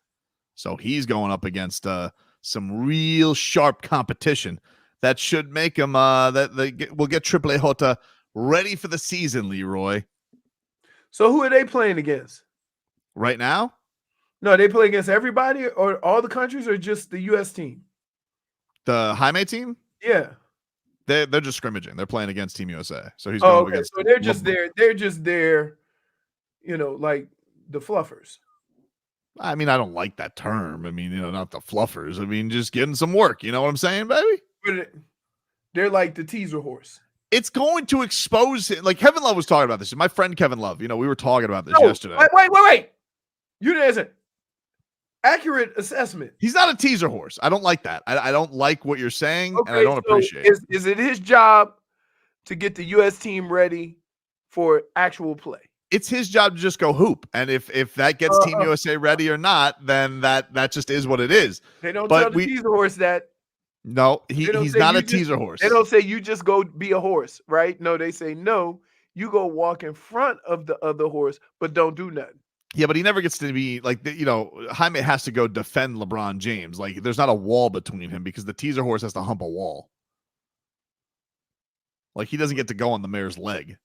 So he's going up against some real sharp competition that should make him we'll get AAA Jota ready for the season, Leroy. So who are they playing against? Right now? No, they play against everybody or all the countries or just the US team? The Jaime team? Yeah. They're just scrimmaging. They're playing against Team USA. So he's going up against. So they're just there. They're just there, like the fluffers. I mean, I don't like that term. I mean, not the fluffers. I mean, just getting some work. You know what I'm saying, baby? But they're like the teaser horse. It's going to expose it. Like Kevin Love was talking about this. My friend Kevin Love, we were talking about this yesterday. Wait. You didn't. Accurate assessment. He's not a teaser horse. I don't like that. I don't like what you're saying, and I don't appreciate it. Is it his job to get the U.S. team ready for actual play? It's his job to just go hoop. And if that gets Team USA ready or not, then that just is what it is. They don't tell the teaser horse that. No, he's not a teaser horse. They don't say you just go be a horse, right? No, they say, no, you go walk in front of the other horse, but don't do nothing. Yeah, but he never gets to be like, Jaime has to go defend LeBron James. Like, there's not a wall between him because the teaser horse has to hump a wall. Like, he doesn't get to go on the mare's leg.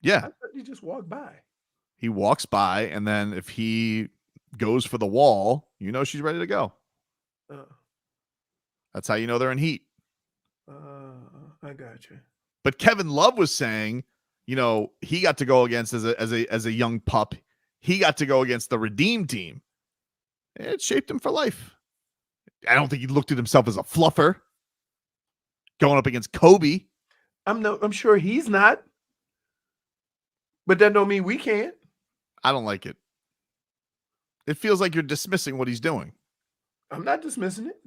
Yeah. I thought he just walked by. He walks by, and then if he goes for the wall, you know she's ready to go. That's how you know they're in heat. I got you. But Kevin Love was saying, you know, he got to go against as a young pup. He got to go against the Redeem team. It shaped him for life. I don't think he looked at himself as a fluffer going up against Kobe. I'm sure he's not. But that don't mean we can't. I don't like it. It feels like you're dismissing what he's doing. I'm not dismissing it.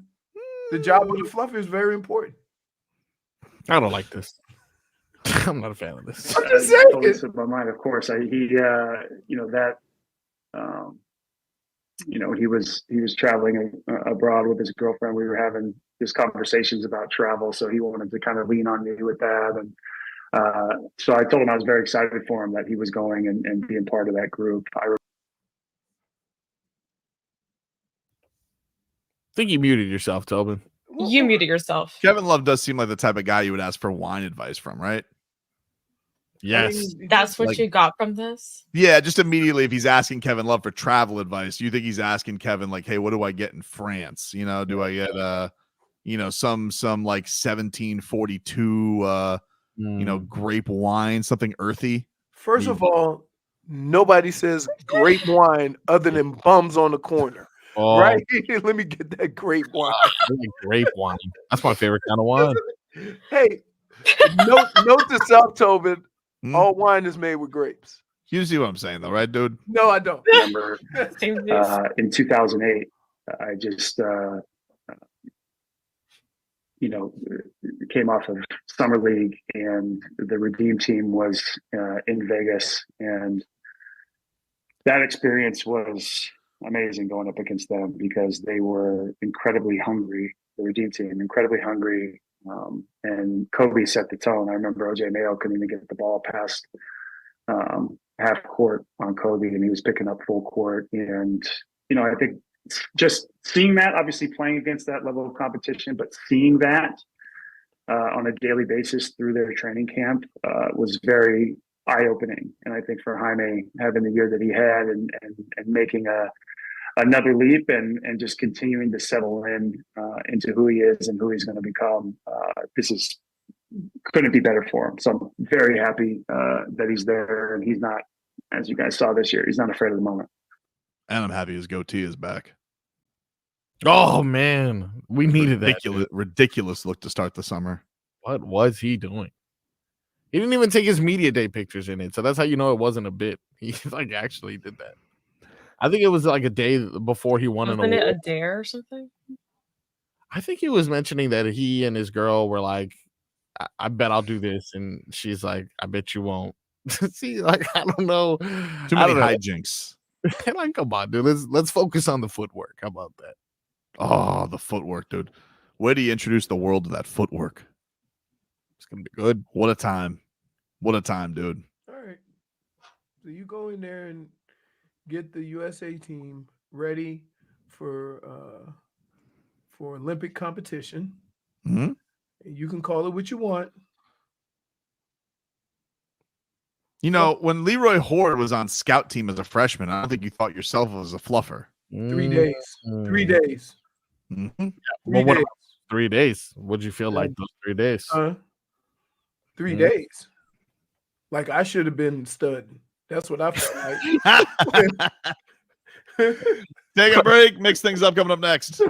The job of the fluffer is very important. I don't like this. I'm not a fan of this. I'm just saying. Totally slipped my mind. Of course, he was traveling abroad with his girlfriend. We were having these conversations about travel, so he wanted to kind of lean on me with that. And so I told him I was very excited for him that he was going and being part of that group. I think you muted yourself, Tobin. You muted yourself. Kevin Love does seem like the type of guy you would ask for wine advice from, right? Yes. That's what you got from this? Yeah, just immediately if he's asking Kevin Love for travel advice, you think he's asking Kevin like, hey, what do I get in France? You know, do I get some like 1742 grape wine, something earthy? First of all, nobody says grape wine other than bums on the corner. Oh. Right? Let me get that grape wine. Grape wine. That's my favorite kind of wine. Hey, note to self, Tobin. All wine is made with grapes. You see what I'm saying, though, right, dude? No, I don't. remember in 2008, I just came off of summer league, and the Redeem team was in Vegas, and that experience was amazing going up against them because they were incredibly hungry. The Redeem team, incredibly hungry. And Kobe set the tone. I remember OJ Mayo couldn't even get the ball past half court on Kobe, and he was picking up full court. And, I think just seeing that, obviously playing against that level of competition, but seeing that on a daily basis through their training camp was very eye-opening. And I think for Jaime having the year that he had and making another leap and just continuing to settle into who he is and who he's going to become. Couldn't be better for him. So I'm very happy that he's there, and he's not, as you guys saw this year, he's not afraid of the moment. And I'm happy his goatee is back. Oh man, we needed that. Ridiculous look to start the summer. What was he doing? He didn't even take his media day pictures in it, so that's how you know it wasn't a bit. He like actually did that. I think it was like a day before he won an award. Wasn't it a dare or something? I think he was mentioning that he and his girl were like, I bet I'll do this. And she's like, I bet you won't. See, like, I don't know. Too many hijinks. Like, come on, dude. Let's focus on the footwork. How about that? Oh, the footwork, dude. Way to introduce the world to that footwork. It's going to be good. What a time. What a time, dude. All right. So you go in there and get the USA team ready for Olympic competition. Mm-hmm. You can call it what you want. When Leroy Horde was on scout team as a freshman, I don't think you thought yourself as a fluffer. 3 days. 3 days. Mm-hmm. Well, what about 3 days? What'd you feel like those 3 days? 3 days. Like I should have been studying. That's what I felt like. Take a break. Mix things up coming up next.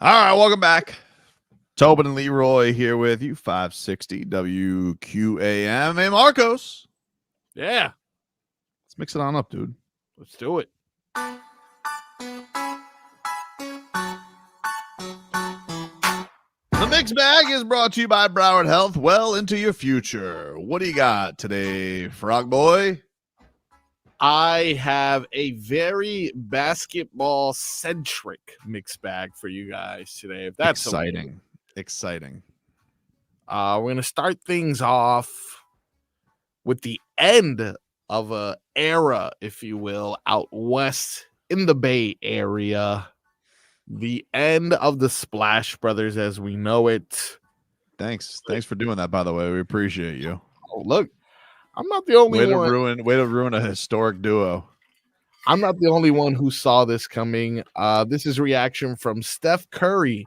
All right, welcome back. Tobin and Leroy here with you, 560 WQAM. Hey, Marcos. Yeah. Let's mix it on up, dude. Let's do it. The Mixed Bag is brought to you by Broward Health. Well into your future. What do you got today, Frog Boy? I have a very basketball-centric mixed bag for you guys today. If that's exciting. Okay. Exciting. We're going to start things off with the end of an era, if you will, out west in the Bay Area. The end of the Splash Brothers as we know it. Thanks for doing that, by the way. We appreciate you. Oh, look, I'm not the only one. Way to ruin a historic duo. I'm not the only one who saw this coming. This is reaction from Steph Curry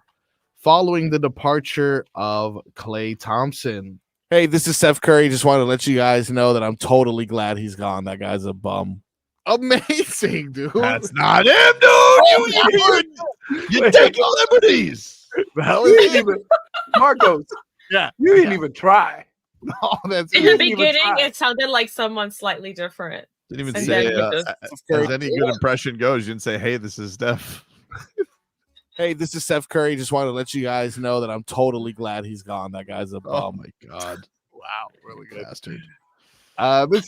following the departure of Klay Thompson. Hey, this is Steph Curry. Just wanted to let you guys know that I'm totally glad he's gone. That guy's a bum. Amazing, dude. That's not him, dude. You take liberties. Marcos. Yeah. You didn't even try. No, that's In the beginning, it sounded like someone slightly different. Didn't even And say, then as any good impression goes, you didn't say, hey, this is Steph. Hey, this is Steph Curry. Just wanted to let you guys know that I'm totally glad he's gone. That guy's a bum. Oh, my God. Wow. Really good. Bastard. This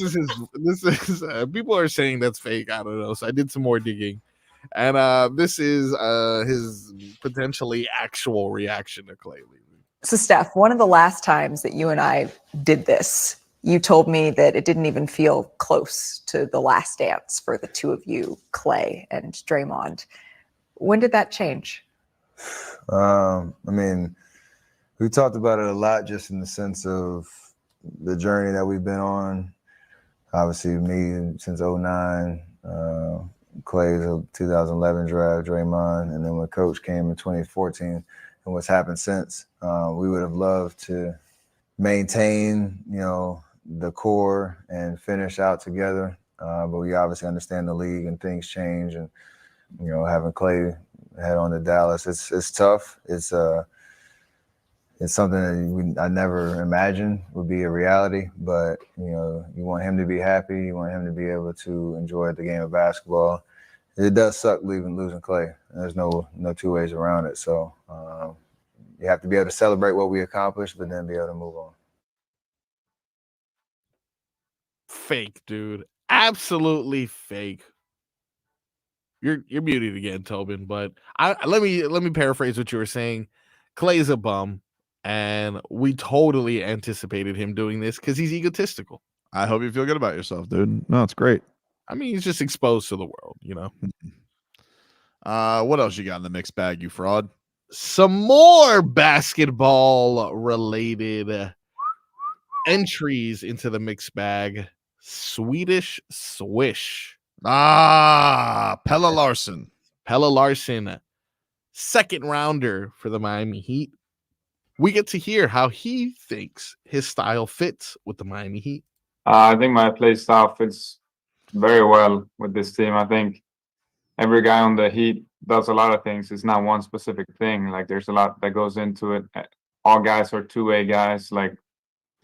is people are saying that's fake. I don't know. So I did some more digging. And this is his potentially actual reaction to Klay leaving. So, Steph, one of the last times that you and I did this, you told me that it didn't even feel close to the last dance for the two of you, Klay and Draymond. When did that change? I mean, we talked about it a lot just in the sense of the journey that we've been on. Obviously, me since 2009, Klay's a 2011 draft, Draymond, and then when Coach came in 2014, and what's happened since, we would have loved to maintain, the core and finish out together. But we obviously understand the league and things change, and having Klay head on to Dallas, it's tough. It's something that I never imagined would be a reality. But you want him to be happy. You want him to be able to enjoy the game of basketball. It does suck losing Klay. There's no two ways around it. So you have to be able to celebrate what we accomplished, but then be able to move on. Fake, dude. Absolutely fake. You're muted again, Tobin. But let me paraphrase what you were saying. Klay's a bum, and we totally anticipated him doing this because he's egotistical. I hope you feel good about yourself, dude. No, it's great. I mean, he's just exposed to the world, What else you got in the mixed bag, you fraud? Some more basketball related entries into the mixed bag. Swedish Swish. Pelle Larson, second rounder for the Miami Heat. We get to hear how he thinks his style fits with the Miami Heat. I think my play style fits very well with this team. I think every guy on the Heat does a lot of things. It's not one specific thing. Like, there's a lot that goes into it. All guys are two-way guys, like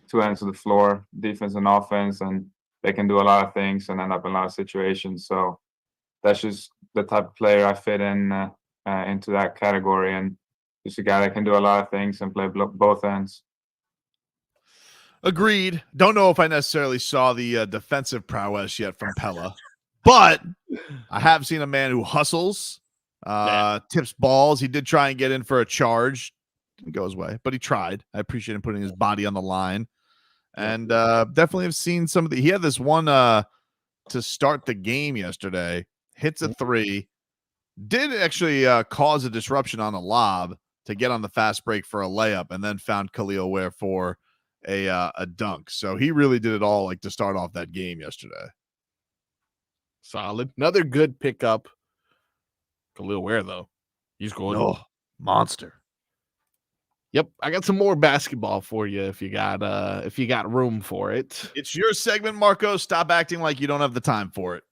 two ends of the floor, defense and offense, and they can do a lot of things and end up in a lot of situations. So that's just the type of player I fit in into that category, and just a guy that can do a lot of things and play both ends. Agreed. Don't know if I necessarily saw the defensive prowess yet from Pelle, but I have seen a man who hustles, tips balls. He did try and get in for a charge. Didn't go his way, but he tried. I appreciate him putting his body on the line. And definitely have seen some of the. He had this one to start the game yesterday. Hits a three. Did actually cause a disruption on a lob to get on the fast break for a layup, and then found Kel'el Ware for a dunk. So he really did it all, like, to start off that game yesterday. Solid. Another good pickup. Kel'el Ware, though, he's going. Oh, monster. Yep, I got some more basketball for you if you got room for it. It's your segment, Marco. Stop acting like you don't have the time for it.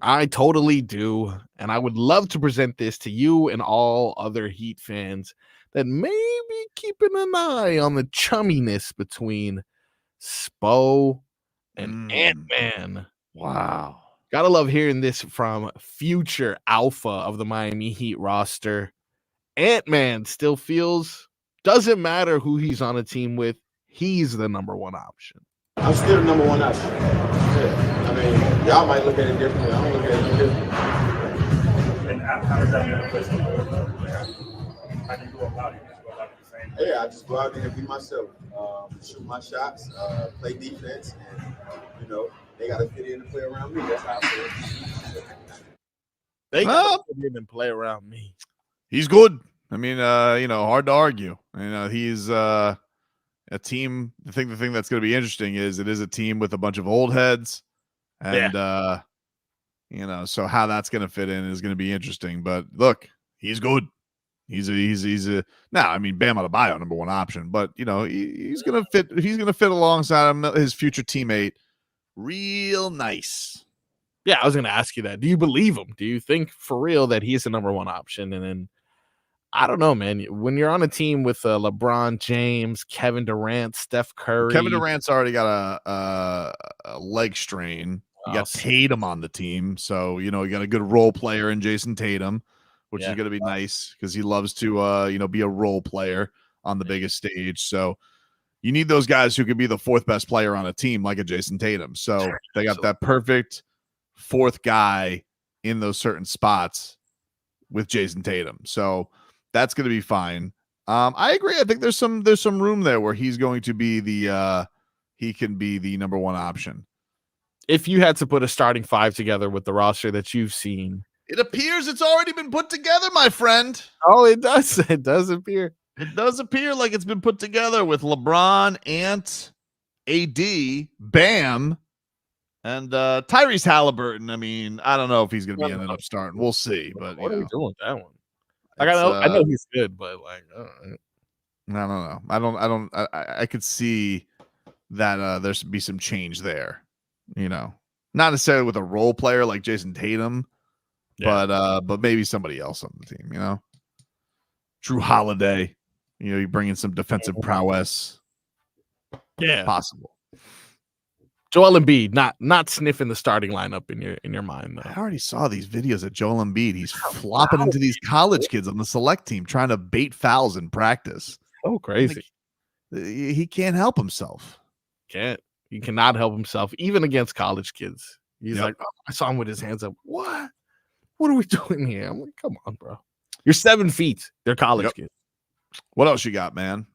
I totally do. And I would love to present this to you and all other Heat fans that may be keeping an eye on the chumminess between Spo and Ant-Man. Wow. Gotta love hearing this from future alpha of the Miami Heat roster. Ant-Man still feels, doesn't matter who he's on a team with, he's the number one option. I'm still the number one option. Yeah. I mean, y'all might look at it differently. I don't look at it differently. And how does that manifest in your how do you go about it? Yeah, I just go out there and be myself, shoot my shots, play defense, and you know they got to fit in and play around me. That's how I feel. They got to fit in and play around me. He's good. I mean, hard to argue. He's a team. The thing that's going to be interesting is it is a team with a bunch of old heads, and so how that's going to fit in is going to be interesting. But look, he's good. He's a now. I mean, Bam Adebayo, number one option, but he's gonna fit. He's gonna fit alongside his future teammate, real nice. Yeah, I was gonna ask you that. Do you believe him? Do you think for real that he's the number one option? And then I don't know, man. When you're on a team with LeBron James, Kevin Durant, Steph Curry, Kevin Durant's already got a leg strain. You got Tatum on the team, so you got a good role player in Jason Tatum, which is going to be nice because he loves to, be a role player on the biggest stage. So you need those guys who could be the fourth best player on a team like a Jason Tatum. So they got that perfect fourth guy in those certain spots with Jason Tatum. So that's going to be fine. I agree. I think there's some room there where he's going to be he can be the number one option. If you had to put a starting five together with the roster that you've seen, it appears it's already been put together, my friend. Oh, it does. It does appear. It does appear like it's been put together with LeBron, Ant, AD, Bam, and Tyrese Halliburton. I mean, I don't know if he's going to be ending up starting. We'll see. But what are we doing with that one? I know he's good, but I don't know. I could see that there should be some change there. Not necessarily with a role player like Jason Tatum. Yeah. But maybe somebody else on the team, Drew Holiday, you bring in some defensive prowess. Yeah, possible. Joel Embiid, not sniffing the starting lineup in your mind though. I already saw these videos of Joel Embiid. He's flopping into these college kids on the select team, trying to bait fouls in practice. Oh, crazy! He can't help himself. He cannot help himself, even against college kids. He's like, I saw him with his hands up. What are we doing here? I'm like, come on, bro. You're 7 feet. They're college kids. What else you got, man?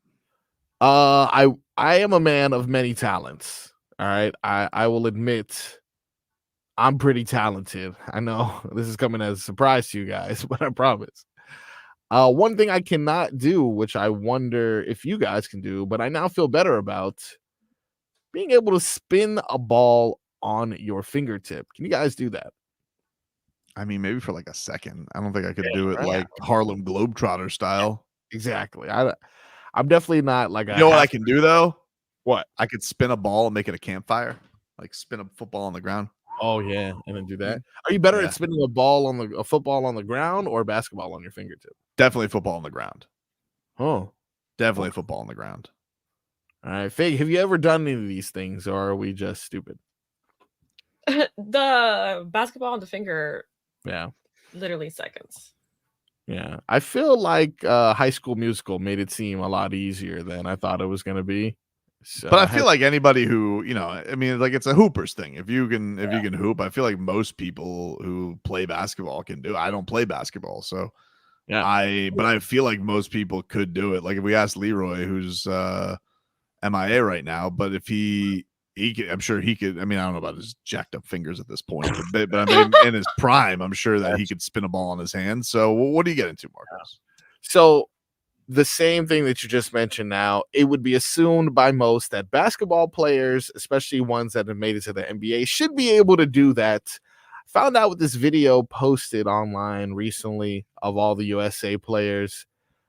I am a man of many talents. All right. I will admit I'm pretty talented. I know this is coming as a surprise to you guys, but I promise. One thing I cannot do, which I wonder if you guys can do, but I now feel better about, being able to spin a ball on your fingertip. Can you guys do that? I mean, maybe for like a second. I don't think I could do it like Harlem Globetrotter style. Exactly. I'm definitely not like you know what I can do though? What? I could spin a ball and make it a campfire, like spin a football on the ground. Oh yeah, and then do that. Are you better at spinning a football on the ground or basketball on your fingertip? Definitely football on the ground. Oh, definitely football on the ground. All right, Fig, have you ever done any of these things, or are we just stupid? The basketball on the finger. Yeah. Literally seconds. Yeah. I feel like High School Musical made it seem a lot easier than I thought it was going to be. So, but I feel like anybody who, I mean, like it's a hoopers thing. If you can hoop, I feel like most people who play basketball can do it. I don't play basketball, so but I feel like most people could do it. Like if we asked Leroy, who's MIA right now, but if he could, I'm sure he could. I mean, I don't know about his jacked up fingers at this point, but I mean, in his prime, I'm sure that he could spin a ball on his hand. So, what do you get into, Marcos? So, the same thing that you just mentioned now, it would be assumed by most that basketball players, especially ones that have made it to the NBA, should be able to do that. Found out with this video posted online recently of all the USA players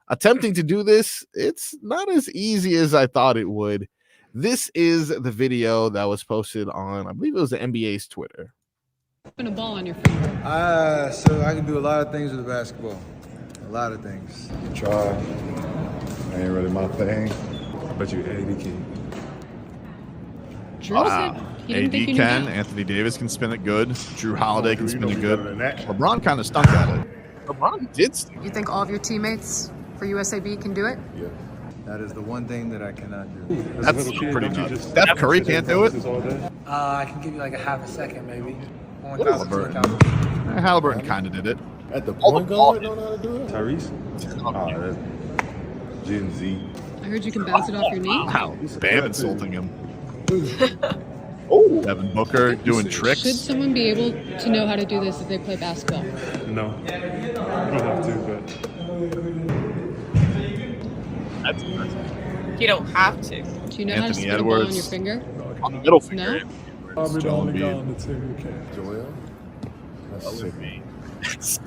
attempting to do this. It's not as easy as I thought it would. This is the video that was posted on, I believe it was the NBA's Twitter. Put a ball on your finger. So I can do a lot of things with a basketball. A lot of things. Try. Ain't really my thing. I bet you AD can. Drew said he didn't think AD you can. knew that. Anthony Davis can spin it good. Drew Holiday can spin it good. better than that. LeBron kind of stunk at it. LeBron did stink. You think all of your teammates for USAB can do it? Yeah. That is the one thing that I cannot do. That's pretty nuts. Steph Curry can't do it. I can give you like a half a second, maybe. Halliburton kind of did it. At the point guard, don't know how to do it. Tyrese. That's Gen Z. I heard you can bounce it off your knee. Wow, Bam insulting him. Oh, Devin Booker doing tricks. Should someone be able to know how to do this if they play basketball? No, I don't have to, but That's impressive. You don't have to. Do you know how to Anthony spin a ball on Edwards. your finger? On the middle finger. No? probably the Joel only guy Embiid. on the team who can. Joel. That's sick.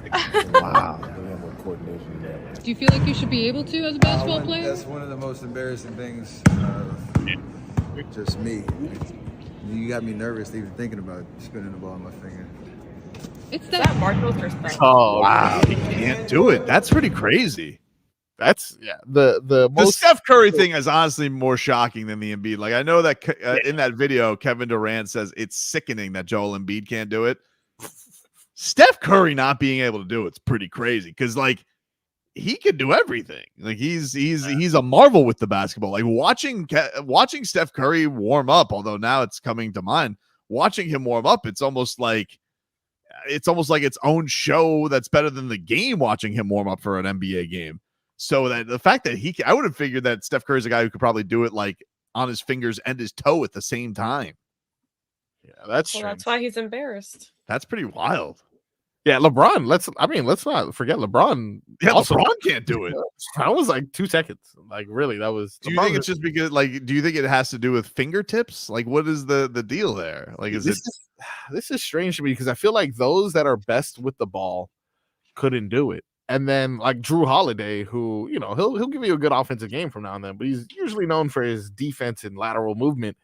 Wow. They have more coordination than that. Do you feel like you should be able to as a basketball player? That's one of the most embarrassing things. Just me. You got me nervous even thinking about spinning the ball on my finger. It's that Marcos or Steph? Oh wow, he can't do it. That's pretty crazy. That's the most Steph Curry thing is honestly more shocking than the Embiid. Like I know that in that video, Kevin Durant says it's sickening that Joel Embiid can't do it. Steph Curry not being able to do it's pretty crazy because like he can do everything. Like he's a marvel with the basketball. Like watching Steph Curry warm up, although now it's coming to mind. Watching him warm up, it's almost like its own show that's better than the game. Watching him warm up for an NBA game. So that the fact that I would have figured that Steph Curry's a guy who could probably do it like on his fingers and his toe at the same time. Yeah, that's Well, that's why he's embarrassed. That's pretty wild. Yeah, LeBron. Let's not forget LeBron. Yeah, also, LeBron can't do it. That was like 2 seconds. Like really, that was. Do you think it's just because like? Do you think it has to do with fingertips? Like, what is the deal there? Like, this is strange to me because I feel like those that are best with the ball couldn't do it. And then like Drew Holiday, who he'll give you a good offensive game from now and then, but he's usually known for his defense and lateral movement.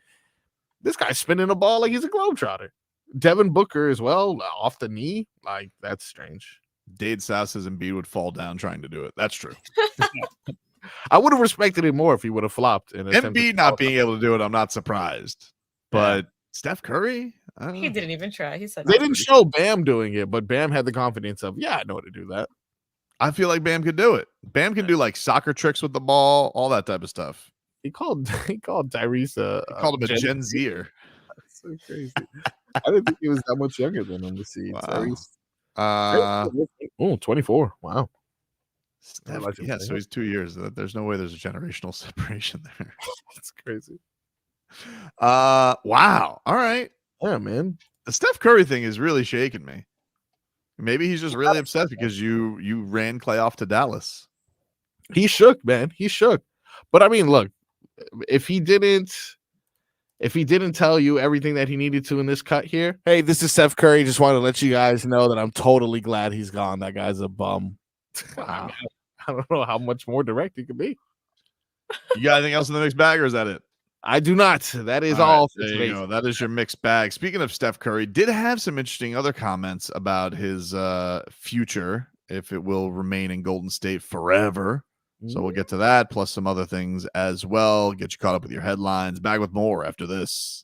This guy's spinning the ball like he's a globetrotter. Devin Booker as well, off the knee. Like, that's strange. Dade South says Embiid would fall down trying to do it. That's true. I would have respected it more if he would have flopped. Embiid not being able to do it, I'm not surprised. But Steph Curry? He didn't even try. He said they didn't show Bam doing it, but Bam had the confidence of, I know how to do that. I feel like Bam could do it. Bam can do like soccer tricks with the ball, all that type of stuff. He called Tyrese he called him a Gen Zer. That's so crazy. I didn't think he was that much younger than him to see. Wow. 24. Wow. So he's 2 years. There's no way there's a generational separation there. That's crazy. Wow. All right. Yeah, man. The Steph Curry thing is really shaking me. Maybe he's just really upset because you ran Clay off to Dallas. He shook, man. He shook. But I mean, look, if he didn't tell you everything that he needed to in this cut here, hey, this is Steph Curry. Just wanted to let you guys know that I'm totally glad he's gone. That guy's a bum. Wow. I don't know how much more direct he could be. You got anything else in the mixed bag, or is that it? I do not. That is all. Right, there you go. That is your mixed bag. Speaking of Steph Curry, did have some interesting other comments about his future, if it will remain in Golden State forever. So we'll get to that, plus some other things as well. Get you caught up with your headlines. Back with more after this.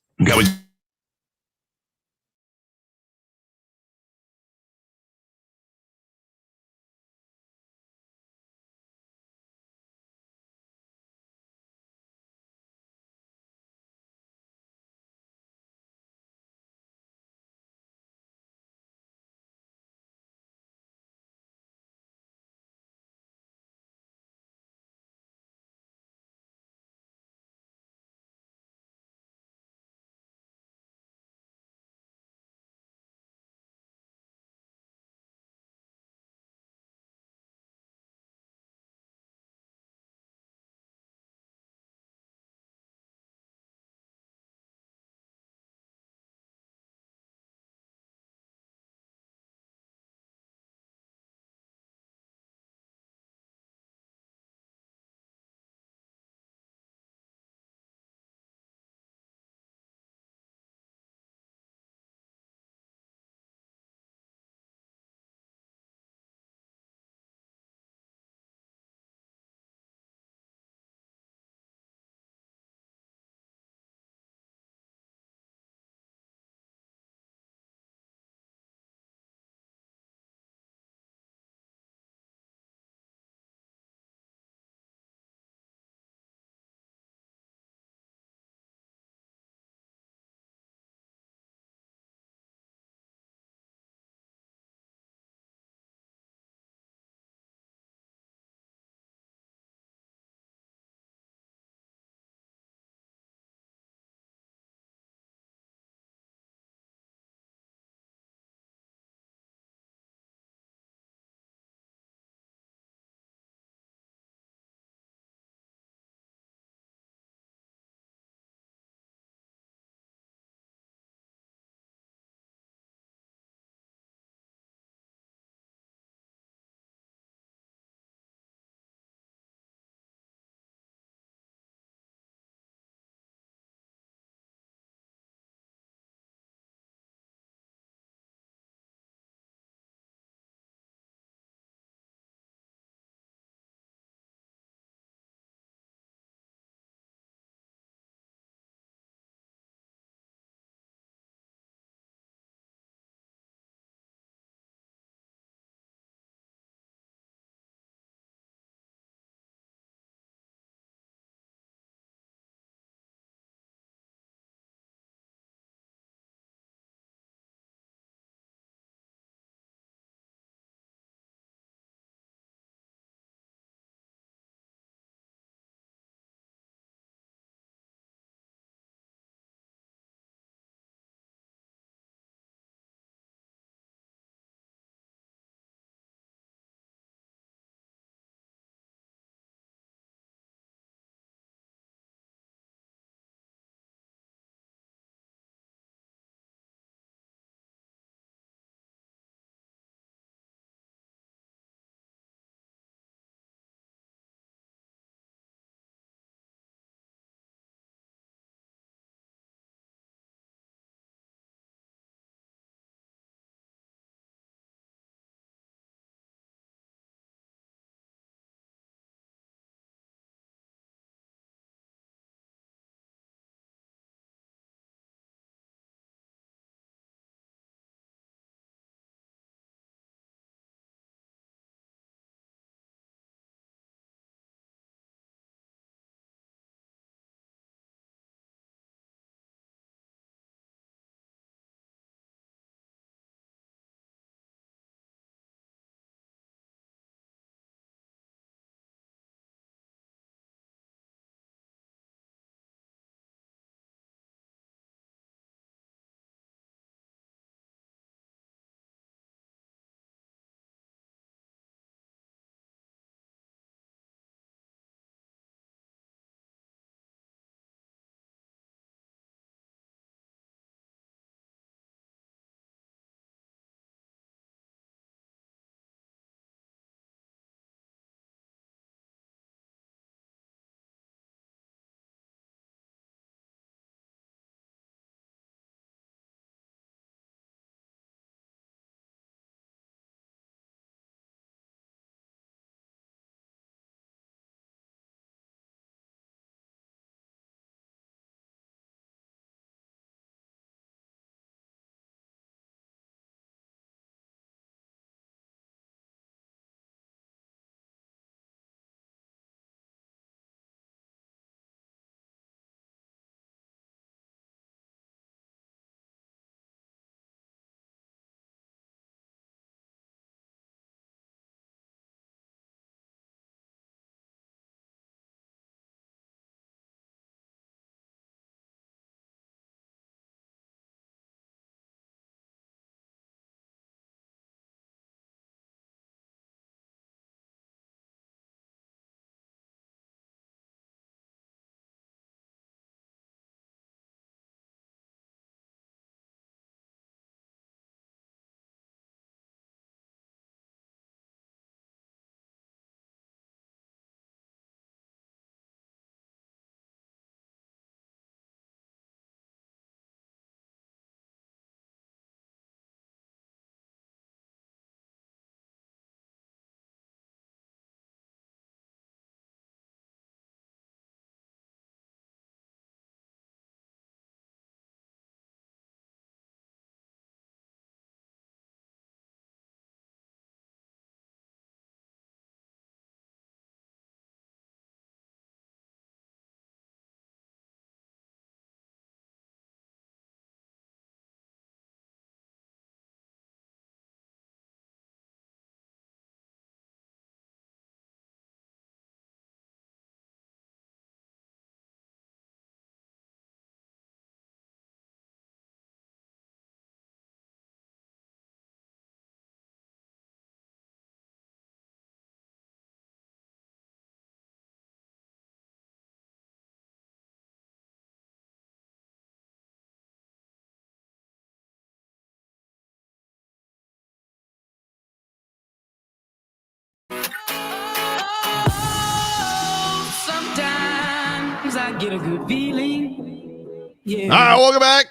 Get a good feeling. Yeah. All right, welcome back.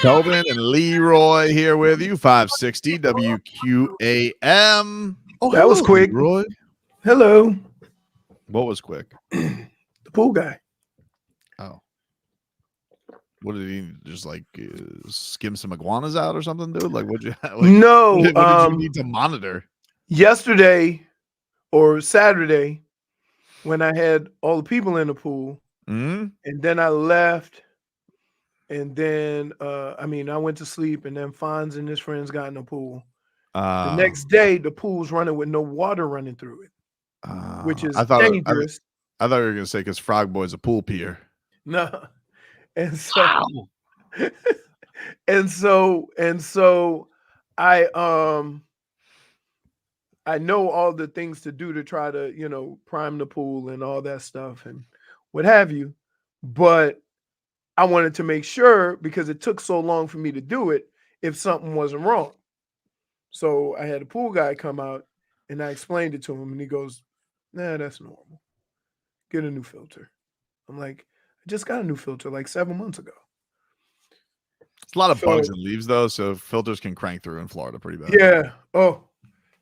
Tobin and Leroy here with you. 560 WQAM. Oh, that was quick. Leroy. Hello. What was quick? The pool guy. Oh. What did he just like skim some iguanas out or something, dude? Like, what'd you No, what did you need to monitor? Yesterday or Saturday, when I had all the people in the pool, and then I left, and then I went to sleep, and then Fonz and his friends got in the pool. The next day, the pool's running with no water running through it, which is dangerous. I thought you were gonna say because Frog Boy's a pool peer. No, and so, and so, I know all the things to do to try to prime the pool and all that stuff and what have you, but I wanted to make sure because it took so long for me to do it if something wasn't wrong. So I had a pool guy come out and I explained it to him and he goes, "Nah, that's normal. Get a new filter." I'm like, "I just got a new filter like 7 months ago." It's a lot of bugs and leaves though, so filters can crank through in Florida pretty bad. Yeah. Oh,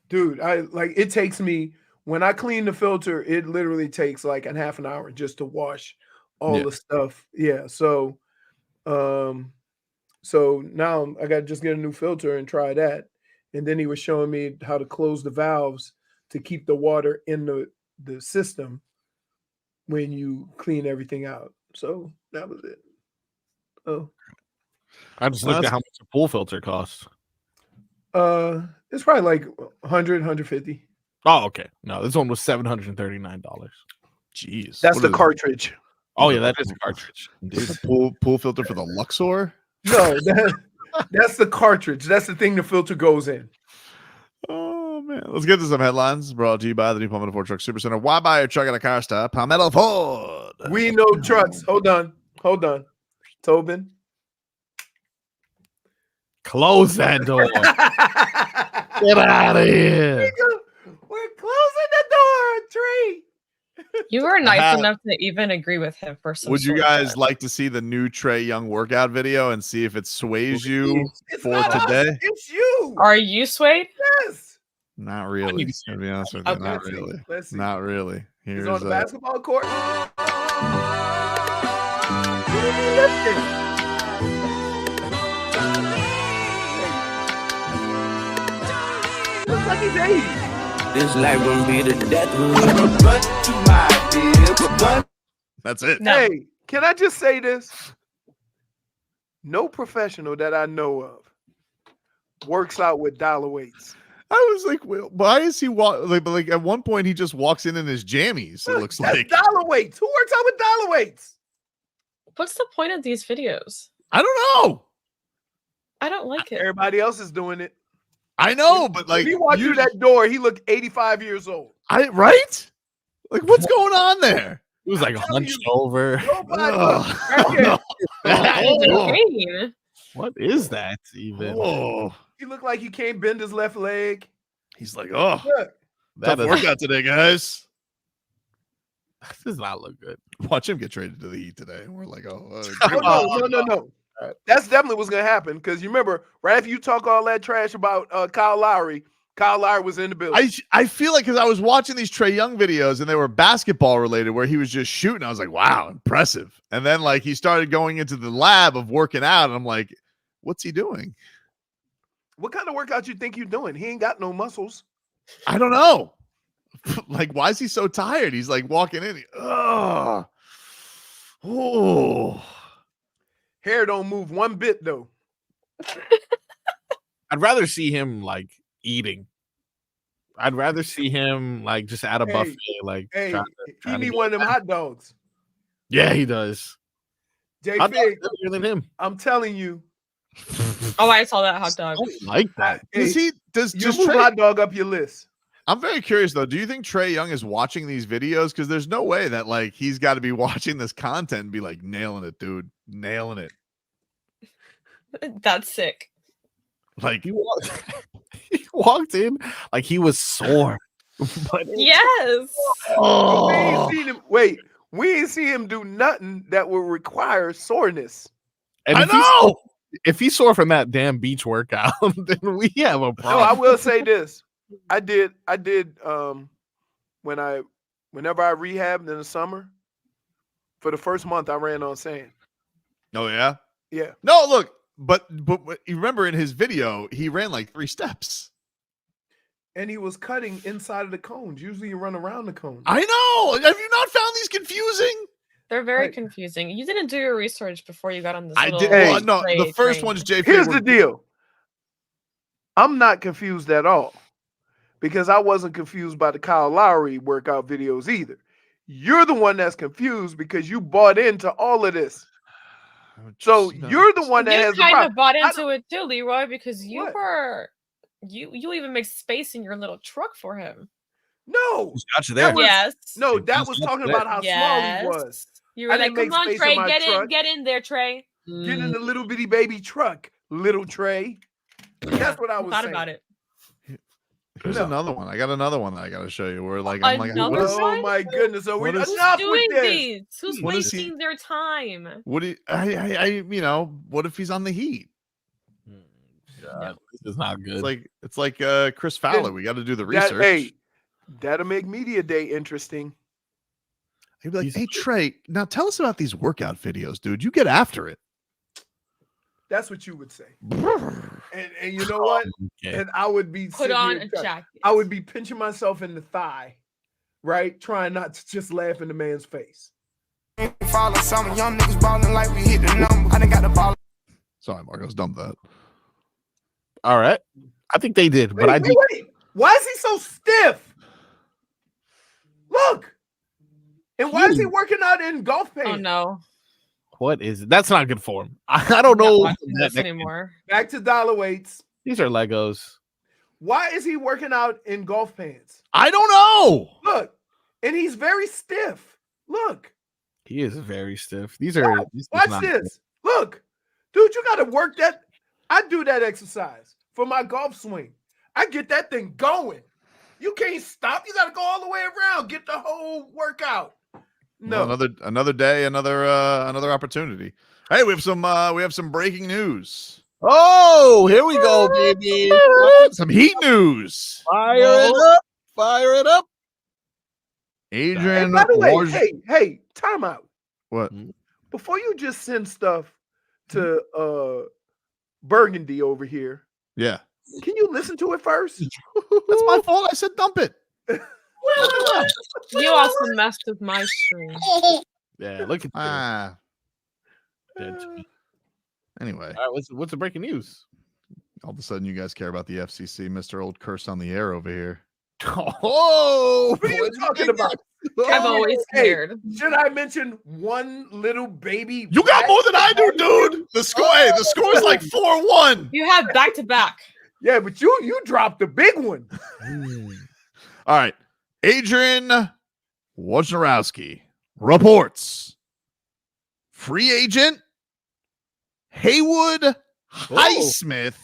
dude, it takes me when I clean the filter, it literally takes like a half an hour just to wash all the stuff. Yeah. So now I got to just get a new filter and try that. And then he was showing me how to close the valves to keep the water in the system when you clean everything out. So that was it. Oh, I just looked at how much a pool filter costs. It's probably like 100, 150. Oh, okay. No, this one was $739. Jeez. That's the cartridge. Oh, yeah, that is a cartridge. Dude, a pool filter for the Luxor? No, that's the cartridge. That's the thing the filter goes in. Oh, man. Let's get to some headlines brought to you by the new Palmetto Ford Truck Super Center. Why buy a truck at a car stop? Palmetto Ford. We know trucks. Hold on. Tobin. Close that door. Get out of here. We're closing the door, Tree. You were nice enough to even agree with him for some. Would you guys like to see the new Trae Young workout video and see if it sways you for today? It's you. Are you swayed? Yes. Not really. To be honest with you, Okay. not really. Let's see. Not really. He's Here's on the basketball court. Looks like he's 80. This life gonna be the death room. That's it. No. Hey, can I just say this? No professional that I know of works out with dollar weights. I was like, well, why is he like at one point he just walks in his jammies, it looks That's like. dollar weights. Who works out with dollar weights? What's the point of these videos? I don't know. I don't like it. Everybody else is doing it. I know, but like If he walked through that door, he looked 85 years old. Right? Like, what's going on there? He was like hunched over. What is that even? Oh, He looked like he can't bend his left leg. he's like, oh, Look. tough workout today, guys. This does not look good. Watch him get traded to the Heat today, and we're like, No. That's definitely what's gonna happen because you remember right after you talk all that trash about Kyle Lowry was in the building. I feel like because I was watching these Trae Young videos and they were basketball related where he was just shooting. I was like, wow, impressive. And then like he started going into the lab of working out, and I'm like, what's he doing? What kind of workout you think you're doing? He ain't got no muscles. I don't know. Like, why is he so tired? He's like walking in. Hair don't move one bit though. I'd rather see him like eating. I'd rather see him like just at a buffet. Like, Hey, trying he to need get one of them that. hot dogs. Yeah, he does. JFig, Hot dogs better than him. I'm telling you. Oh, I saw that hot dog. Like that. Does he? Does You move Trae? hot dog up your list. I'm very curious though. Do you think Trae Young is watching these videos? Because there's no way that like he's got to be watching this content and be like nailing it, dude, nailing it. That's sick. Like he walked in like he was sore. But Yes. We ain't seen him. Wait, We ain't see him do nothing that would require soreness. And I if he's know. sore- if he's sore from that damn beach workout, then we have a problem. No, I will say this. I did whenever I rehabbed in the summer, for the first month I ran on sand. Oh yeah. Yeah. No, look, but you remember in his video, he ran like 3 steps. And he was cutting inside of the cones. Usually you run around the cone. I know. Have you not found these confusing? They're very confusing. You didn't do your research before you got on this. I little did. Well, no, trade the first train. one's JFig. Here's the deal. I'm not confused at all because I wasn't confused by the Kyle Lowry workout videos either. You're the one that's confused because you bought into all of this. So you're the one that You has the kind problem. of bought into it too, Leroy, because you even make space in your little truck for him. No, got you there. Yes. No, that was talking about how small he was. You were I like, didn't "Come make on, space in Trae, my get in there, Trae." Get in the little bitty baby truck, little Trae. That's what I was Thought saying. about it. There's another one. I got another one that I got to show you. Where like I'm like, Another what is, Oh my goodness! So we what is- enough Doing with this. these? Who's What is he- wasting their time? what do you, I you know, what if he's on the Heat? God, this is not good. It's like Chris Fowler. We got to do the That, research. hey, that'll make media day interesting. He'd be like, "Hey Trae, now tell us about these workout videos, dude. You get after it." That's what you would say. And you know what? Okay. And I would be Put sitting on here a jacket. I would be pinching myself in the thigh, right? Trying not to just laugh in the man's face. Follow some young niggas balling like we hit the number. I done got the ball. Sorry, Marcos, dump that. All right. I think they did, but Wait. Why is he so stiff? Look. And why is he working out in golf pants? Oh no. What is it? That's not good for him. I don't know This anymore. Back to dollar weights. These are Legos. Why is he working out in golf pants? I don't know. Look. And he's very stiff. Look. He is very stiff. These are. Watch this. Look. Dude, you got to work that. I do that exercise for my golf swing. I get that thing going. You can't stop. You got to go all the way around. Get the whole workout. No. Well, another day, another opportunity. Hey, we have some breaking news. Oh, here we go, baby. Some Heat news. Fire it up. Fire it up. Adrian. By the way, Woj- hey, time out. What? Before you just send stuff to Burgundy over here, Yeah. can you listen to it first? That's my fault. I said dump it. You also messed with my stream. Yeah, look at Ah. Dead to me. Anyway, All right, what's the breaking news? all of a sudden you guys care about the FCC, Mr. Old Curse on the Air over here. Oh, What are you talking about? I've always cared. Should I mention one little baby? You got more than I do, dude. The score is like 4-1. You have back to back. Yeah, but you dropped the big one. All right. Adrian Wojnarowski reports free agent Haywood Highsmith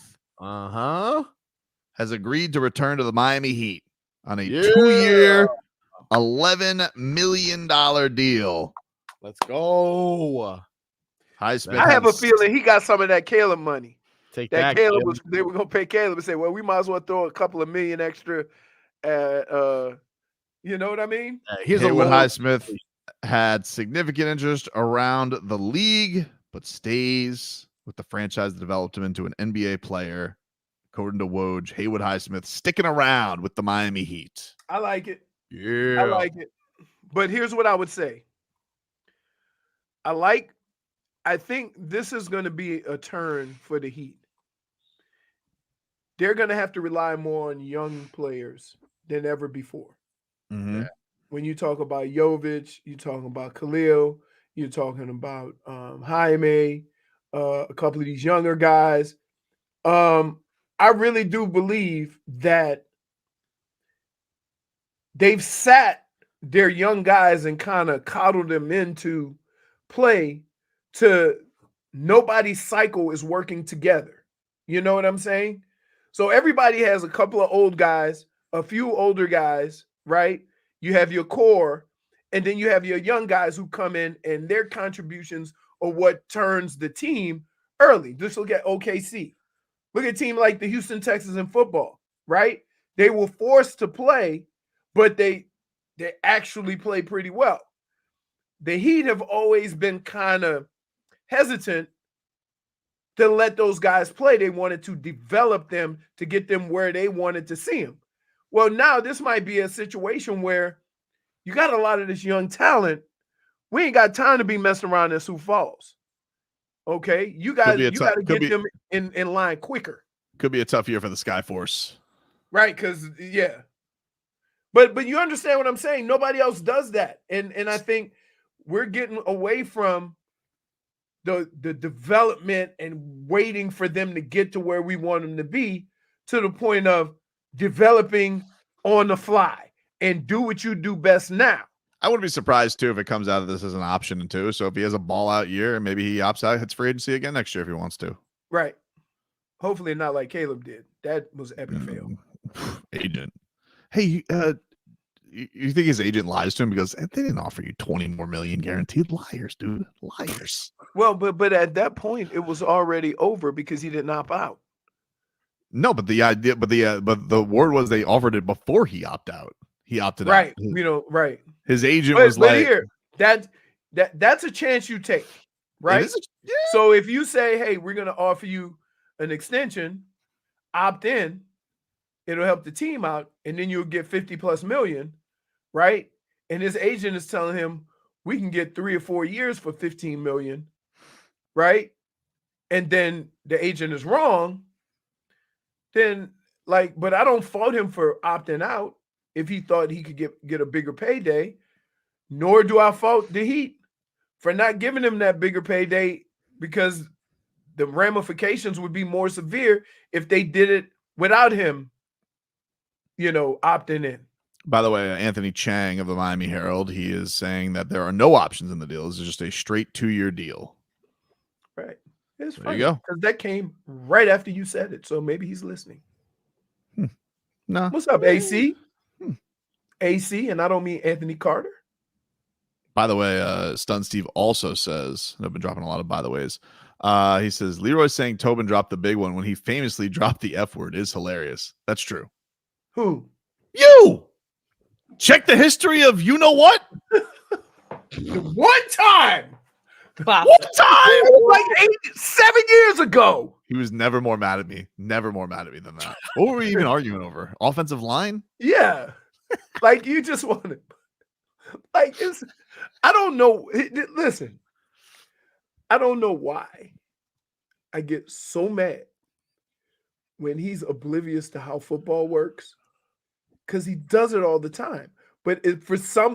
has agreed to return to the Miami Heat on a 2-year, $11 million deal. Let's go. Highsmith. I have a feeling he got some of that Caleb money. Take That that. Caleb Kim. was. They were gonna pay Caleb and say, "Well, we might as well throw a couple of million extra." You know what I mean? Here's a Haywood low- Highsmith had significant interest around the league, but stays with the franchise that developed him into an NBA player. According to Woj, Haywood Highsmith sticking around with the Miami Heat. I like it. Yeah. I like it. But here's what I would say. I think this is going to be a turn for the Heat. They're going to have to rely more on young players than ever before. Mm-hmm. When you talk about Jovic, you're talking about Kel'el, you're talking about Jaime, a couple of these younger guys. I really do believe that they've sat their young guys and kind of coddled them into play to nobody's cycle is working together. You know what I'm saying? So everybody has a couple of old guys, a few older guys, right? You have your core, And then you have your young guys who come in and their contributions are what turns the team early. Just look at OKC. Look at a team like the Houston Texans in football, right? They were forced to play, but they actually play pretty well. The Heat have always been kind of hesitant to let those guys play. They wanted to develop them to get them where they wanted to see them. Well, now this might be a situation where you got a lot of this young talent. We ain't got time to be messing around in Sioux Falls. Okay, you got to get them in line quicker. Could be a tough year for the Skyforce, right? Because but you understand what I'm saying. Nobody else does that, and I think we're getting away from the development and waiting for them to get to where we want them to be, to the point of developing on the fly and do what you do best now. I wouldn't be surprised too if it comes out of this as an option too. So if he has a ball out year, maybe he opts out, hits free agency again next year if he wants to. Right. Hopefully not like Caleb did. That was epic fail. Agent. Hey, you think his agent lies to him because they didn't offer you 20 more million guaranteed? Liars, dude. Liars. Well, but at that point it was already over because he didn't opt out. No, but the word was they offered it before he opted out. He opted right. out. Right. His agent was but like, here, that's a chance you take, right? So if you say, hey, we're going to offer you an extension, opt in, it'll help the team out, and then you'll get 50+ million, right? And his agent is telling him we can get 3 or 4 years for 15 million, right? And then the agent is wrong, then but I don't fault him for opting out if he thought he could get a bigger payday, nor do I fault the Heat for not giving him that bigger payday, because the ramifications would be more severe if they did it without him, opting in. By the way, Anthony Chang of the Miami Herald, he is saying that there are no options in the deal. This is just a straight 2-year deal. Right. It's there you go. Because that came right after you said it, so maybe he's listening. No. What's up, AC? AC, and I don't mean Anthony Carter. By the way, Stun Steve also says, and I've been dropping a lot of by the ways. He says, Leroy saying Tobin dropped the big one when he famously dropped the F word is hilarious. That's true. Who? You! Check the history of you know what? One time! Wow. One time! Like 7 years ago. He was never more mad at me. Never more mad at me than that. What were we even arguing over? Offensive line? Yeah. Like you just wanted. Like I don't know. Listen, I don't know why I get so mad when he's oblivious to how football works, because he does it all the time. But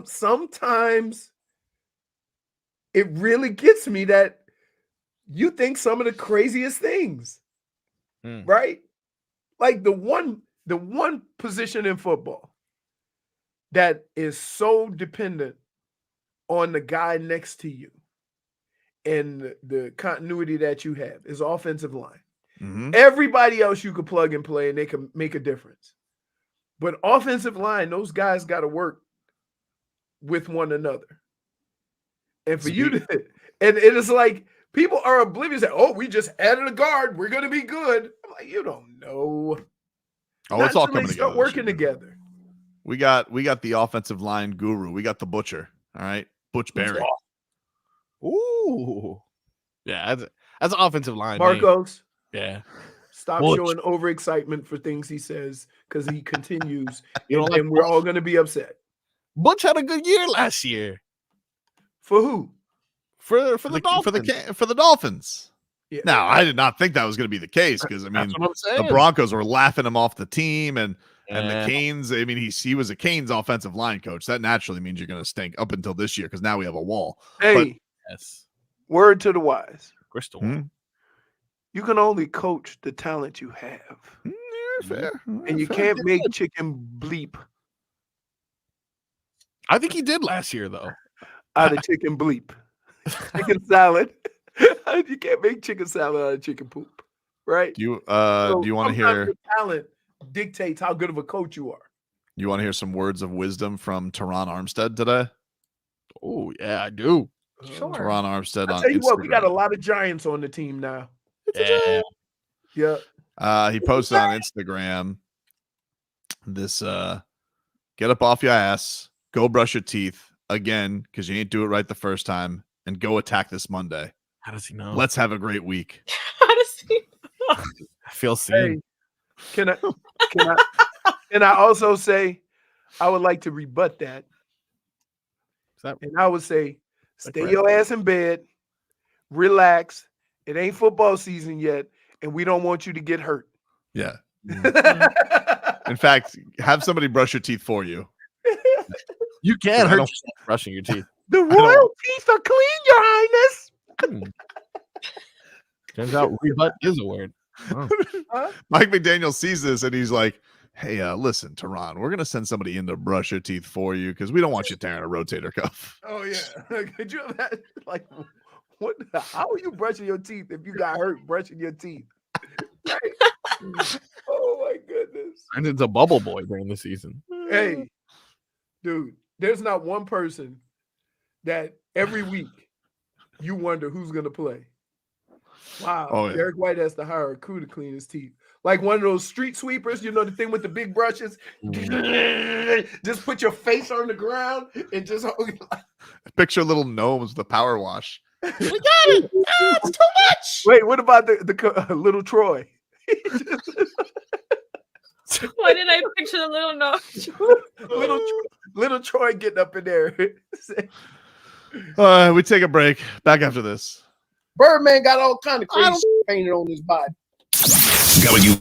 sometimes it really gets me that you think some of the craziest things, right? Like the one position in football that is so dependent on the guy next to you and the continuity that you have is offensive line. Mm-hmm. Everybody else you could plug and play and they can make a difference. But offensive line, those guys got to work with one another. And for you to, and it is like people are oblivious that, oh, we just added a guard, we're going to be good. I'm like, you don't know. Oh, it's all coming together. Start working together. We got the offensive line guru. We got the butcher. All right, Butch Berry. Ooh, yeah, that's offensive line. Marcos. Yeah. Stop Butch. showing overexcitement for things he says, because he continues, You don't and we're all going to be upset. Butch had a good year last year. For who? For the Dolphins. For the Dolphins. Yeah. Now, I did not think that was going to be the case, because I mean, That's what I'm saying. the Broncos were laughing him off the team, and Yeah. the Canes. I mean, he was a Canes offensive line coach. That naturally means you're going to stink up until this year, because now we have a wall. Hey, Yes. word to the wise. Crystal. You can only coach the talent you have. Fair. And you can't make chicken bleep I think he did last year, though. out of chicken bleep. Chicken salad. You can't make chicken salad out of chicken poop, right? Do you So do you want to sometimes hear? your talent dictates how good of a coach you are. You want to hear some words of wisdom from Teron Armstead today? Oh yeah, I do. Sure. Teron Armstead I on tell you what, we got a Instagram. lot of Giants on the team now. Yeah. Yeah. He posted on Instagram this get up off your ass, go brush your teeth again because you ain't do it right the first time, and go attack this Monday. How does he know? Let's have a great week. How does he? I feel seen. Hey, can I also say I would like to rebut that. And I would say, stay your ass in bed, relax. It ain't football season yet, and we don't want you to get hurt. Yeah. In fact, have somebody brush your teeth for you. You can hurt yourself brushing your teeth. The royal teeth are clean, Your Highness. Turns out rebut is a word. Oh. Mike McDaniel sees this and he's like, hey, listen, Teron, we're going to send somebody in to brush your teeth for you because we don't want you tearing a rotator cuff. Oh, yeah. Could you imagine? Like, what? How are you brushing your teeth if you got hurt brushing your teeth? Oh, my goodness. And it's a bubble boy during the season. Hey, dude, there's not one person that every week you wonder who's going to play. Wow. Oh, yeah. Derek White has to hire a crew to clean his teeth. Like one of those street sweepers, you know, the thing with the big brushes. Just put your face on the ground and just Picture little gnomes with the power wash. We got it. Ah, it's too much. Wait, what about the little Troy? Why did I picture the little notch? little Troy getting up in there. We take a break. Back after this. Birdman got all kind of crazy shit painted on his body. Coming you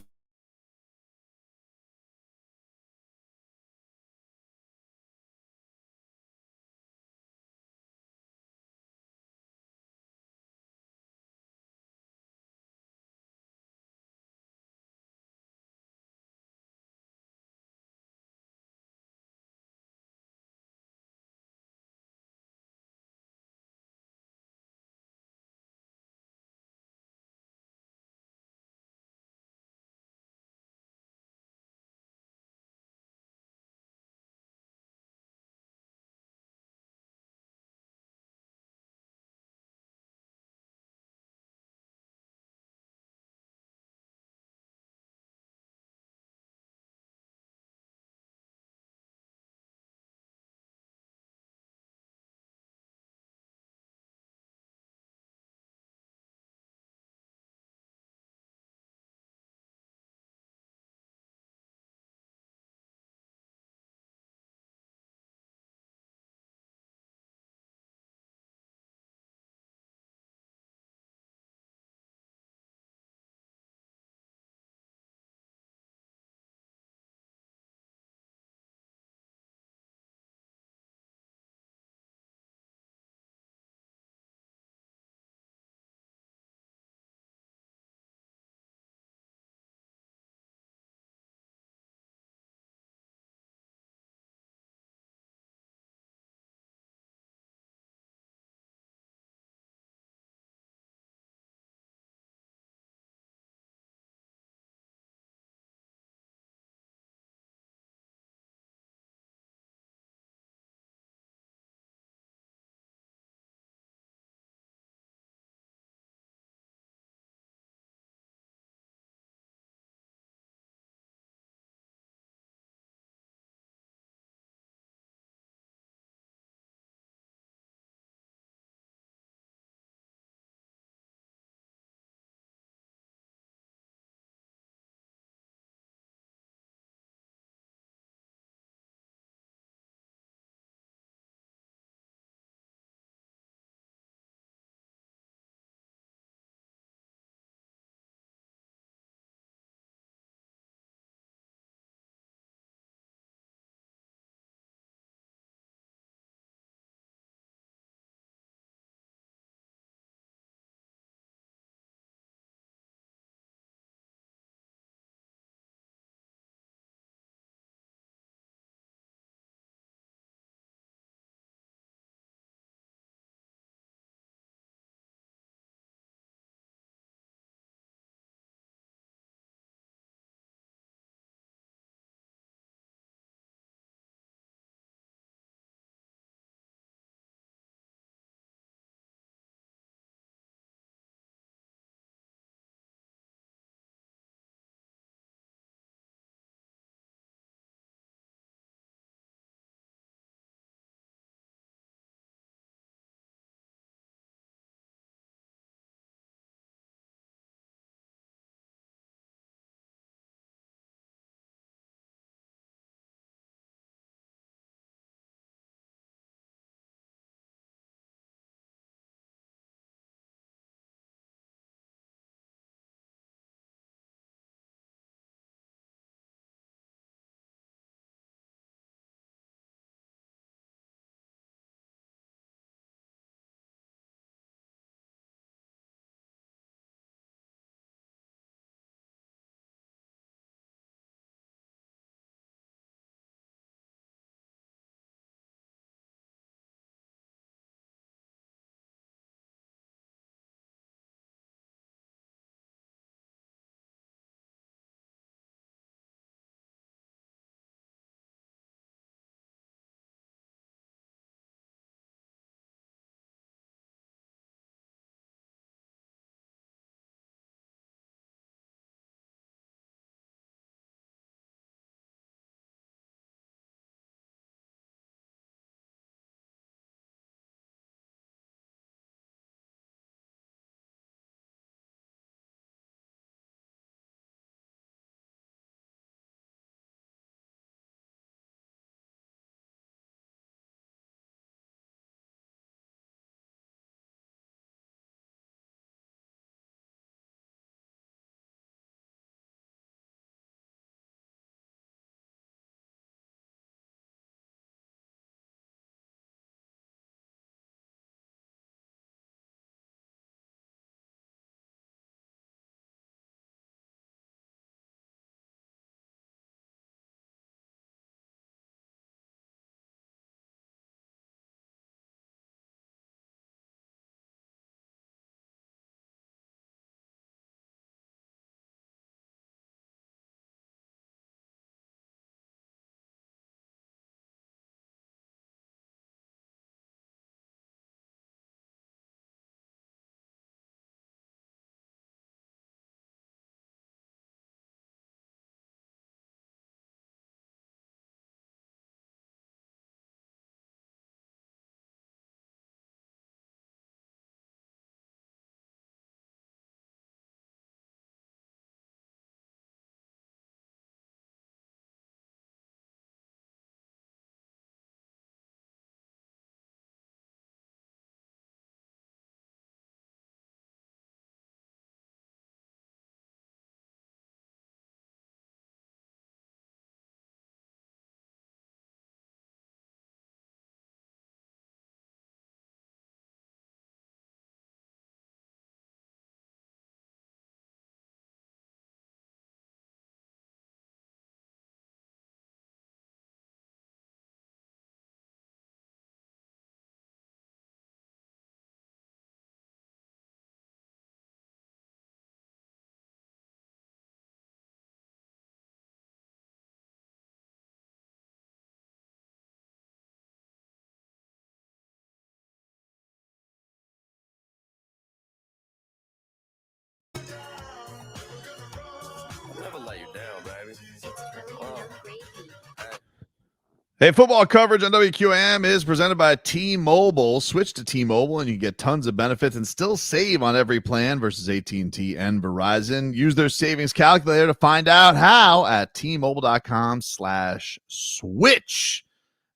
Hey, football coverage on WQAM is presented by T-Mobile. Switch to T-Mobile and you get tons of benefits and still save on every plan versus AT&T and Verizon. Use their savings calculator to find out how at T-Mobile.com/switch.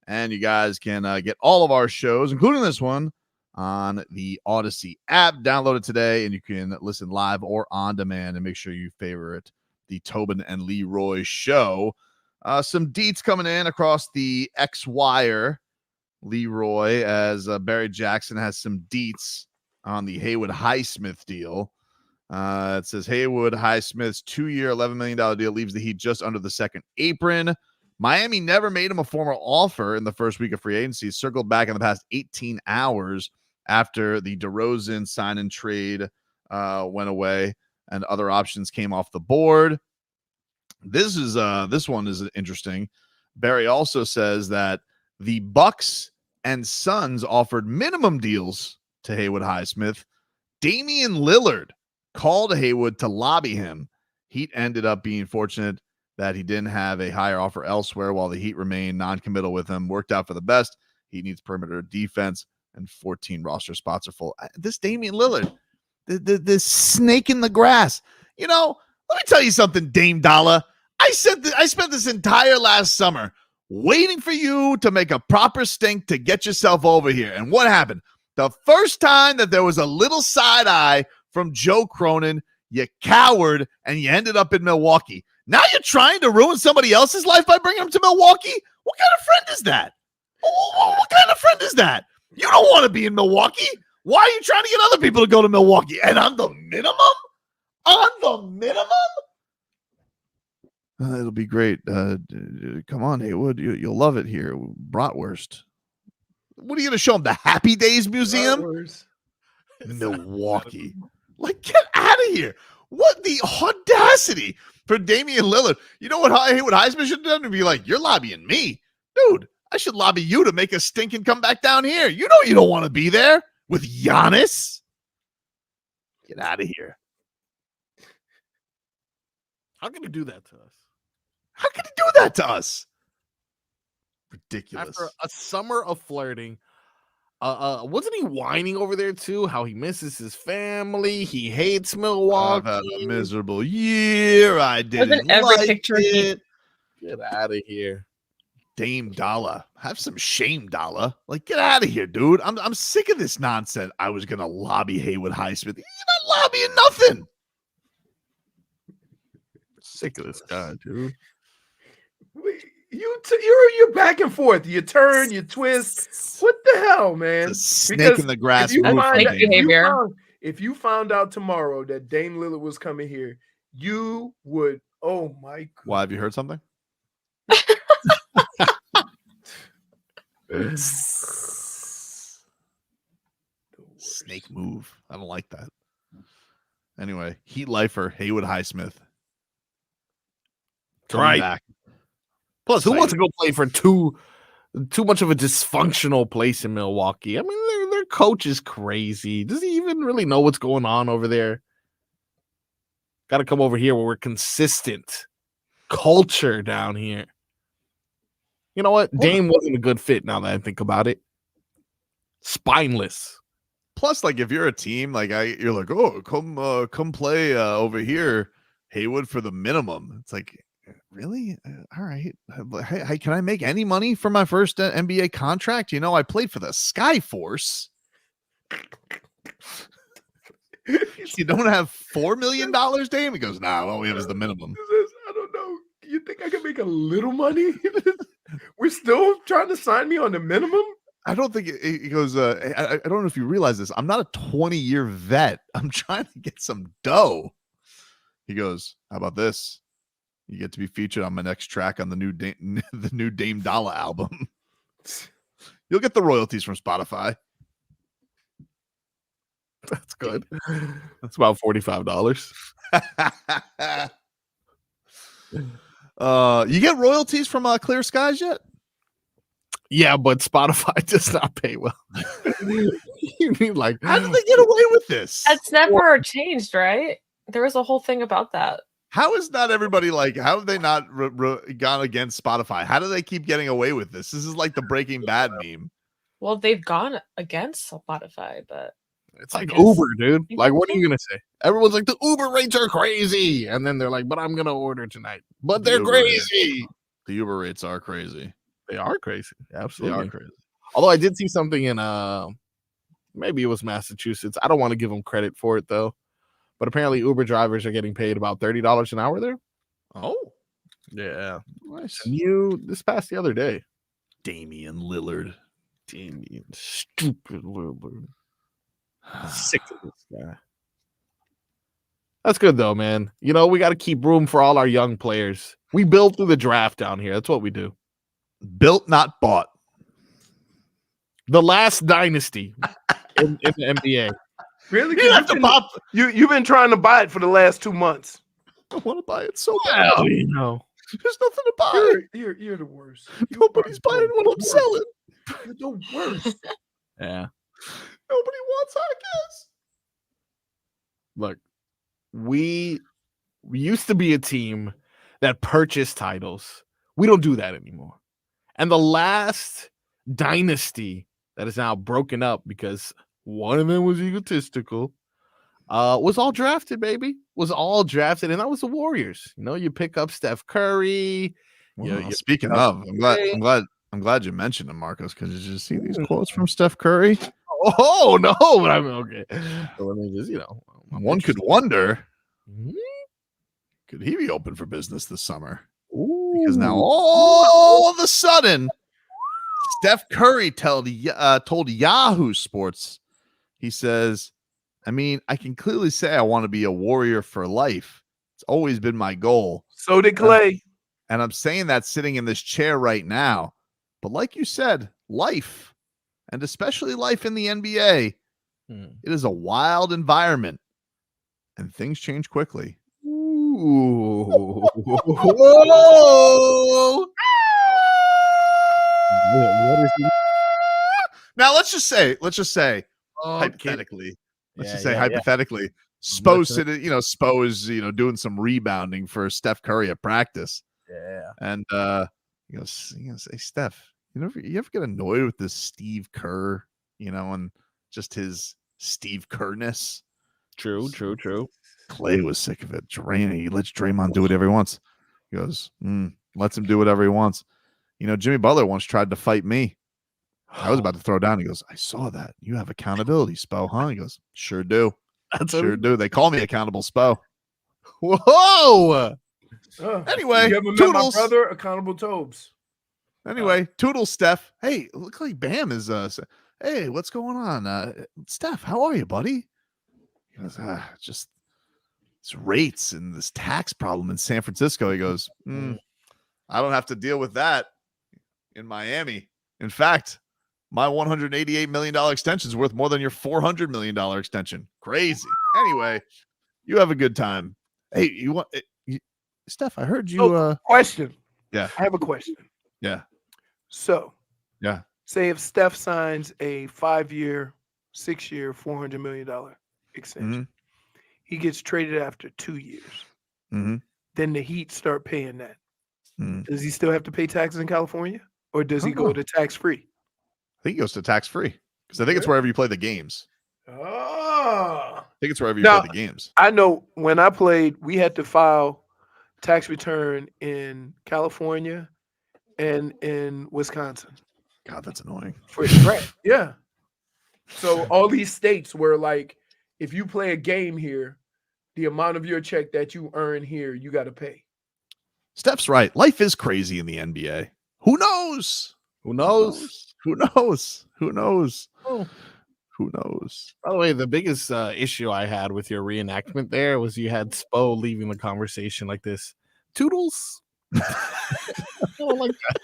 And you guys can get all of our shows, including this one, on the Odyssey app. Download it today and you can listen live or on demand, and make sure you favorite the Tobin and Leroy show. Some deets coming in across the X-Wire, Leroy, as Barry Jackson has some deets on the Haywood Highsmith deal. It says Haywood Highsmith's 2-year, $11 million deal leaves the Heat just under the second apron. Miami never made him a formal offer in the first week of free agency, circled back in the past 18 hours after the DeRozan sign and trade went away and other options came off the board. This one is interesting. Barry also says that the Bucks and Suns offered minimum deals to Haywood Highsmith. Damian Lillard called Haywood to lobby him. Heat ended up being fortunate that he didn't have a higher offer elsewhere, while the Heat remained non-committal with him. Worked out for the best. He needs perimeter defense, and 14 roster spots are full. This Damian Lillard, the snake in the grass. You know, let me tell you something, Dame Dollar. I spent this entire last summer waiting for you to make a proper stink to get yourself over here. And what happened? The first time that there was a little side eye from Joe Cronin, you cowered and you ended up in Milwaukee. Now you're trying to ruin somebody else's life by bringing him to Milwaukee? What kind of friend is that? What kind of friend is that? You don't want to be in Milwaukee. Why are you trying to get other people to go to Milwaukee? And on the minimum? On the minimum? It'll be great. Come on, Haywood. You'll love it here. Bratwurst. What are you going to show him? The Happy Days Museum? Milwaukee. Like, get out of here. What the audacity for Damian Lillard. You know what Haywood Highsmith should have done? Be like, you're lobbying me. Dude, I should lobby you to make a stink and come back down here. You know you don't want to be there with Giannis. Get out of here. How can he do that to us? How can he do that to us? Ridiculous. After a summer of flirting, wasn't he whining over there too? How he misses his family. He hates Milwaukee. I've had a miserable year. I didn't Wasn't every like picture it. Get out of here. Dame Dollar. Have some shame, Dollar. Like, get out of here, dude. I'm sick of this nonsense. I was going to lobby Haywood Highsmith. You're not lobbying nothing. Sick of this guy, dude. You're back and forth. You turn, you twist. What the hell, man? The snake in the grass. If you found out tomorrow that Dame Lillard was coming here, you would. Oh my God. Why, have you heard something? Snake move. I don't like that. Anyway, Heat lifer Haywood Highsmith. Right. Back. Plus, who wants to go play for too much of a dysfunctional place in Milwaukee? I mean, their coach is crazy. Does he even really know what's going on over there? Got to come over here where we're consistent. Culture down here. You know what? Dame wasn't a good fit now that I think about it. Spineless. Plus, like, if you're a team, like you're like, oh, come play over here, Haywood, for the minimum. It's like, really? All right. Hey, can I make any money for my first NBA contract? You know, I played for the Skyforce. You don't have $4 million, Dame? He goes, nah, all we have is the minimum. I don't know. You think I can make a little money? We're still trying to sign me on the minimum? I don't think he goes, I don't know if you realize this. I'm not a 20-year vet. I'm trying to get some dough. He goes, how about this? You get to be featured on my next track on the new Dame Dollar album. You'll get the royalties from Spotify. That's good. That's about $45. You get royalties from Clear Skies yet? Yeah, but Spotify does not pay well. You need how did they get away with this? That's never changed, right? There was a whole thing about that. How is not everybody like? How have they not gone against Spotify? How do they keep getting away with this? This is like the Breaking Bad meme. Well, they've gone against Spotify, but it's like Uber, dude. Like, what are you gonna say? Everyone's like, the Uber rates are crazy, and then they're like, but I'm gonna order tonight. But they're crazy. The Uber rates are crazy. They are crazy. Absolutely, they are crazy. Although I did see something in maybe it was Massachusetts. I don't want to give them credit for it though. But apparently Uber drivers are getting paid about $30 an hour there. Oh. Yeah. Nice. This past the other day. Damian Lillard. Damian stupid Lillard. Sick of this guy. That's good though, man. You know, we got to keep room for all our young players. We build through the draft down here. That's what we do. Built, not bought. The last dynasty in the NBA. Really? You've been trying to buy it for the last 2 months. I want to buy it so bad. Well, you know, there's nothing to buy. You're the worst. Nobody's buying what I'm selling. You're the worst. Yeah. Nobody wants our guess. Look, we used to be a team that purchased titles. We don't do that anymore. And the last dynasty that is now broken up because one of them was egotistical, was all drafted, baby. Was all drafted, and that was the Warriors. You know, you pick up Steph Curry. Well, speaking of, I'm glad you mentioned him, Marcos, because did you see these quotes from Steph Curry? Oh no, but I mean, okay. So let me just, one could wonder, could he be open for business this summer? Because now all of a sudden, Steph Curry told Yahoo Sports, he says, I mean, I can clearly say I want to be a Warrior for life. It's always been my goal. So did Clay. And I'm saying that sitting in this chair right now. But like you said, life, and especially life in the NBA, it is a wild environment. And things change quickly. Ooh. Now let's just say, hypothetically, hypothetically, Spo is doing some rebounding for Steph Curry at practice. Yeah. And he goes, hey, Steph, you ever get annoyed with this Steve Kerr, and just his Steve Kerr-ness? True. Clay was sick of it. He lets Draymond do whatever he wants. He goes, lets him do whatever he wants. Jimmy Butler once tried to fight me. I was about to throw down. He goes, I saw that. You have accountability, Spo, huh? He goes, sure do. Sure do. They call me accountable Spo. Whoa. Anyway, you ever met Toodles. my brother, Accountable Tobes? Anyway, Toodles, Steph. Hey, look like Bam is hey, what's going on? Steph, how are you, buddy? He goes, just it's rates and this tax problem in San Francisco. He goes, I don't have to deal with that in Miami. In fact, my $188 million extension is worth more than your $400 million extension. Crazy. Anyway, you have a good time. Hey, Steph, I heard you. Question. Yeah. I have a question. Yeah. So, yeah. Say if Steph signs a 5-year, 6-year, $400 million extension, he gets traded after 2 years. Then the Heat start paying that. Does he still have to pay taxes in California, or does he go to tax-free? I think he goes to tax-free because I think it's wherever you play the games. Oh. I think it's wherever you play the games. I know when I played, we had to file tax return in California and in Wisconsin. God, that's annoying. Yeah. So all these states were like, if you play a game here, the amount of your check that you earn here, you got to pay. Steph's right. Life is crazy in the NBA. Who knows? Who knows? Who knows? Who knows? Oh. Who knows? By the way, the biggest issue I had with your reenactment there was you had Spo leaving the conversation like this. Toodles? I don't like that.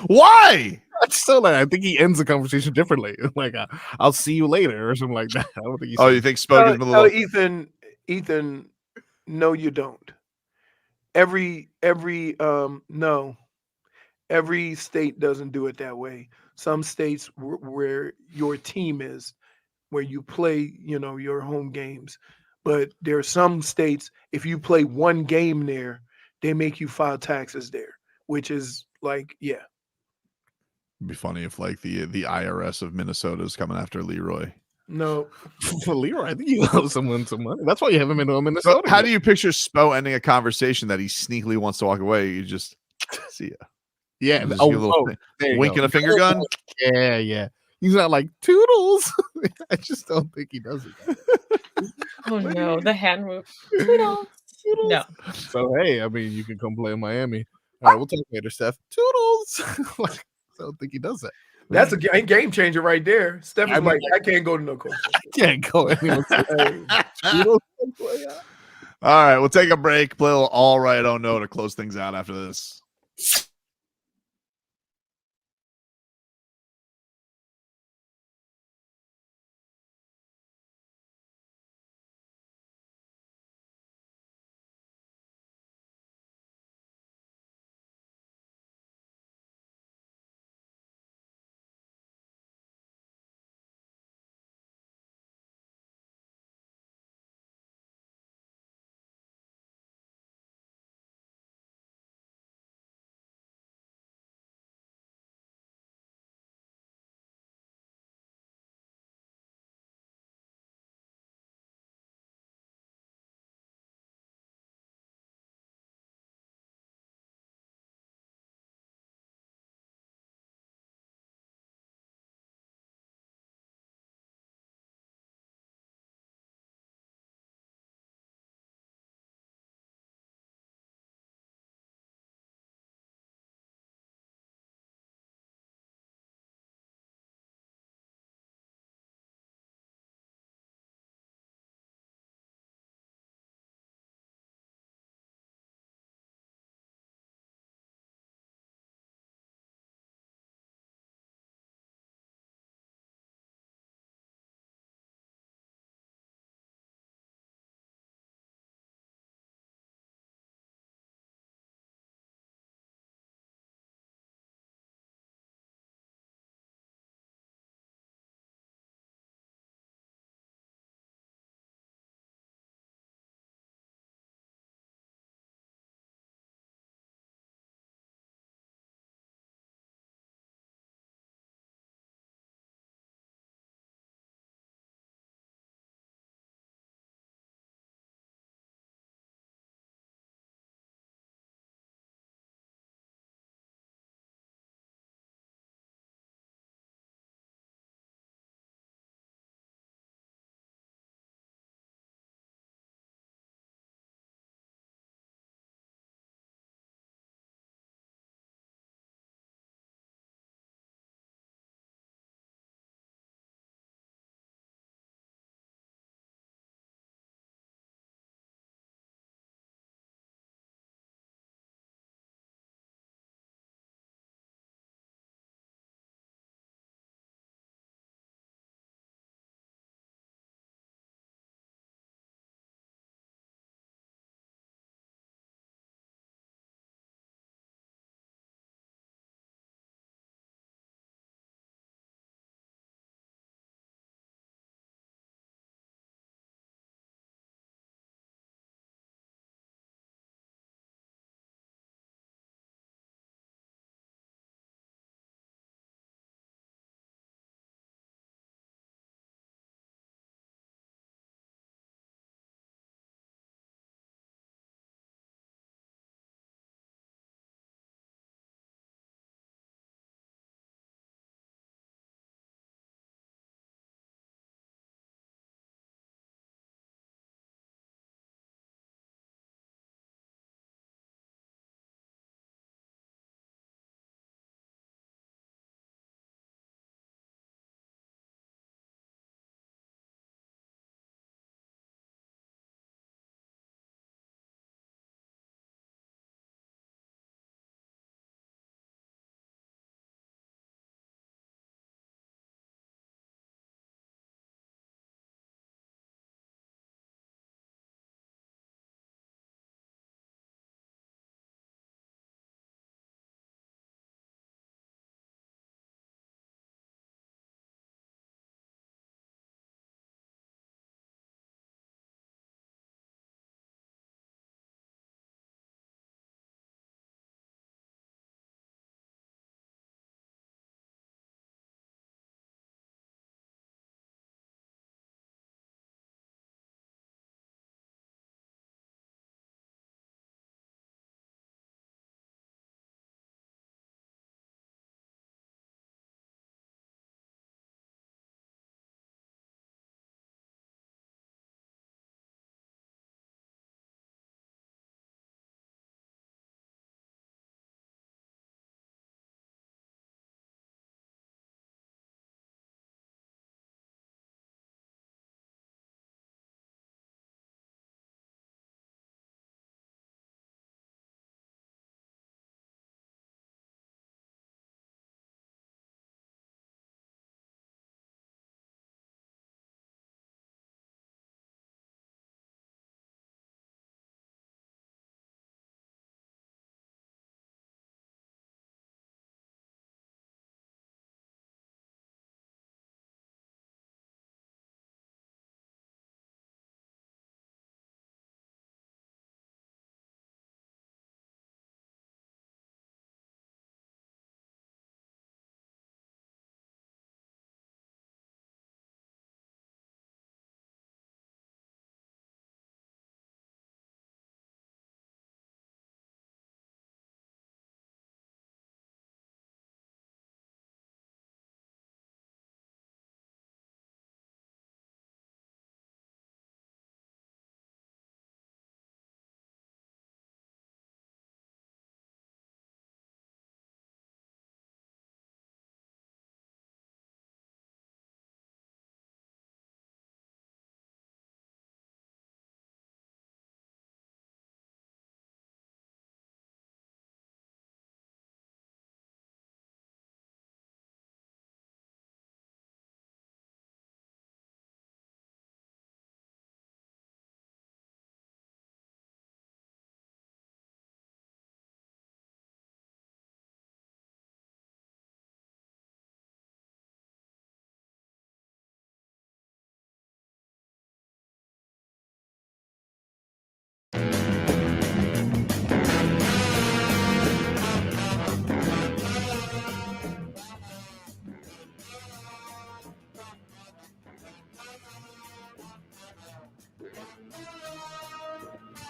Why? I think he ends the conversation differently. Like, I'll see you later or something like that. I don't think you think Spo gives him a little... Ethan, no, you don't. Every state doesn't do it that way. Some states where your team is, where you play, your home games, But there are some states, if you play one game there, they make you file taxes there, which is like, yeah. It'd be funny if like the IRS of Minnesota is coming after Leroy. No. For Leroy, I think you owe someone some money. That's why you haven't been to Minnesota. So how do you picture Spo ending a conversation that he sneakily wants to walk away? You just see ya. Yeah. Just give a little wink and a finger gun. Yeah, yeah. He's not like toodles. I just don't think he does it. Oh no, the hand move. Toodles. No. So hey, I mean, you can come play in Miami. All right, we'll talk later, Steph. Toodles. Like, I don't think he does that. That's a game changer right there. Steph is like, I can't go to no coach. I can't go anywhere. All right, we'll take a break. Play a little All Right, Oh No to close things out after this.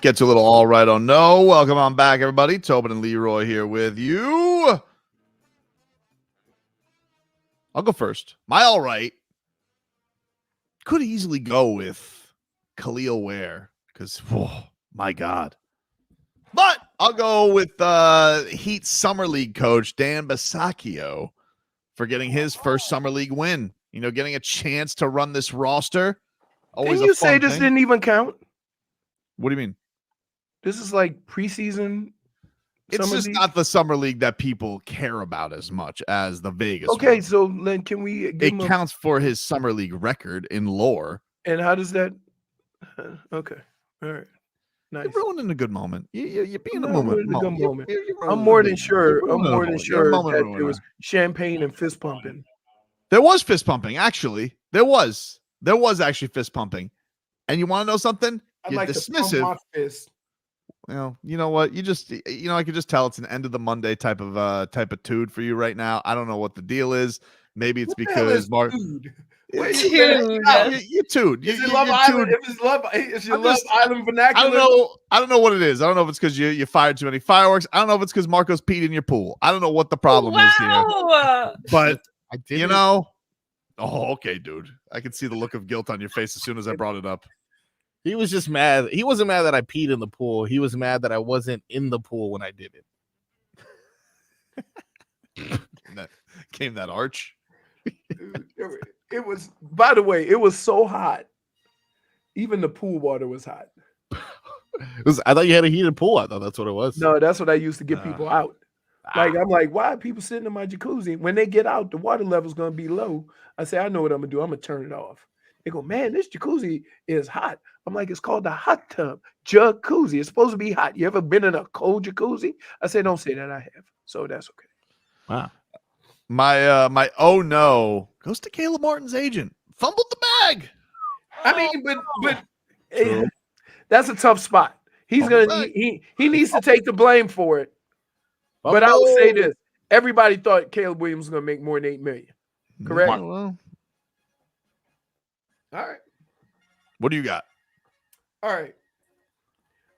Get to a little all right on no. Welcome on back, everybody. Tobin and Leroy here with you. I'll go first. My all right could easily go with Kel'el Ware because, oh, my God. But I'll go with Heat Summer League coach Dan Bisaccio for getting his first Summer League win. You know, getting a chance to run this roster. Always Didn't you say this didn't even count? What do you mean? This is like preseason. It's just not the Summer League that people care about as much as the Vegas. Okay, one. so then can we? It counts for his Summer League record in lore. And how does that? Okay, all right, nice. You're ruining a good moment. You're being a I'm moment. ruining a good moment. I'm more than sure. I'm more than sure that there was champagne and fist pumping. There was fist pumping, actually. There was actually fist pumping. And you want to know something? I'd You're like dismissive. to pump my fist. Well, you know what? I could just tell it's an end of the Monday type of tude for you right now. I don't know what the deal is. Maybe it's because Mark. You tude. Is it Love Island? If it's your Love Island vernacular. I don't know what it is. I don't know if it's because you fired too many fireworks. I don't know if it's because Marcos peed in your pool. I don't know what the problem is here. But I did. You know. Oh, okay, dude. I could see the look of guilt on your face as soon as I brought it up. He was just mad. He wasn't mad that I peed in the pool. He was mad that I wasn't in the pool when I did it. Came that arch. It was, by the way, it was so hot. Even the pool water was hot. I thought you had a heated pool. I thought that's what it was. No, that's what I used to get people out. Like, I'm like, why are people sitting in my jacuzzi? When they get out, the water level's going to be low. I say, I know what I'm going to do. I'm going to turn it off. They go, man, this jacuzzi is hot. I'm like, it's called the hot tub jacuzzi. It's supposed to be hot. You ever been in a cold jacuzzi? I say, don't say that. I have. So that's okay. Wow. My oh no goes to Caleb Martin's agent. Fumbled the bag. I mean, but that's a tough spot. He's he needs to take the blame for it. But I will say this: everybody thought Caleb Williams was going to make more than $8 million. Correct? Well, all right. What do you got? All right.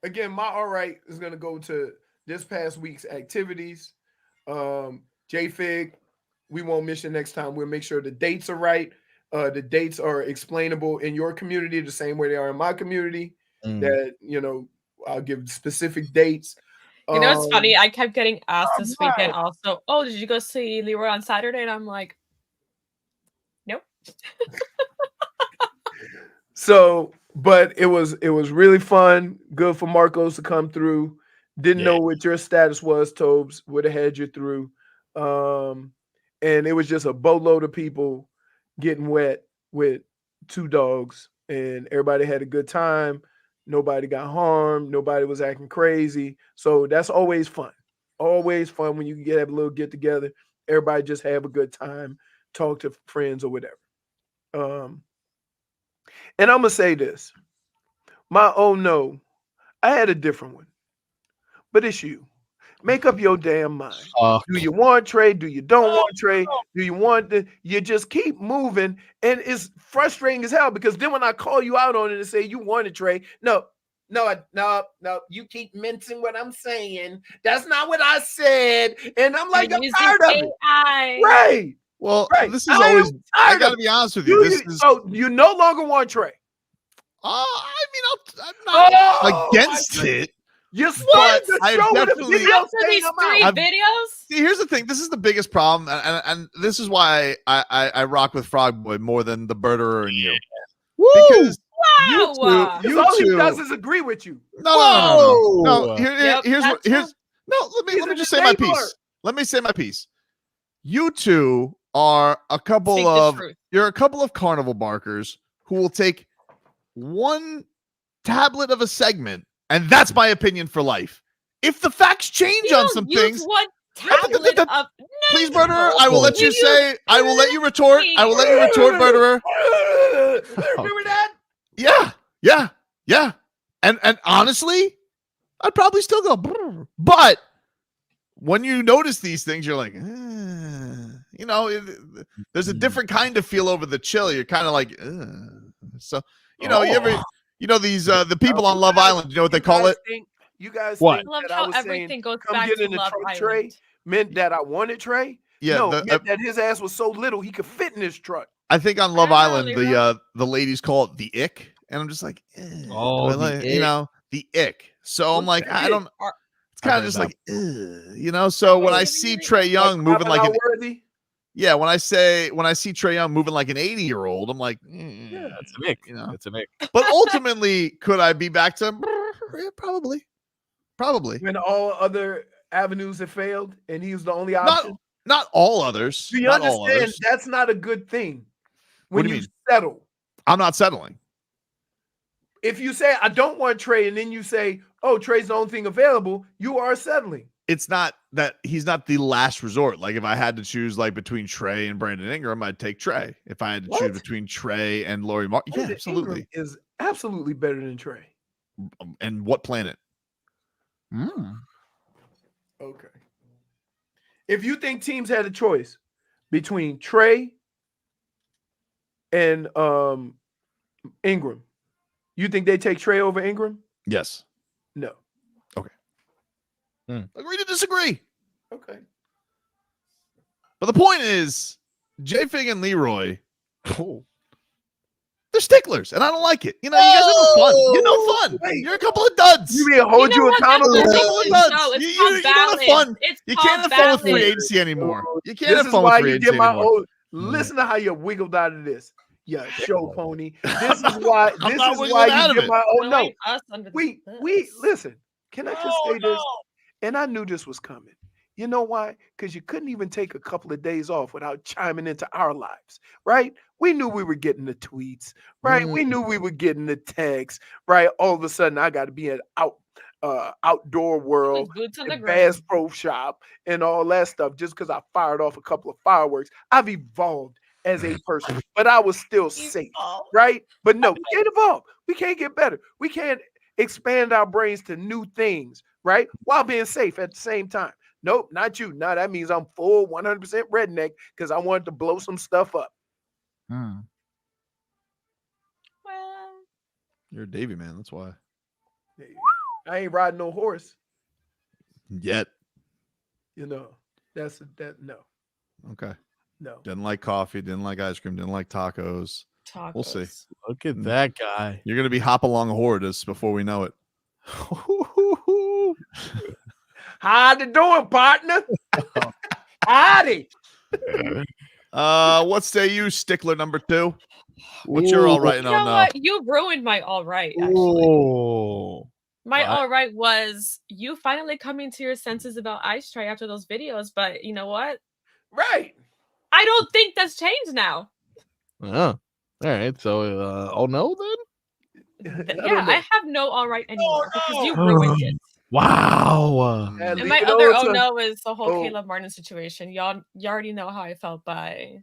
Again, my all right is going to go to this past week's activities. JFig, we won't miss you next time. We'll make sure the dates are right. The dates are explainable in your community the same way they are in my community. That, you know, I'll give specific dates. You know, it's funny. I kept getting asked this weekend also, oh, did you go see Leroy on Saturday? And I'm like, nope. So, but it was really fun. Good for Marcos to come through. Didn't know what your status was, Tobes. Would have had you through. And it was just a boatload of people getting wet with two dogs, and everybody had a good time. Nobody got harmed. Nobody was acting crazy. So that's always fun. Always fun when you have a little get together. Everybody just have a good time, talk to friends or whatever. And I'm going to say this. My oh no, I had a different one. But it's you. Make up your damn mind. Do you want Trae? Do you don't want Trae? Do you want the? You just keep moving, and it's frustrating as hell because then when I call you out on it and say you wanted Trae, no. You keep mincing what I'm saying. That's not what I said, and I'm like, I'm tired of it. Right. Well, this is always. I got to be honest with you. So you no longer want Trae. I mean, I'm not against it. You started the show with a video after these 3 videos. See, here's the thing. This is the biggest problem, and this is why I rock with Frog Boy more than the Birderer and you. Woo! Because you all he does is agree with you. No. Here's let me just say my piece. Let me say my piece. You two are a couple of carnival barkers who will take one tablet of a segment. And that's my opinion for life. If the facts change on some things, please, Birderer, I will let you say. I will let you retort. I will let you retort, Birderer. Remember that? Yeah. And honestly, I'd probably still go. Brr. But when you notice these things, you're like, you know, there's a different kind of feel over the chill. You're kind of like, so you know, you You know these the people on Love Island. You know what they call it? You guys What? think I love that how I was everything saying, goes come back get to in the Love truck, Island. Trae, meant that I wanted Trae? Yeah, No, the- meant that his ass was so little he could fit in this truck. I think on Love know, Island Leroy. the ladies call it the ick, and I'm just like, Oh, I the like, you ick. know, the ick. So I'm like, I don't. It's kind of heard just that. like, you know. So when I see Trae Young moving like an worthy. yeah, when I see Trae Young moving like an 80-year-old, I'm like, Yeah, it's an ick. you know. It's an ick. But ultimately, could I be back to yeah, probably. When all other avenues have failed and he was the only option. Not all others. Do you Not all understand? others. That's not a good thing. What When do you you mean? settle. I'm not settling. If you say I don't want Trae, and then you say, "Oh, Trae's the only thing available," you are settling. It's not that he's not the last resort. Like if I had to choose like between Trae and Brandon Ingram, I'd take Trae. If I had to choose between Trae and Lauri Markkanen, yeah, Brandon absolutely. Ingram is absolutely better than Trae. And what planet? Okay. If you think teams had a choice between Trae and Ingram, you think they take Trae over Ingram? Yes. No. Okay. Agree to disagree. Okay. But the point is, JFig and Leroy, they're sticklers, and I don't like it. You know, you guys are no fun. You're no fun. You're a couple of duds. You mean hold you accountable? You're a couple of duds. No, it's You called don't have balance. fun. It's You called can't have fun with free balance. agency anymore. You can't This have is fun why with free you agency get my anymore. old. Listen to how you wiggled out of this. Yeah, show pony. This is why. I'm This not is wiggling why out you of get it. my old. No, No, ain't us under the we bus. listen. Can I just say this? And I knew this was coming. You know why? Because you couldn't even take a couple of days off without chiming into our lives, right? We knew we were getting the tweets, right? We knew we were getting the texts, right? All of a sudden, I got to be an outdoor world, Boots on the and ground. Bass Pro Shop, and all that stuff. Just because I fired off a couple of fireworks, I've evolved as a person, but I was still safe, right? But no, we can't evolve. We can't get better. We can't expand our brains to new things, right? While being safe at the same time. Nope, not you. Now that means I'm full 100% redneck because I wanted to blow some stuff up. Well, You're a Davy man. That's why. I ain't riding no horse. Yet. You know, that's no. Okay. No. Didn't like coffee. Didn't like ice cream. Didn't like tacos. We'll see. Look at that guy. You're gonna be hop along horridus before we know it. How you doing, partner? Howdy. What say you, stickler number 2? What's your all right and you know oh no? what? You ruined my all right. Actually, Oh, my all right was you finally coming to your senses about Ice Tray after those videos. But you know what? Right. I don't think that's changed now. all right. So, oh no, then. I have no all right anymore because you ruined it. Wow. And my other oh no is the whole Caleb Martin situation. You already know how I felt by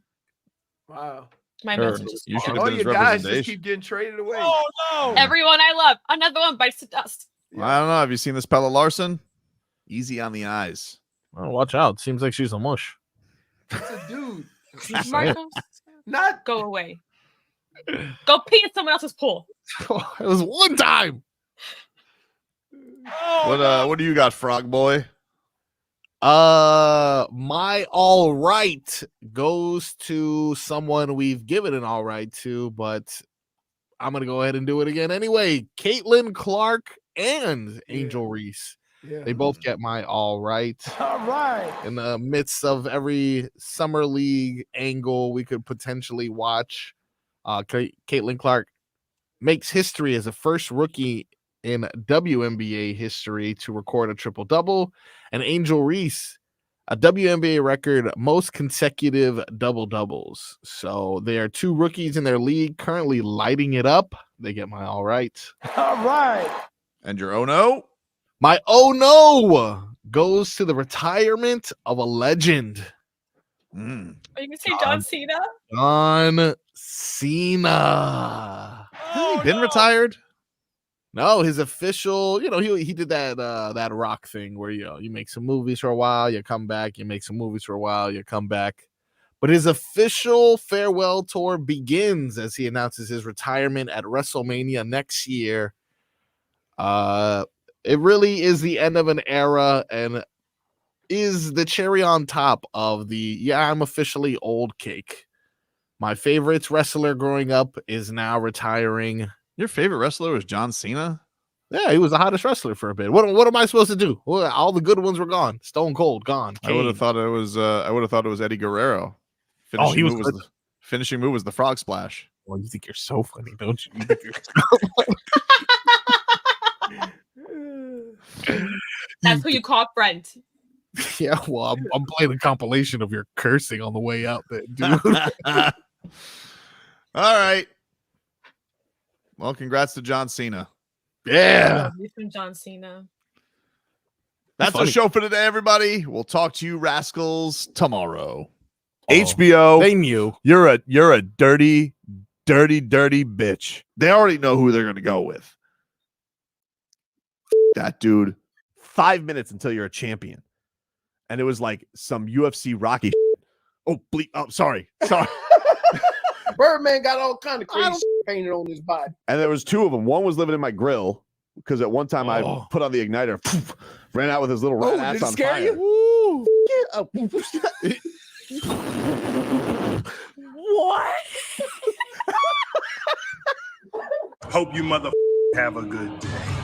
my messages. You should have All been his your guys just representation. keep getting traded away. Oh no! Everyone I love, another one bites the dust. Well, I don't know. Have you seen this Pella Larson? Easy on the eyes. Oh, watch out. Seems like she's a mush. It's a dude. Marcos, not go away. Go pee in someone else's pool. It was one time. What do you got, Frog Boy? My all right goes to someone we've given an all right to, but I'm gonna go ahead and do it again anyway. Caitlin Clark and Angel Reese. Yeah. They both get my all right. All right. In the midst of every summer league angle we could potentially watch, Caitlin Clark makes history as the first rookie in WNBA history to record a triple-double, and Angel Reese, a WNBA record most consecutive double-doubles. So they are 2 rookies in their league currently lighting it up. They get my all right. All right. And your oh no? My oh no goes to the retirement of a legend. Are you gonna say John Cena? John Cena. Hasn't he been retired? No, his official, he did that rock thing where you make some movies for a while, you come back, you make some movies for a while, you come back. But his official farewell tour begins as he announces his retirement at WrestleMania next year. It really is the end of an era and is the cherry on top of the I'm officially old cake. My favorite wrestler growing up is now retiring. Your favorite wrestler was John Cena? Yeah, he was the hottest wrestler for a bit. What am I supposed to do? Well, all the good ones were gone. Stone Cold gone. I would have thought it was Eddie Guerrero. Finishing move was the frog splash. Well, you think you're so funny, don't you? That's who you call Brent. Yeah, well, I'm playing a compilation of your cursing on the way out there, dude. All right. Well, congrats to John Cena. Yeah. From John Cena. That's our show for today, everybody. We'll talk to you rascals tomorrow. Oh, HBO. They knew. You're a dirty, dirty, dirty bitch. They already know who they're gonna go with. That dude. 5 minutes until you're a champion. And it was like some UFC Rocky shit. Oh, sorry. Birdman got all kind of crazy shit painted on his body. And there was two of them. One was living in my grill because at one time I put on the igniter, ran out with his little rat ass on fire. You? What? Hope you mother have a good day.